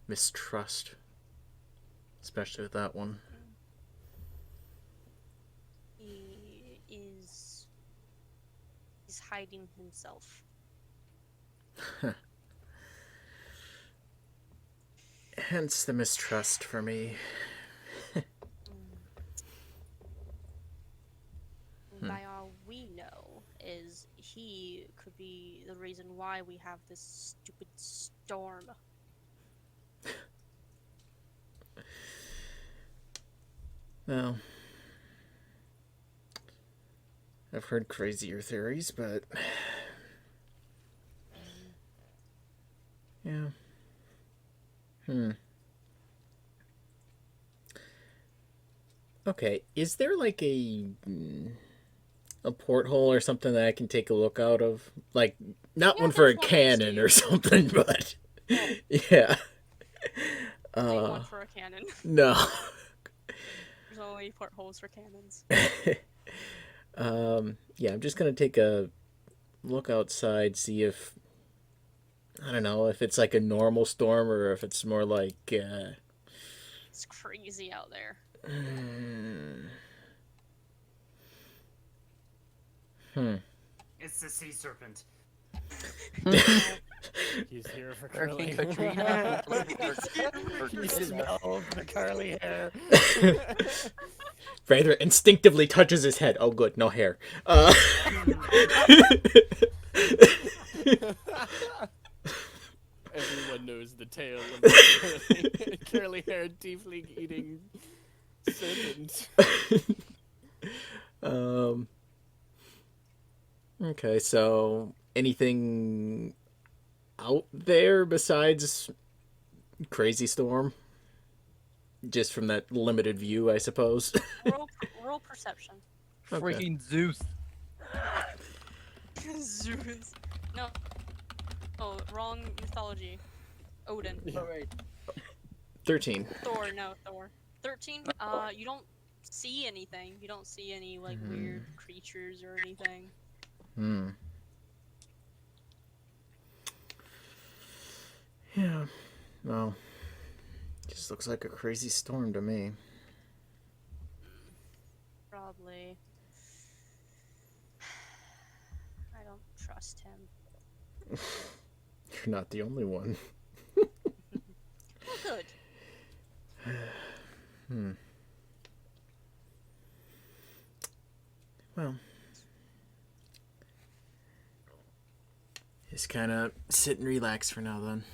mistrust, especially with that one. He's hiding himself. Hence the mistrust for me. By all we know is he could be the reason why we have this stupid storm. Well, I've heard crazier theories, but yeah. Okay, is there like a porthole or something that I can take a look out of? Like, not Yeah, one for a there's one next to cannon you. or something, but yeah. Only one for a cannon. No. There's only portholes for cannons. Yeah, I'm just gonna take a look outside, see if I don't know if it's like a normal storm or if it's more like It's crazy out there. It's the sea serpent. He's here for Hurricane curly. Katrina. You smell the curly hair. Vader instinctively touches his head. Oh, good, no hair. Everyone knows the tale of the curly-haired tiefling-eating serpent. Okay, so anything out there besides Crazy Storm? Just from that limited view, I suppose. Roll perception. Okay. Freaking Zeus. Zeus. No. Oh, wrong mythology. Odin. Alright. 13. Thor, no, Thor. 13, you don't see anything. You don't see any, like, weird creatures or anything. Yeah. Well, just looks like a crazy storm to me. Probably. I don't trust him. You're not the only one. Well, good. Well, just kind of sit and relax for now, then.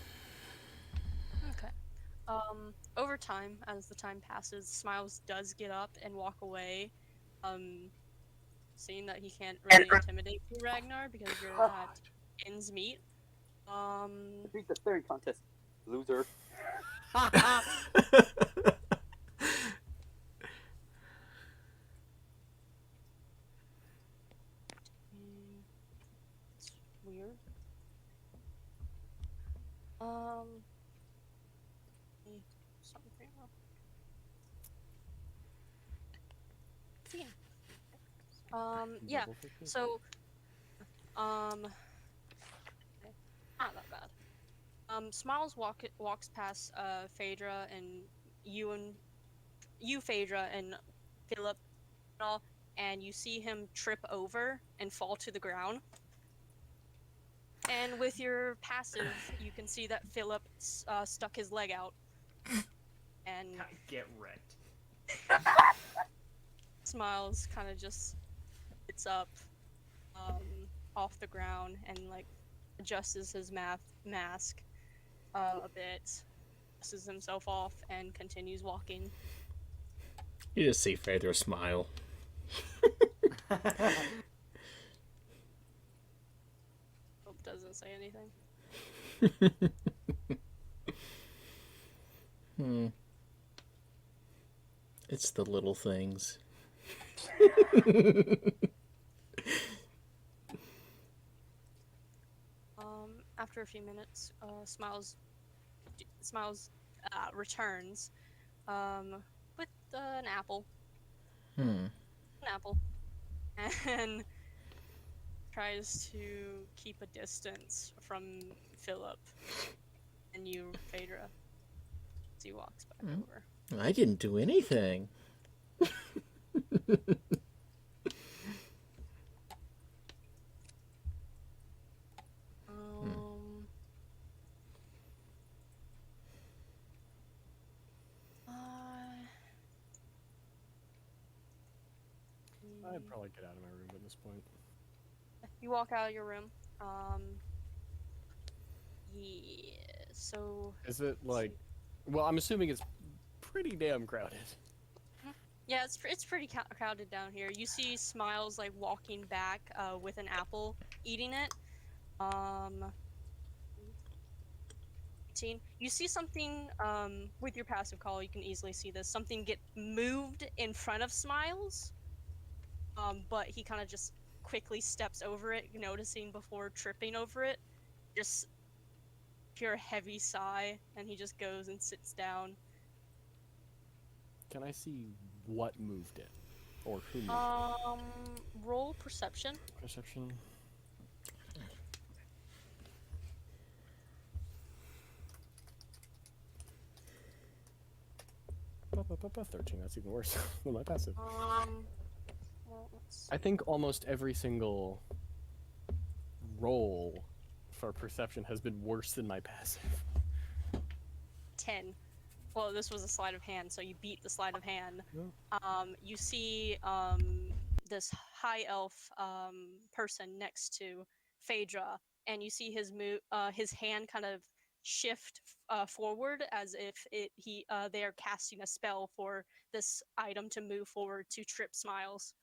Okay. Over time, as the time passes, Smiles does get up and walk away. Seeing that he can't really intimidate you, Ragnar, because you're at ends meet. Beat the third contest, loser. It's weird. Something. Yeah. So, not that bad. Smiles walks past Phaedra and you Phaedra and Philip and all, and you see him trip over and fall to the ground. And with your passive, you can see that Philip stuck his leg out. And Get wrecked. Smiles kind of just gets up off the ground and like adjusts his mask a bit, dusts himself off, and continues walking. You just see Phaedra smile. Hope doesn't say anything. It's the little things. After a few minutes, Smiles returns with an apple. An apple. And tries to keep a distance from Philip and you, Phaedra, as he walks back over. I didn't do anything. I'd probably get out of my room at this point. You walk out of your room. Yeah, so... Is it like... Well, I'm assuming it's pretty damn crowded. Yeah, it's pretty crowded down here. You see Smiles like walking back with an apple, eating it. 18. You see something with your passive call. You can easily see this. Something get moved in front of Smiles. But he kind of just quickly steps over it, noticing before tripping over it. Just pure heavy sigh, and he just goes and sits down. Can I see what moved it? Or who moved it? Roll perception. Perception. Ba, 13, that's even worse than my passive. Well, let's I think almost every single roll for perception has been worse than my passive. 10. Well, this was a sleight of hand, so you beat the sleight of hand. Yeah. You see this high elf person next to Phaedra, and you see his hand kind of shift forward as if they are casting a spell for this item to move forward to trip Smiles.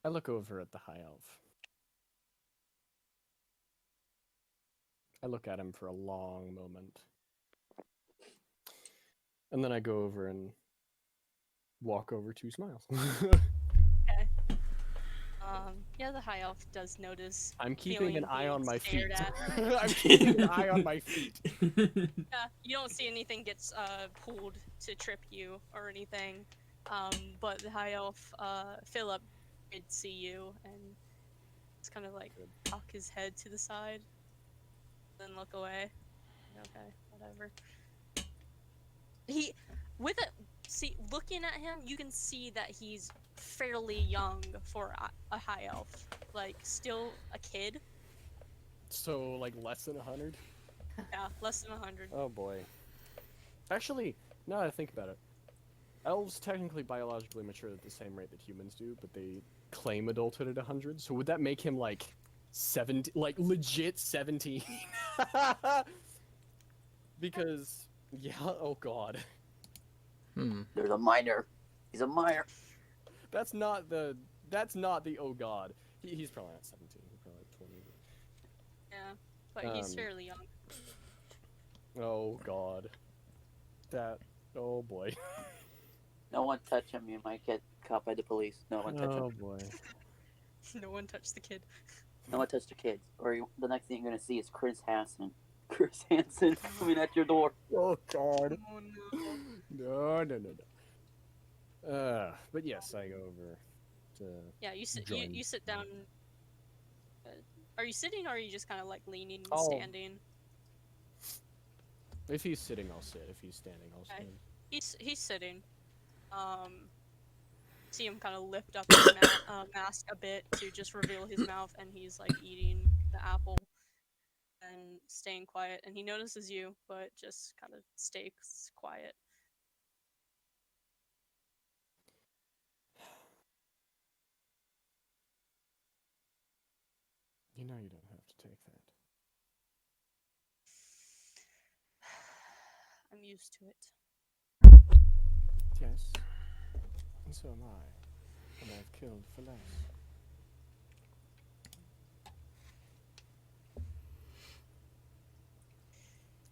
I look over at the high elf. I look at him for a long moment. And then I go over and walk over to Smiles. Okay. Yeah, the high elf does notice. I'm keeping an feeling eye on being my feet. stared at. I'm keeping an eye on my feet. Yeah, you don't see anything gets pulled to trip you or anything. But the high elf, Philip, did see you and just kind of like cock his head to the side, then look away. Okay, whatever. Looking at him, you can see that he's fairly young for a high elf. Like, still a kid. So, like, less than 100? Yeah, less than 100. Oh boy. Actually, now that I think about it, elves technically biologically mature at the same rate that humans do, but they claim adulthood at 100. So would that make him like 17, like legit 17? Because yeah, oh god, There's a minor. He's a minor. that's not the oh god. He's probably not 17. He's probably like 20. Yeah, but he's fairly young. Oh god. That. Oh boy. No one touch him. You might get caught by the police. No one touch Oh him. boy. No one touched the kid. No one touch the kids. Or the next thing you're gonna see is Chris Hansen coming at your door. Oh god. Oh no. No. But yes, I go over to. Yeah, you join. sit down. Are you sitting or are you just kind of like leaning and Oh. standing? If he's sitting, I'll sit. If he's standing, I'll Okay. stand. He's sitting. See him kind of lift up his mask a bit to just reveal his mouth, and he's like eating the apple and staying quiet. And he notices you, but just kind of stays quiet. You know you don't have to take that. I'm used to it. Yes. And so am I. And I've killed for less.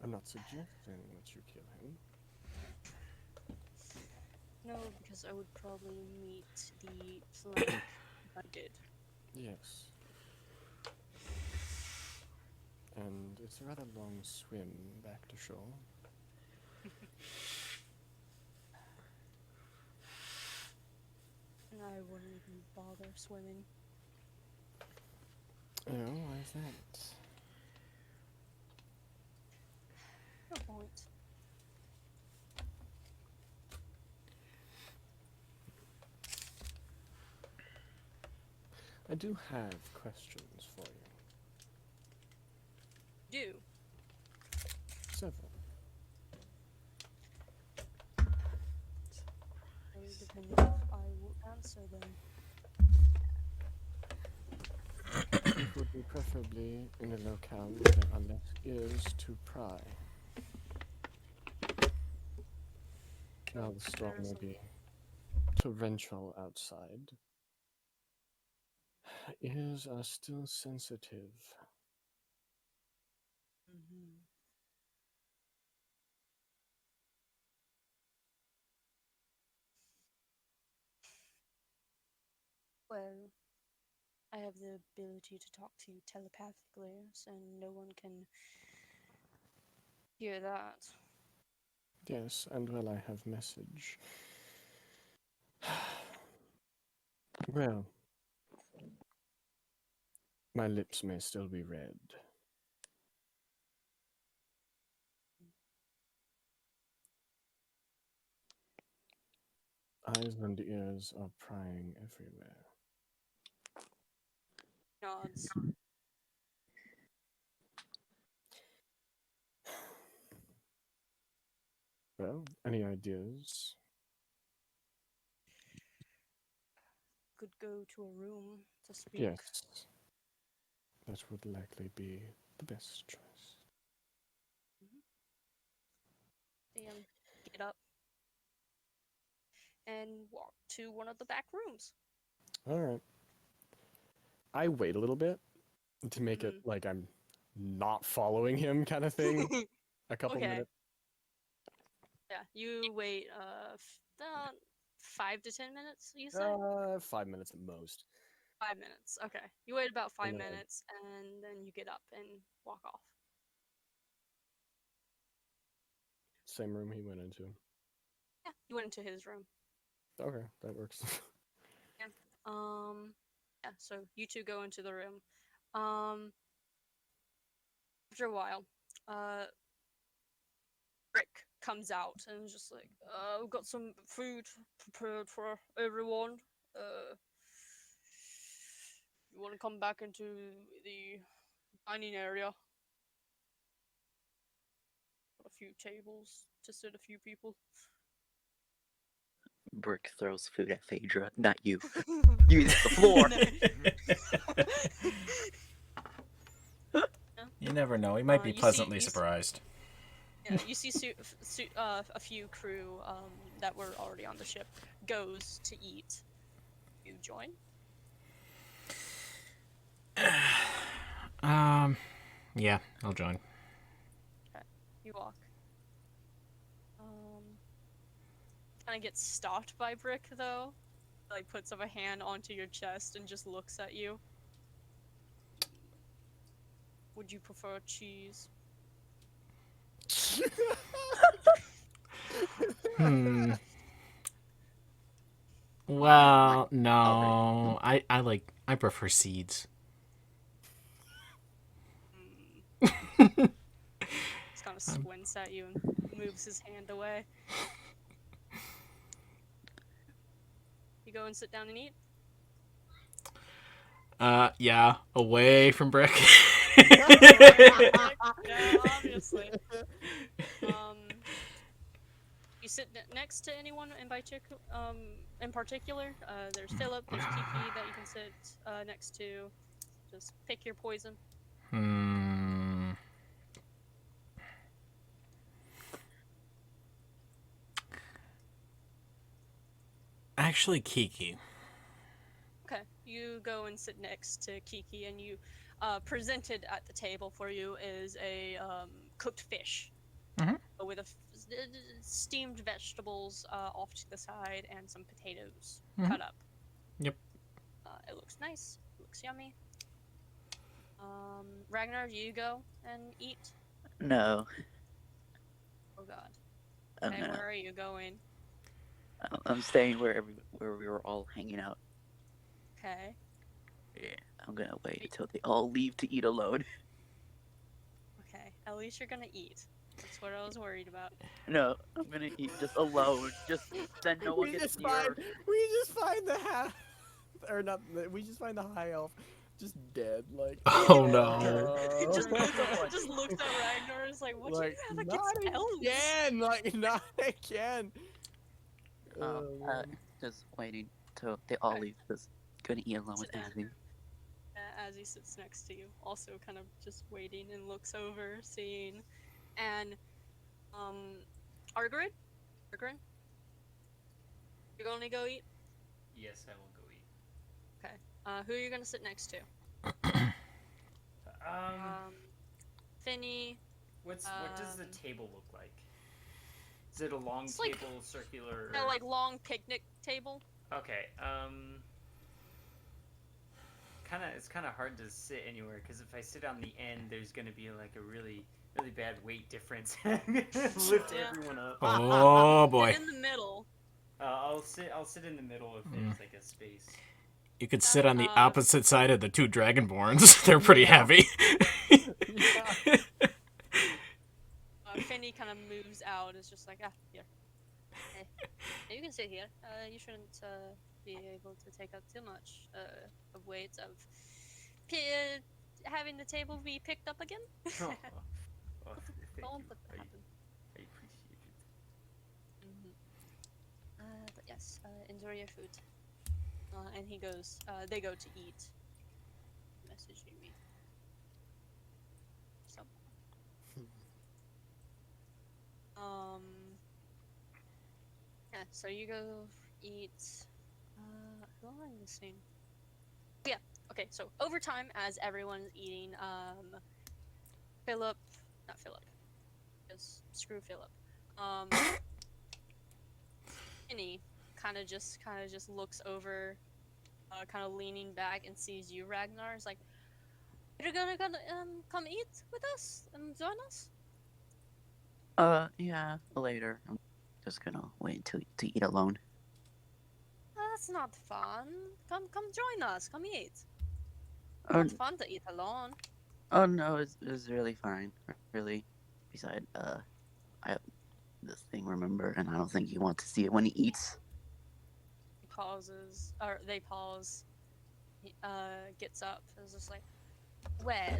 I'm not suggesting that you kill him. No, because I would probably meet the flank if I did. Yes. And it's a rather long swim back to shore. And I wouldn't even bother swimming. Oh, why is that? No point. I do have questions for you. Do. Several. Depending if I will answer them. It would be preferably in a locale where there are less ears to pry. Now the storm There's may a- be torrential outside. Ears are still sensitive. Mhm. Well, I have the ability to talk to you telepathically, and no one can hear that. Yes, and well, I have message. Well, my lips may still be red. Eyes and ears are prying everywhere. Nods. Well, any ideas? Could go to a room to speak. Yes. That would likely be the best choice. Get up and walk to one of the back rooms. Alright. I wait a little bit to make it Mhm. like I'm not following him kind of thing. A couple Okay. minutes. Yeah, you wait 5 to 10 minutes, you say? 5 minutes at most. 5 minutes. Okay. You wait about five And then I- minutes and then you get up and walk off. Same room he went into. Yeah, you went into his room. Okay, that works. Yeah, so you two go into the room. Um After a while, Rick comes out and is just like, we've got some food prepared for everyone. You want to come back into the dining area? Got a few tables to sit a few people. Brick throws food at Phaedra, not you. You eat the floor. You never know. He might be pleasantly you see- surprised. Yeah, you see a few crew that were already on the ship goes to eat. You join? Yeah, I'll join. Okay, you walk. Kind of gets stopped by Brick though. Like puts up a hand onto your chest and just looks at you. Would you prefer cheese? Hmm. Well, no. I prefer seeds. Just kind of squints at you and moves his hand away. You go and sit down and eat? Yeah, away from Brick. Yeah, obviously. You sit next to anyone in particular? There's Philip, there's Kiki that you can sit next to. Just pick your poison. Actually, Kiki. Okay, you go and sit next to Kiki, and you presented at the table for you is a cooked fish, with steamed vegetables off to the side and some potatoes cut up. Yep. It looks nice. It looks yummy. Ragnar, do you go and eat? No. Oh God. I'm Okay, gonna. where are you going? I'm staying where we were all hanging out. Okay. Yeah, I'm gonna wait until they all leave to eat alone. Okay. At least you're gonna eat. That's what I was worried about. No, I'm gonna eat just alone. Just then no one gets near. We just find the half, or not. We just find the high elf, just dead. Like, Oh no. just looks at Ragnar and is like, what like, do you have not against elves? again. Like, not again. Just waiting till they all leave. Just gonna eat alone with Abby. as he sits next to you, also kind of just waiting and looks over, seeing, and Argarin, you're gonna go eat. Yes, I will go eat. Okay. Who are you gonna sit next to? Finny. What does the table look like? Is it a long It's like- table, circular? No, like long picnic table. Okay. It's kind of hard to sit anywhere because if I sit on the end, there's gonna be like a really bad weight difference. Lift Yeah. everyone up. Oh boy. Sit in the middle. I'll sit in the middle if there's like a space. You could sit on the Uh, opposite side of the two dragonborns. They're pretty heavy. Yeah. Finny kind of moves out. It's just like, here. Hey, you can sit here. You shouldn't be able to take up too much of weight of having the table be picked up again. Oh, thank Don't you. let that happen. I appreciate it. But yes, enjoy your food. And he goes. They go to eat. Messaging me. So. Yeah. So you go eat. Who am I missing? Yeah. Okay. So over time, as everyone's eating, Philip, not Philip, because screw Philip. Penny kind of just looks over, kind of leaning back and sees you, Ragnar. Is like, you're gonna come eat with us and join us? Yeah, later. I'm just gonna wait to eat alone. That's not fun. Come join us. Come eat. Oh, Not fun to eat alone. oh no, it's really fine. Really. Besides, I have this thing, remember, and I don't think he wants to see it when he eats. He pauses, or they pause. He gets up. Is just like, well,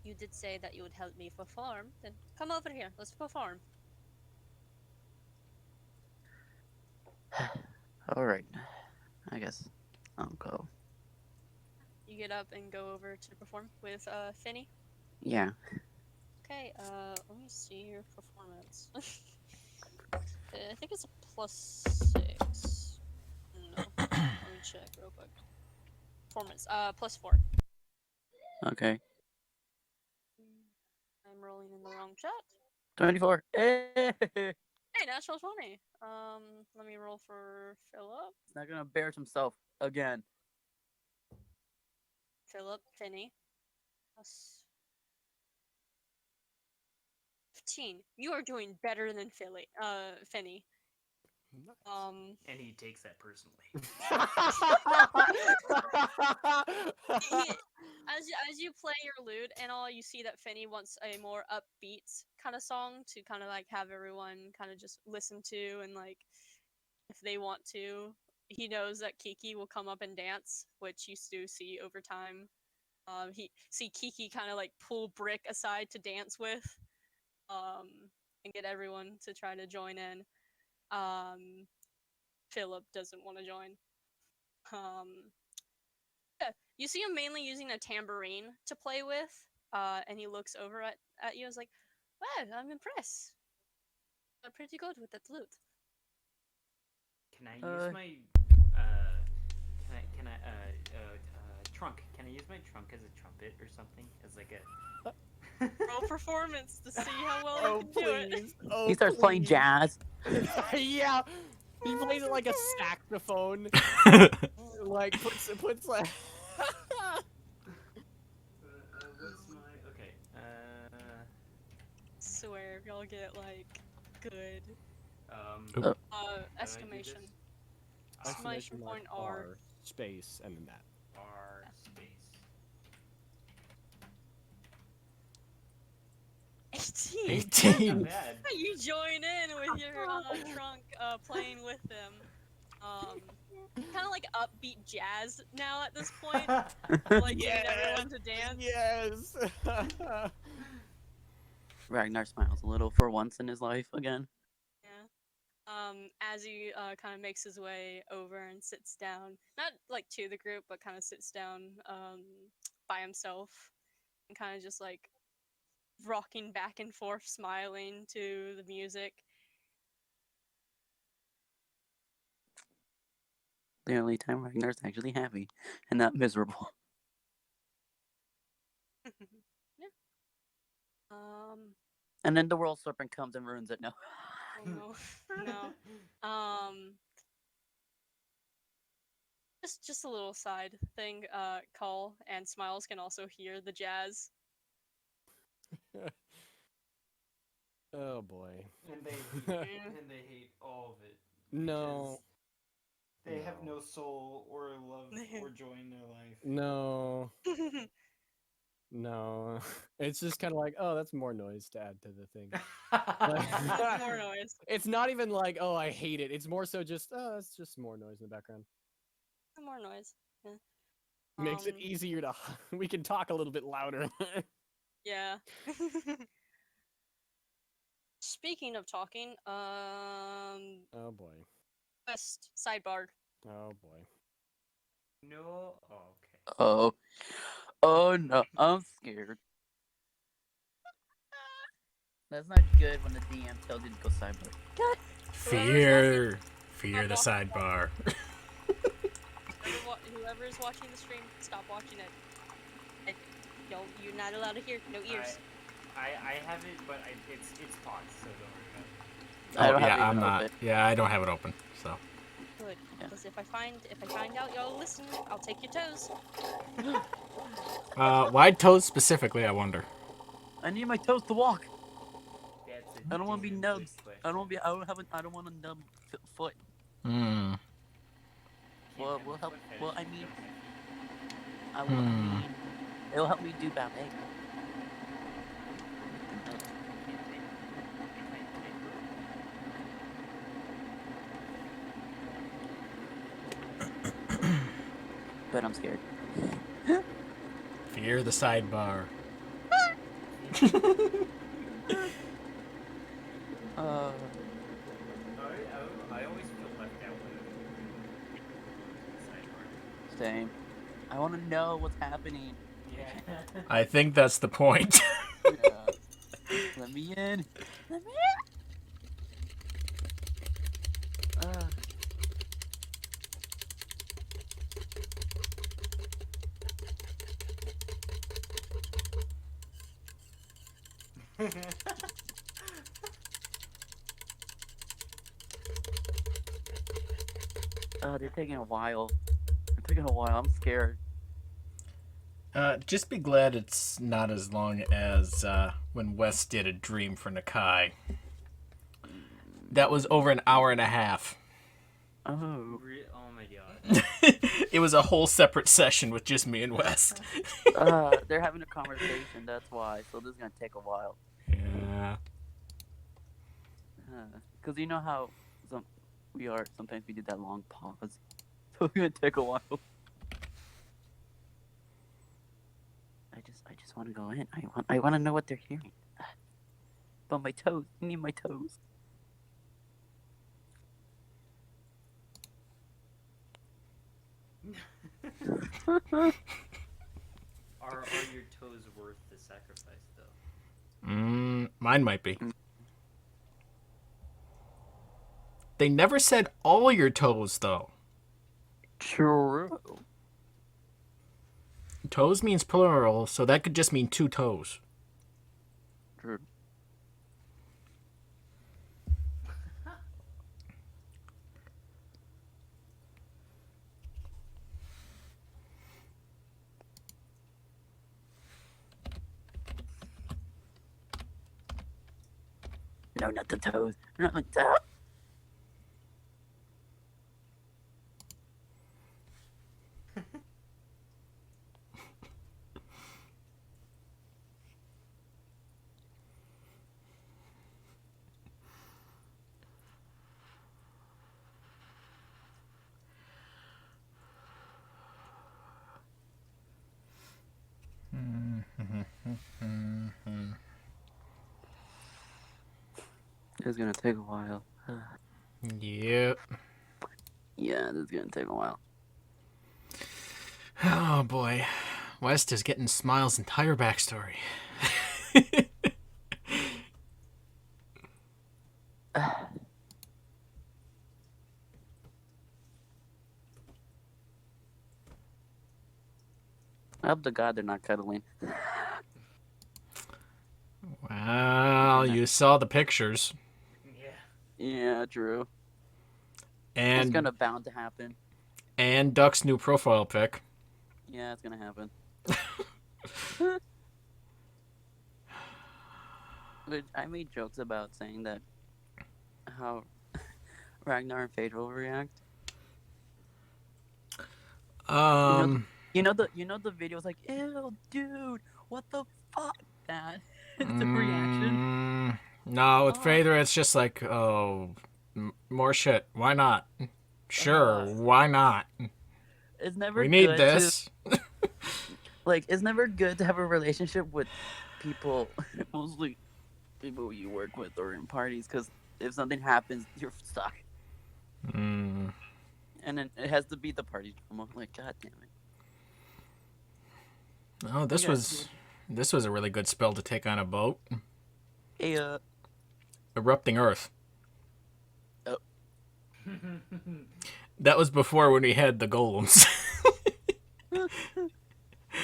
you did say that you would help me perform. Then come over here. Let's perform. Alright. I guess I'll go. You get up and go over to perform with Finny. Yeah. Okay, let me see your performance. I think it's a +6. No, let me check real quick. Performance, +4. Okay. I'm rolling in the wrong chat. 24. Hey! Hey, natural 20. Let me roll for Philip. He's not gonna embarrass himself again. Finny. +15. You are doing better than Finny. And he takes that personally. As you play your lute and all, you see that Finny wants a more upbeat kind of song to kind of like have everyone kind of just listen to, and like if they want to, he knows that Kiki will come up and dance, which you do see over time. He see Kiki kind of like pull Brick aside to dance with, and get everyone to try to join in. Philip doesn't want to join. Yeah, you see him mainly using a tambourine to play with, and he looks over at you and is like, wow, I'm impressed. I'm pretty good with that lute. Can I use my trunk? Can I use my trunk as a trumpet or something? As like a Roll performance to see how well you can do it. Oh, He starts playing please. jazz. Yeah. He plays it like a saxophone. Like puts like. what's my okay? Swear, y'all get like good Oop. exclamation. Exclamation point mark R. space and then that. R space. 18. 18. Not bad. You join in with your trunk, playing with them. Kind of like upbeat jazz now at this point. Like getting everyone to dance. Yes. Ragnar smiles a little for once in his life again. Yeah. As he kind of makes his way over and sits down, not like to the group, but kind of sits down by himself and kind of just like rocking back and forth, smiling to the music. The only time Ragnar's actually happy and not miserable. Yeah. And then the world serpent comes and ruins it. No. Oh no, no. Just a little side thing. Call and Smiles can also hear the jazz. Oh boy. And they hate all of it. No. Because they have No. no soul or love or joy in their life. No. No. It's just kind of like, oh, that's more noise to add to the thing. More noise. It's not even like, oh, I hate it. It's more so just, oh, it's just more noise in the background. More noise. Yeah. Makes it easier to. We can talk a little bit louder. Yeah. Speaking of talking, Oh boy. West sidebar. Oh boy. No. Oh, okay. Oh. Oh no, I'm scared. That's not good when the DM tells you to go sidebar. Fear the sidebar. Whoever is watching the stream, stop watching it. You're not allowed to hear. No ears. I have it, but it's paused, so don't worry about it. I don't have it I'm even not. open. Yeah, I don't have it open. So. Good. Yeah. Because if I find out y'all listen, I'll take your toes. Wide toes specifically, I wonder. I need my toes to walk. That's I don't want to be damn good nubbed. question. I don't want a numb foot. Hmm. Can't Well, have we'll a help. foot fetish Well, I if you mean, don't have I mean, it'll help me do ballet. But I'm scared. Fear the sidebar. I always feel left out when sidebar. Same. I want to know what's happening. Yeah. I think that's the point. Yeah. Let me in. Let me in. They're taking a while. They're taking a while. I'm scared. Just be glad it's not as long as when Wes did a dream for Nakai. That was over an hour and a half. Oh. Oh my god. It was a whole separate session with just me and Wes. They're having a conversation. That's why. So this is gonna take a while. Yeah. Cause you know how sometimes we did that long pause. So it's gonna take a while. I just want to go in. I want to know what they're hearing. But my toes. I need my toes. Are your toes worth the sacrifice, though? Mine might be. They never said all your toes, though. True. Toes means plural, so that could just mean 2 toes. True. No, not the toes. Not the toes. It's gonna take a while. Yep. Yeah, this is gonna take a while. Oh boy. West is getting Smile's entire backstory. I hope to God they're not cuddling. Well, you saw the pictures. Yeah. Yeah, true. It's And gonna bound to happen. and Duck's new profile pic. Yeah, it's gonna happen. But I made jokes about saying that how Ragnar and Phaedra will react. You know the video was like, ew, dude, what the fuck, that? The reaction. No, with Oh. Phaedra, it's just like, oh, more shit. Why not? Sure, why not? It's never We need good this. it's never good to have a relationship with people, mostly people you work with or in parties, because if something happens, you're stuck. Mm. And then it has to be the party drama. Like, god damn it. Oh, this was a really good spell to take on a boat. Hey, Erupting Earth. Oh. That was before when we had the golems.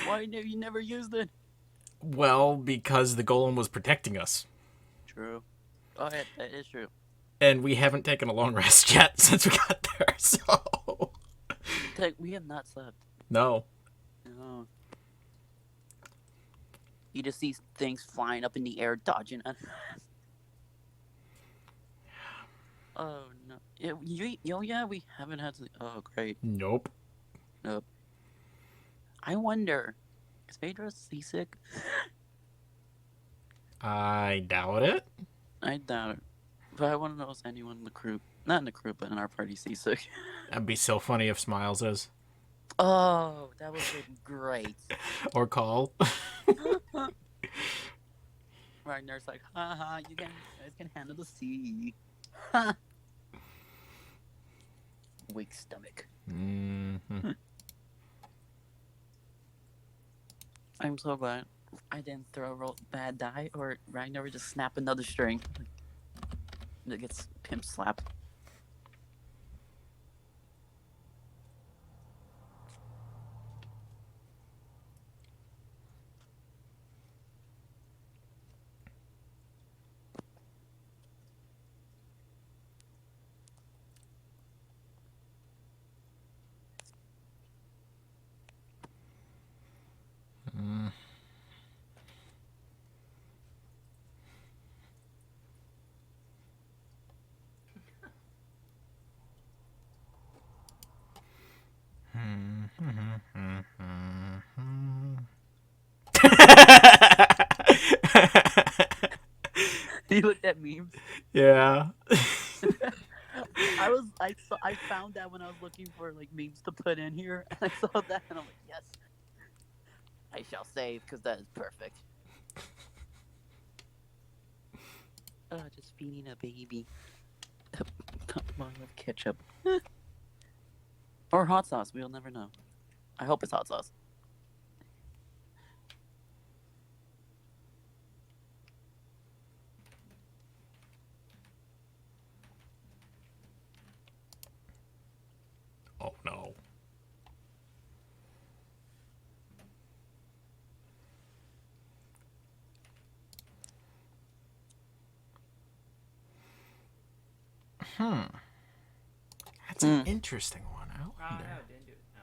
Why you never used it? Well, because the golem was protecting us. True. Oh, yeah, that is true. And we haven't taken a long rest yet since we got there, so... We have not slept. No. No. You just see things flying up in the air, dodging. Oh, no. Yeah, we haven't had to... Oh, great. Nope. I wonder, is Phaedra seasick? I doubt it. I doubt it. But I want to know if anyone in the crew, not in the crew, but in our party, seasick. That'd be so funny if Smiles is. Oh, that would be great. Or Call. Ragnar's like, haha, you guys can handle the sea. Ha! Weak stomach. Mm-hmm. I'm so glad I didn't throw a bad die, or Ragnar would just snap another string. It gets pimp slapped. You looked at memes. Yeah. I found that when I was looking for like memes to put in here, and I saw that, and I'm like, yes, I shall save because that is perfect. Just feeding a baby. Come on, with ketchup or hot sauce. We'll never know. I hope it's hot sauce. Oh, no. That's an interesting one. I Oh, wonder. no, didn't do it. No.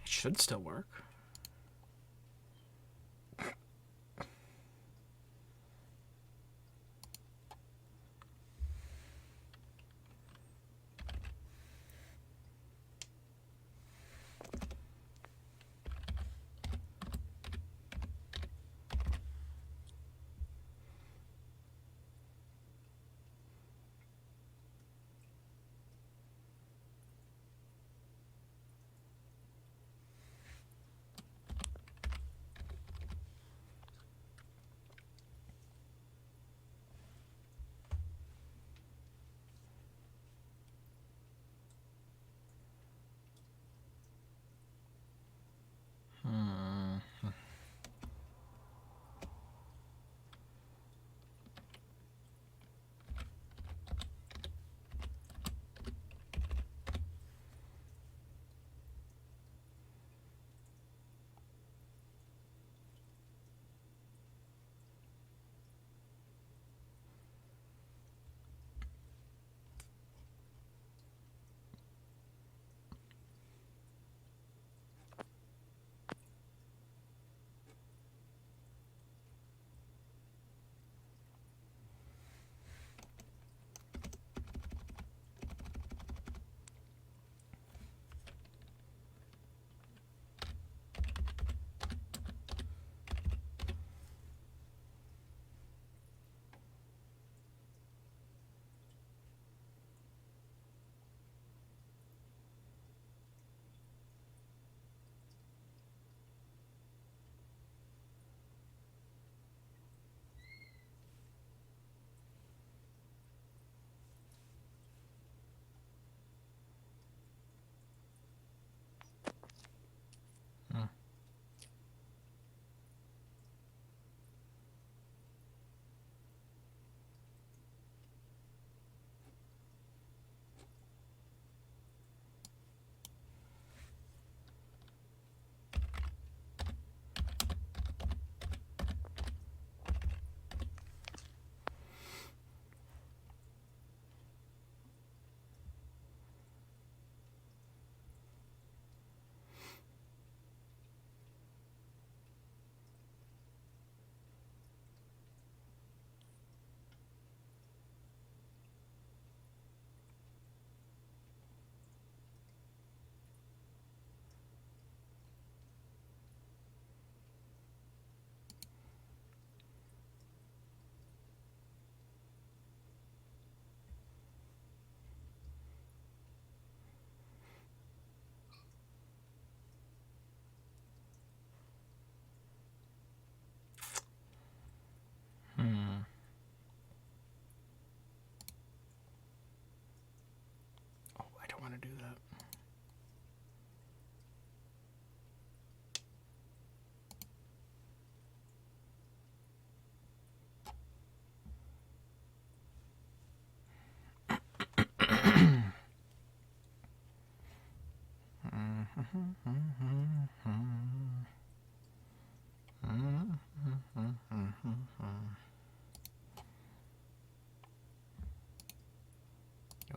It should still work.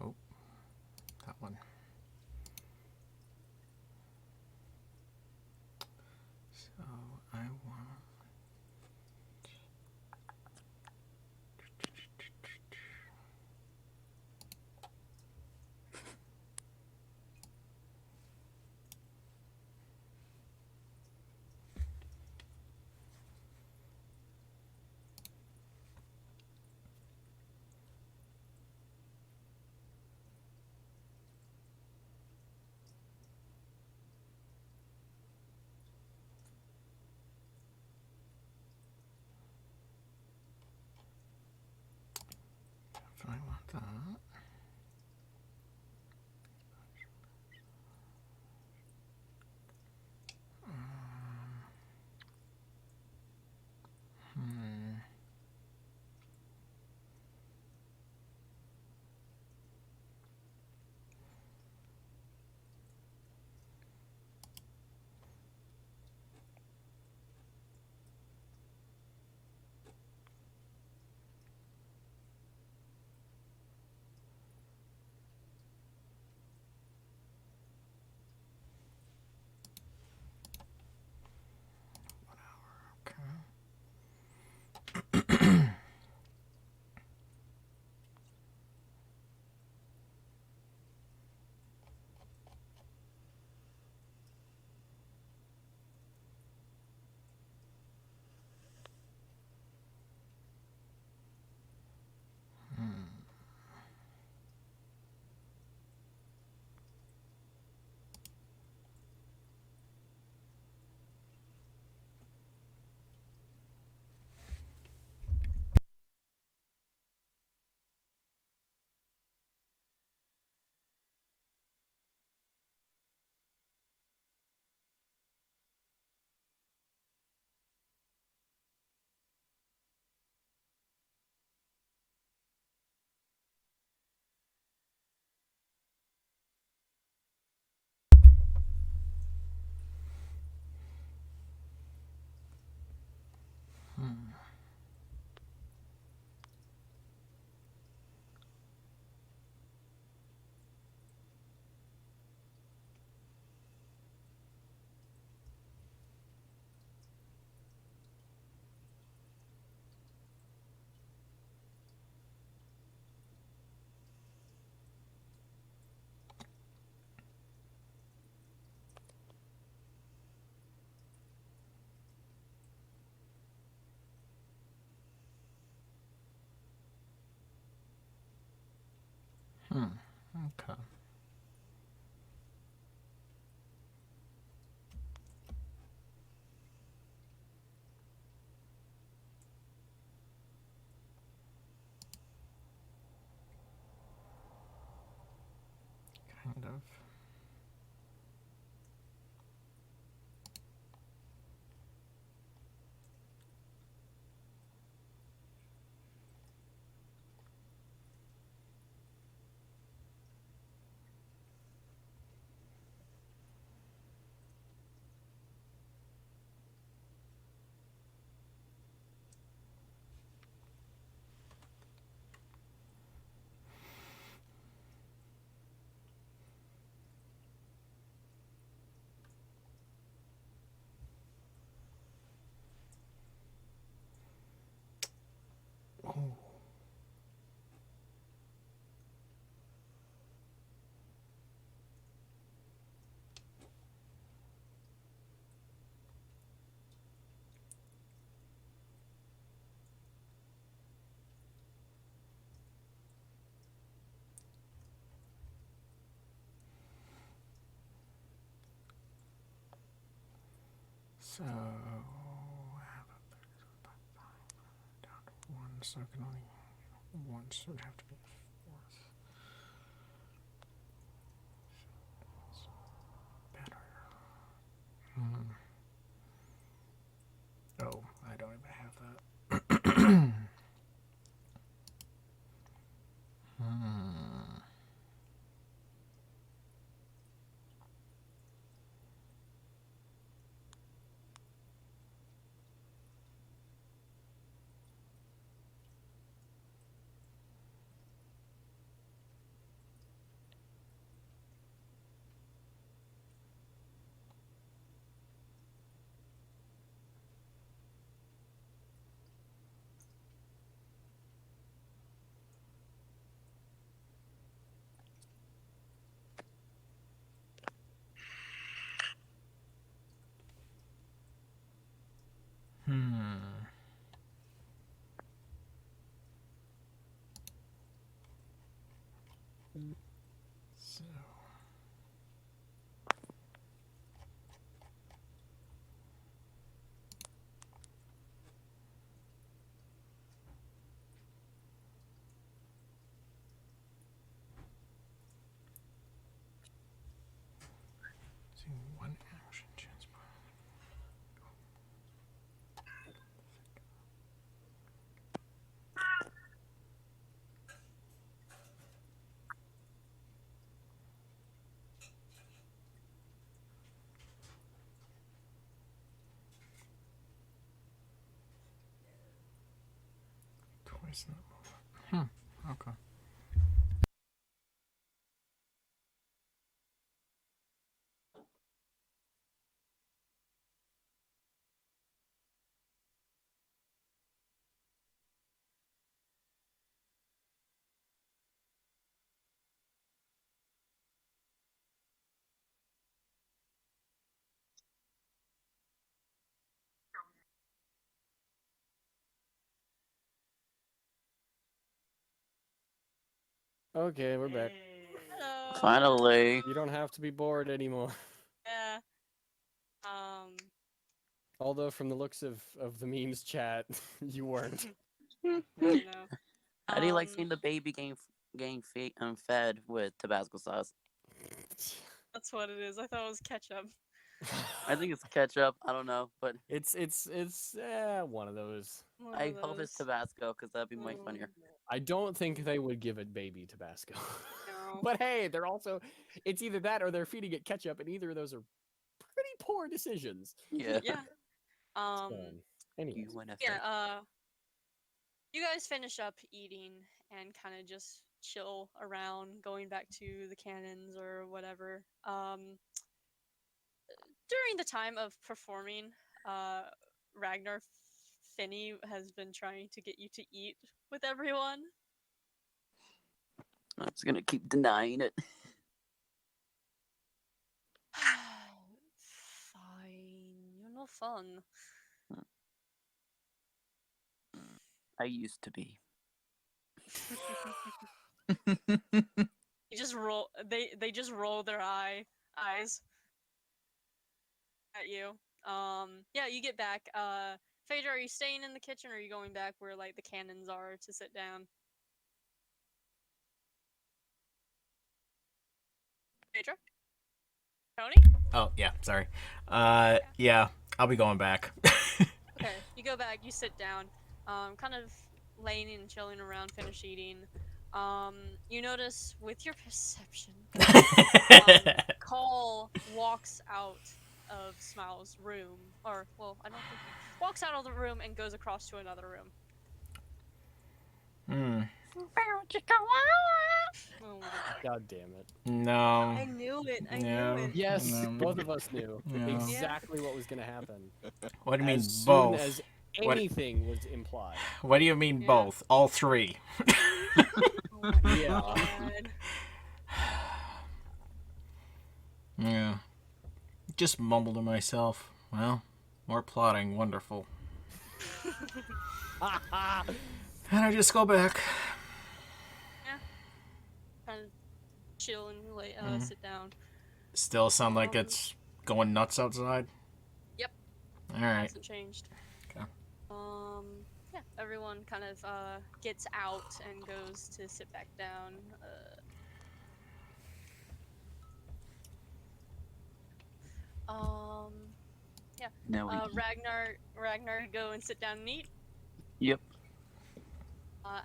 Oh, that one. So I want. Definitely want that. Okay. Kind of. Oh. So I have a down to one, so I can only one, so it would have to be a fourth. Better. Oh, I don't even have that. So. See, one action transpire. Twice that movement. Okay. Okay, we're back. Hey. Hello. Finally. You don't have to be bored anymore. Yeah. Although from the looks of the memes chat, you weren't. I don't know. How do you like seeing the baby getting fed with Tabasco sauce? That's what it is. I thought it was ketchup. I think it's ketchup. I don't know, but it's one of those. One I of hope it's those. Tabasco because that'd be way funnier. I don't think they would give it baby Tabasco. No. But hey, they're also, it's either that or they're feeding it ketchup, and either of those are pretty poor decisions. Yeah. Yeah. Anyways. You went Yeah. You guys finish up eating and kind of just chill around, going back to the cannons or whatever. During the time of performing, Ragnar Finney has been trying to get you to eat with everyone. I'm just gonna keep denying it. Fine, you're no fun. I used to be. You just roll. They just roll their eyes at you. Yeah, you get back. Phaedra, are you staying in the kitchen or are you going back where like the cannons are to sit down? Phaedra? Tony? Oh yeah, sorry. Yeah, I'll be going back. Okay, you go back, you sit down, kind of laying and chilling around, finish eating. You notice with your perception, Cole walks out of Smile's room, or well, I don't think he walks out of the room and goes across to another room. Oh my god. God damn it. No. I knew it. I Yeah. knew it. Yes, No. both of us knew No. exactly what was going to happen. What do you mean As soon both? as What- anything was implied. What do you mean Yeah. both? All three. Oh my Yeah. god. Yeah. Just mumbled to myself. Well, more plotting. Wonderful. And I just go back. Kind of chill and lay, sit down. Still sound like it's going nuts outside? Yep. Alright. Hasn't changed. Okay. Yeah, everyone kind of gets out and goes to sit back down. Yeah. Now we Ragnar, go and sit down and eat. Yep.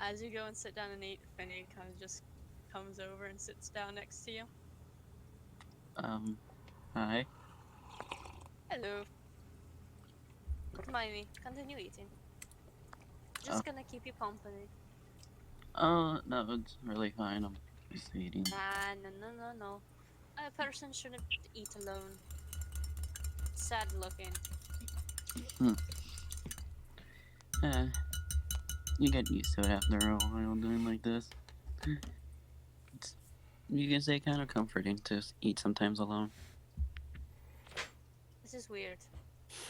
As you go and sit down and eat, Finny kind of just comes over and sits down next to you. Hi. Hello. Don't mind me. Continue eating. Just gonna keep you company. No, it's really fine. I'm just eating. No. A person shouldn't eat alone. Sad looking. You get used to it after a while doing like this. You can say kind of comforting to eat sometimes alone. This is weird.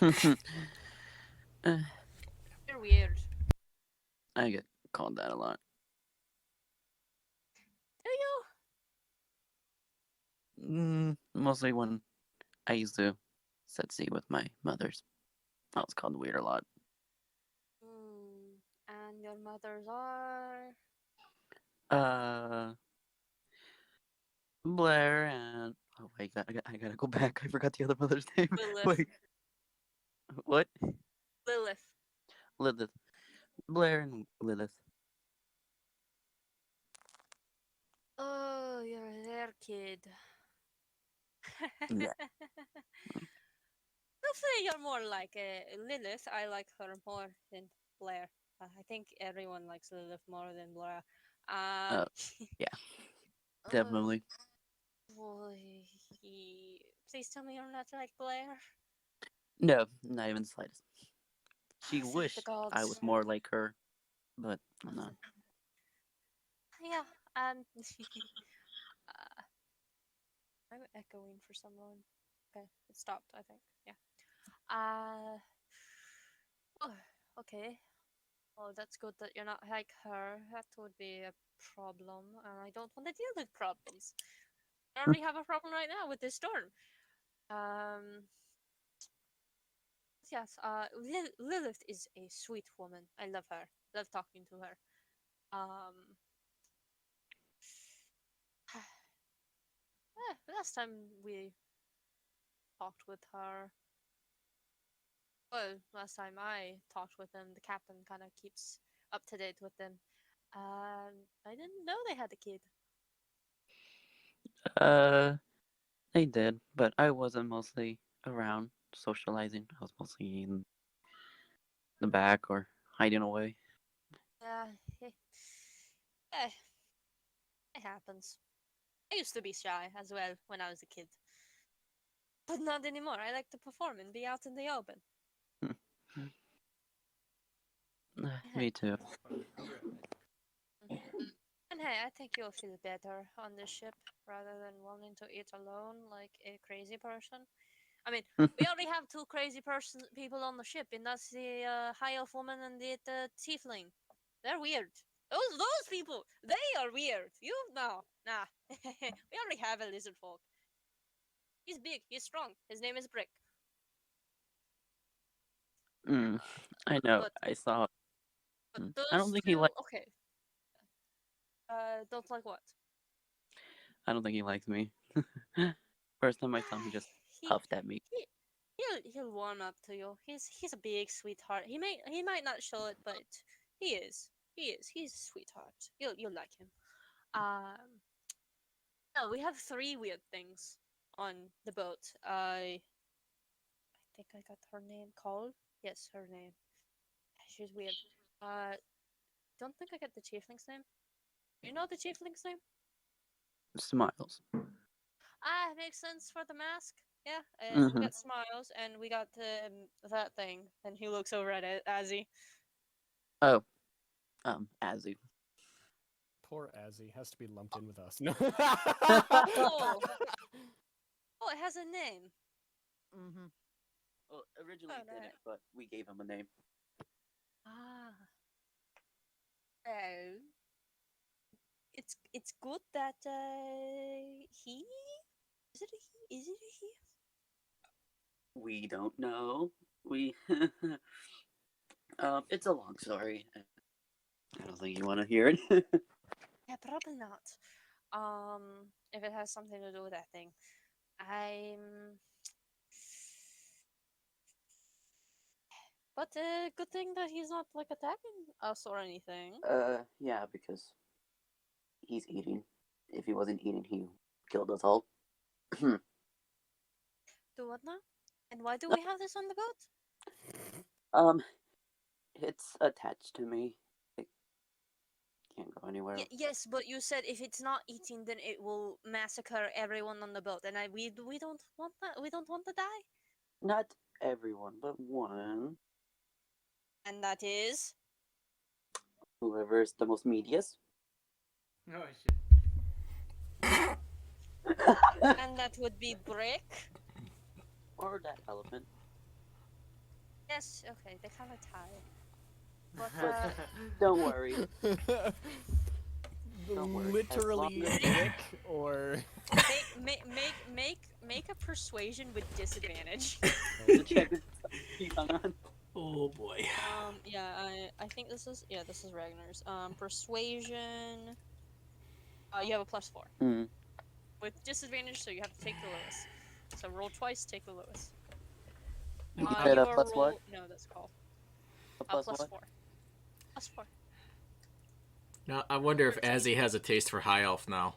Uh, You're weird. I get called that a lot. Do you? Mostly when I used to set sea with my mothers. I was called weird a lot. And your mothers are. Uh, Blair and oh wait, I gotta go back. I forgot the other mother's name. Lilith. Wait, what? Lilith. Lilith. Blair and Lilith. Oh, you're their kid. Yeah. I'll say you're more like Lilith. I like her more than Blair. I think everyone likes Lilith more than Blair. Uh, yeah, Oh, definitely. boy. Please tell me you're not like Blair. No, not even the slightest. She Thank the wished I gods. was more like her, but I'm not. Yeah, and uh, I'm echoing for someone. Okay, it stopped, I think. Yeah. Oh, okay. Oh, that's good that you're not like her. That would be a problem, and I don't want to deal with problems. I already have a problem right now with this storm. Um, yes, Lilith is a sweet woman. I love her. Love talking to her. Last time we talked with her, well, last time I talked with them, the captain kind of keeps up to date with them. I didn't know they had a kid. Uh, they did, but I wasn't mostly around socializing. I was mostly in the back or hiding away. Yeah, eh, it happens. I used to be shy as well when I was a kid, but not anymore. I like to perform and be out in the open. Me too. And hey, I think you'll feel better on this ship rather than wanting to eat alone like a crazy person. I mean, we already have two crazy people on the ship, and that's the high elf woman and the tiefling. They're weird. Those people, they are weird. You no, nah. We already have a lizard folk. He's big. He's strong. His name is Brick. Mm, I know. But I saw. but I don't those think he two, like. okay. Don't like what? I don't think he likes me. First time I saw him, he just he huffed at me. he he'll warm up to you. He's a big sweetheart. He might not show it, but he is. He's a sweetheart. You'll like him. Um, no, we have three weird things on the boat. I think I got her name called. Yes, her name. She's weird. Don't think I got the chiefling's name. You know the chiefling's name? Smiles. Makes sense for the mask. Yeah, and we Mm-hmm. got Smiles, and we got that thing. And he looks over at Azzy. Oh, Azu. Poor Azzy has to be lumped in with us. No. Oh, oh, it has a name. Mm-hmm. Well, originally Oh, he didn't, right. but we gave him a name. Ah. Oh. It's good that he is it a he? Is it a he? We don't know. We. It's a long story. I don't think you want to hear it. Yeah, probably not. If it has something to do with that thing, I'm. But good thing that he's not like attacking us or anything. Yeah, because he's eating. If he wasn't eating, he killed us all. Do what now? And why do we have this on the boat? um, it's attached to me. It can't go anywhere. Yes, but you said if it's not eating, then it will massacre everyone on the boat, and we don't want that. We don't want to die. Not everyone, but one. And that is. Whoever's the most medius. Oh shit. And that would be Brick. Or that elephant. Yes, okay, they kind of tie. But Don't worry. The Don't work. literally As long as- thick or? Make a persuasion with disadvantage. to check if he's hung on. Oh boy. Yeah, I think this is Ragnar's. Persuasion. You have a +4 Mm. with disadvantage, so you have to take the lowest. So roll twice, take the lowest. You said you a are plus what? No, that's called A plus +4. what? +4. Now I wonder if Azzy has a taste for high elf now.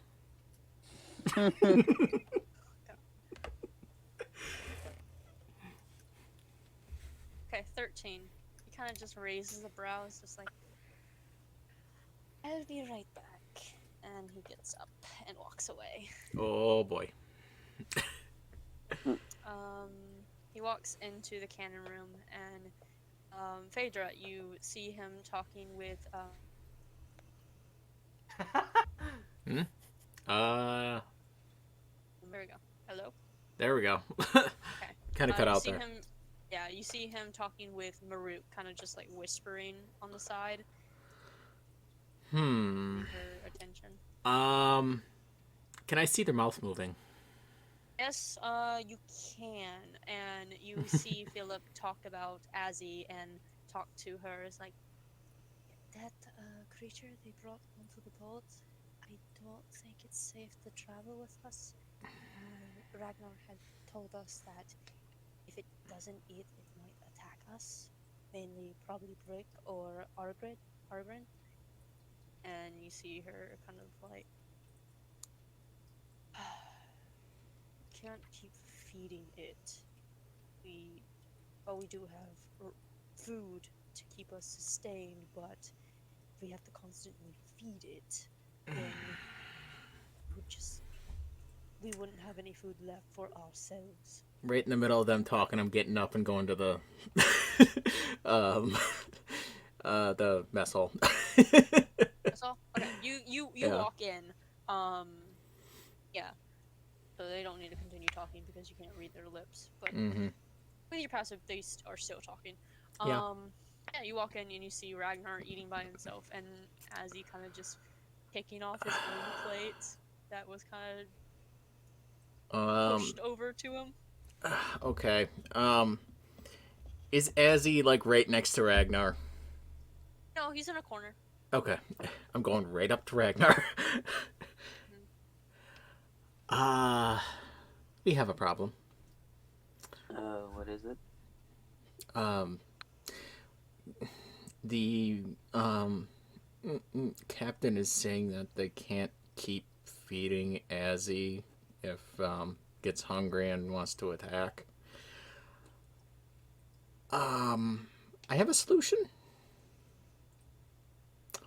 Okay, 13. He kind of just raises the brows, just like, I'll be right back. And he gets up and walks away. Oh boy. He walks into the cannon room, and Phaedra, you see him talking with. There we go. Hello. There we go. Okay. Kind of cut you out see there. him. Yeah, you see him talking with Marut, kind of just like whispering on the side. Her attention. Can I see their mouth moving? Yes, you can, and you see Philip talk about Azzy and talk to her. It's like that creature they brought onto the boat. I don't think it's safe to travel with us. Ragnar had told us that if it doesn't eat, it might attack us, mainly probably Brick or Argrid. And you see her kind of like, can't keep feeding it. We do have food to keep us sustained, but if we have to constantly feed it, then we wouldn't have any food left for ourselves. Right in the middle of them talking, I'm getting up and going to the the mess hall. That's all. Okay, you Yeah. walk in. Yeah. So they don't need to continue talking because you can't read their lips. But with your passive, they are still talking. Yeah. Yeah, you walk in and you see Ragnar eating by himself, and as he kind of just picking off his own plate that was kind of pushed over to him. Okay. Is Azzy like right next to Ragnar? No, he's in a corner. Okay. I'm going right up to Ragnar. We have a problem. What is it? The captain is saying that they can't keep feeding Azzy if gets hungry and wants to attack. I have a solution.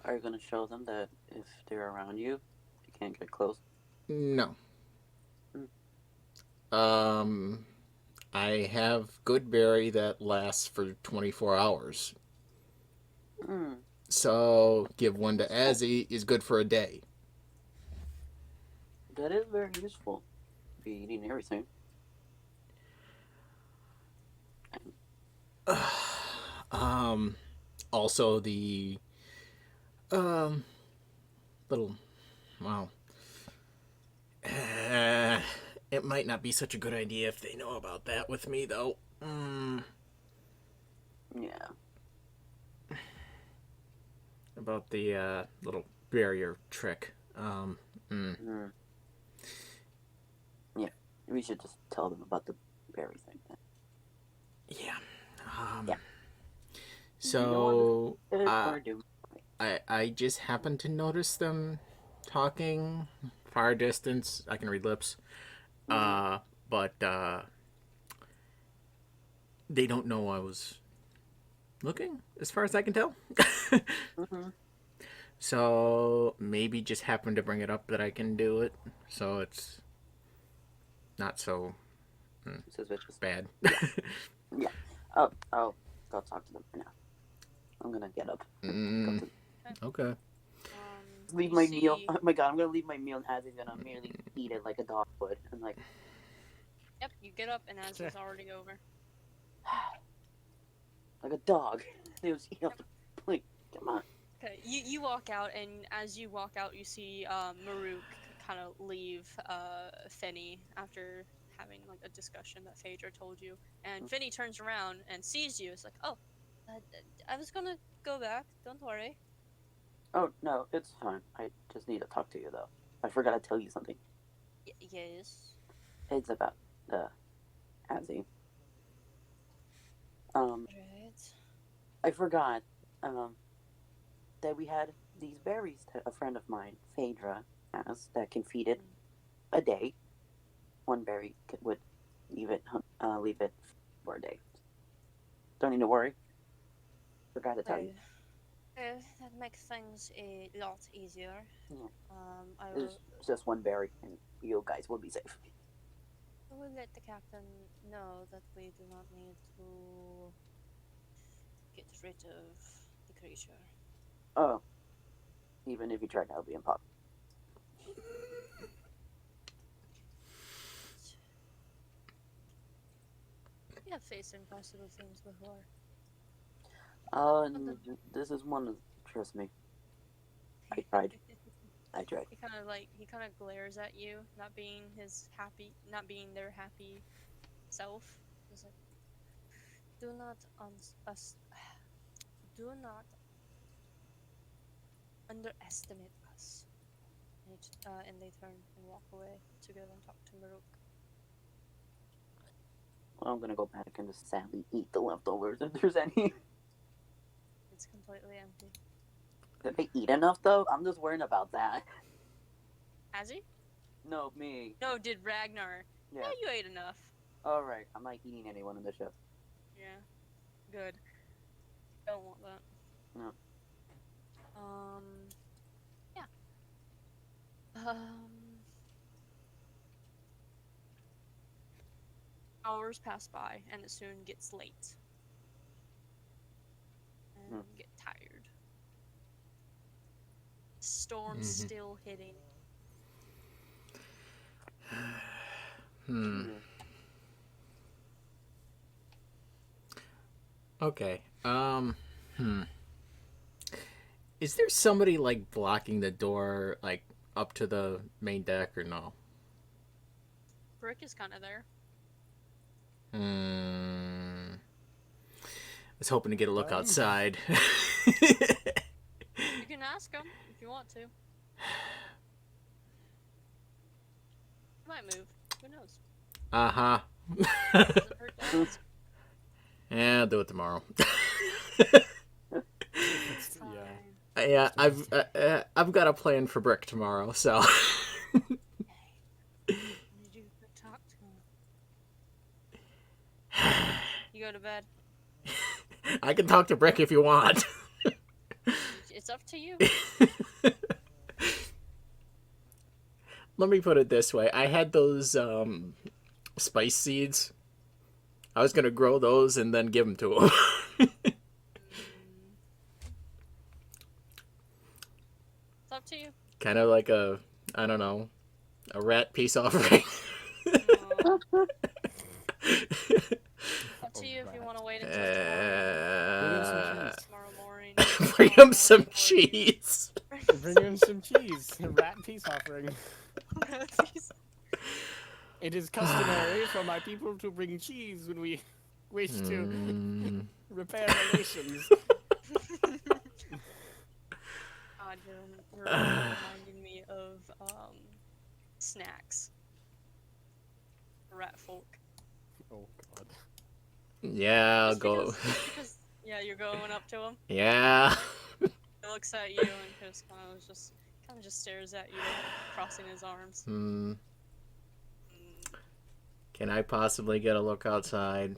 Are you gonna show them that if they're around you, you can't get close? No. I have good berry that lasts for 24 hours. So give one to Azzy is good for a day. That is very useful. Be eating everything. Also the little wow. It might not be such a good idea if they know about that with me though. Yeah. About the little barrier trick. Yeah. We should just tell them about the berry thing then. Yeah. Yeah. So Or do I just happened to notice them talking far distance. I can read lips. But they don't know I was looking, as far as I can tell. So maybe just happen to bring it up that I can do it, so it's not so suspicious. bad. Yeah. I'll go talk to them for now. I'm gonna get up. Okay. Leave my meal. Oh my god, I'm gonna leave my meal and Azzy's gonna merely eat it like a dog would. And like, Yep, you get up and as is already over. like a dog. They was eat off the plate. Come on. Okay, you walk out, and as you walk out, you see Maruk kind of leave Finny after having like a discussion that Phaedra told you, and Finny turns around and sees you. It's like, oh, I was gonna go back. Don't worry. Oh no, it's fine. I just need to talk to you though. I forgot to tell you something. Yes. It's about Azzy. Right. I forgot that we had these berries that a friend of mine, Phaedra, has that can feed it a day. One berry would leave it for a day. Don't need to worry. Forgot to tell you. That makes things a lot easier. Yeah. I It's just one berry, and you guys will be safe. will let the captain know that we do not need to get rid of the creature. Oh, even if you tried, that would be impossible. We have faced impossible things before. This is one of, trust me. I tried. I tried. He kind of glares at you, not being their happy self. He's like, do not underestimate us. And they turn and walk away to go and talk to Maruk. Well, I'm gonna go back and just sadly eat the leftovers if there's any. It's completely empty. Did I eat enough though? I'm just worrying about that. Has he? No, me. No, did Ragnar? Yeah. Yeah, you ate enough. Alright, I'm not eating anyone in the ship. Yeah. Good. Don't want that. No. Yeah. Hours pass by, and it soon gets late. And you get tired. Storm's still hitting. Okay. Is there somebody like blocking the door, like up to the main deck, or no? Brick is kind of there. I was hoping to get a look outside. You can ask him if you want to. He might move. Who knows? Uh-huh. Doesn't hurt to ask. Yeah, I'll do it tomorrow. It's fine. Yeah, I've got a plan for Brick tomorrow, so. You do talk to him. You go to bed. I can talk to Brick if you want. It's up to you. Let me put it this way. I had those spice seeds. I was going to grow those and then give them to him. It's up to you. Kind of like a, I don't know, a rat peace offering. Up to you if you want to wait until tomorrow morning. Bring him some cheese. Bring him some cheese. A rat peace offering. It is customary for my people to bring cheese when we wish to repair relations. God, you're reminding me of snacks. Rat folk. Oh god. Yeah, I'll go. Because, yeah, you're going up to him. Yeah. He looks at you and just kind of just stares at you, crossing his arms. Can I possibly get a look outside?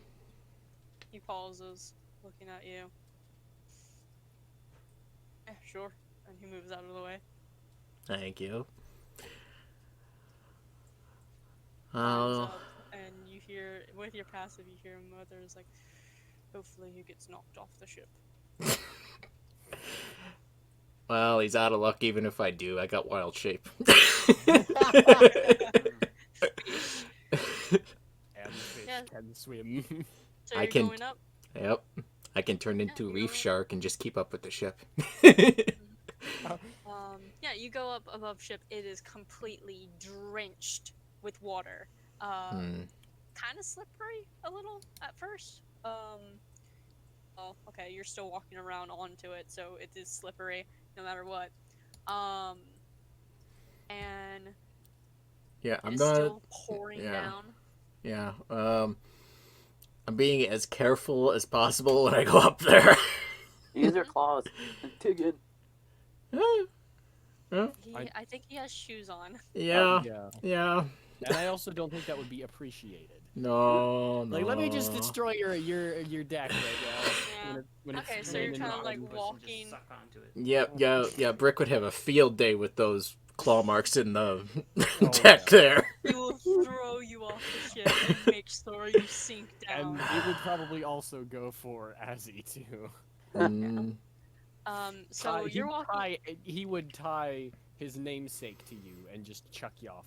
He pauses, looking at you. Yeah, sure. And he moves out of the way. Thank you. Climbs Oh. up, and you hear, with your passive, you hear Mother's like, hopefully he gets knocked off the ship. Well, he's out of luck even if I do. I got wild shape. And the fish Yeah. can swim. So I you're can- going up? Yep. I can turn into Reef Shark and just keep up with the ship. Yeah, you go up above ship. It is completely drenched with water. Kind of slippery a little at first. Oh, okay, you're still walking around onto it, so it is slippery no matter what. And Yeah, I'm it's not. still pouring Yeah. down. Yeah. I'm being as careful as possible when I go up there. Use your claws and dig in. I think he has shoes on. Yeah. Yeah. Yeah. And I also don't think that would be appreciated. No. Like, let me just destroy your deck right now. Yeah. When it's Okay, so you're raining kind of on like you. walking. Suck onto it. Yeah. Brick would have a field day with those claw marks in the Oh, deck yeah. there. He will throw you off the ship and make sure you sink And down. it would probably also go for Azzy too. So you're walking. He would tie his namesake to you and just chuck you off.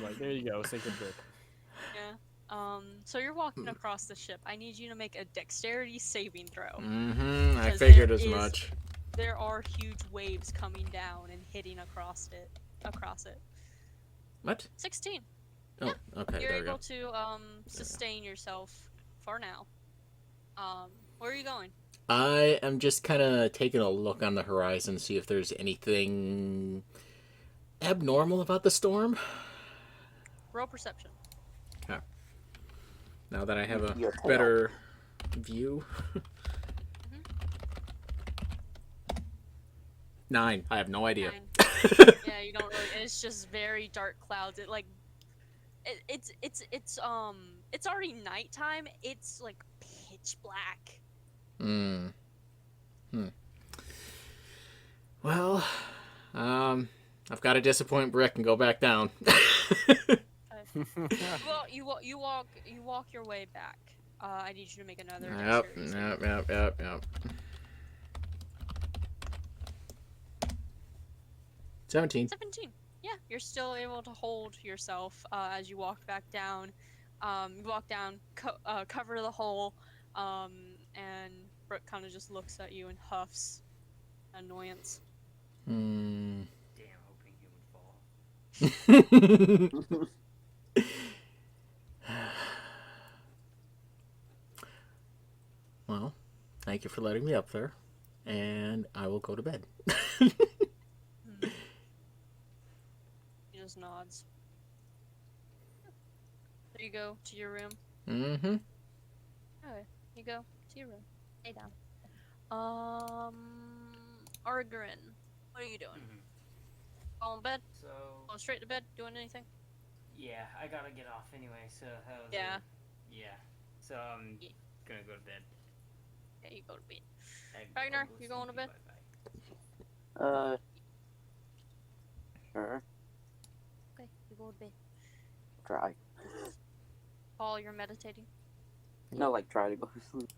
Like, there you go, sink a brick. Yeah. So you're walking across the ship. I need you to make a dexterity saving throw. I Because figured there as is- much. There are huge waves coming down and hitting across it. What? 16. Oh, okay, You're there we able go. to sustain yourself for now. Where are you going? I am just kind of taking a look on the horizon, see if there's anything abnormal about the storm. Roll perception. Okay. Now that I have a Your tail. better view. 9. I have no idea. 9. Yeah, you don't really. It's just very dark clouds. It's already nighttime. It's like pitch black. Well, I've got to disappoint Brick and go back down. Well, you walk your way back. I need you to make another dexterity saving. Yep. 17. 17. Yeah, you're still able to hold yourself as you walk back down. You walk down, cover the hole, and Brooke kind of just looks at you and huffs annoyance. Damn, hoping he would fall. Well, thank you for letting me up there, and I will go to bed. He just nods. There you go to your room. Mm-hmm. Okay, you go to your room. Lay down. Argrin, what are you doing? Going to bed? So Going straight to bed? Doing anything? yeah, I gotta get off anyway. So how's Yeah. Yeah. So I'm gonna go to bed. Yeah, you go to bed. I'll Ragnar, go you going to sleepy, bed? bye-bye. Sure. Okay, you go to bed. Try. Paul, you're meditating. No, like try to go to sleep.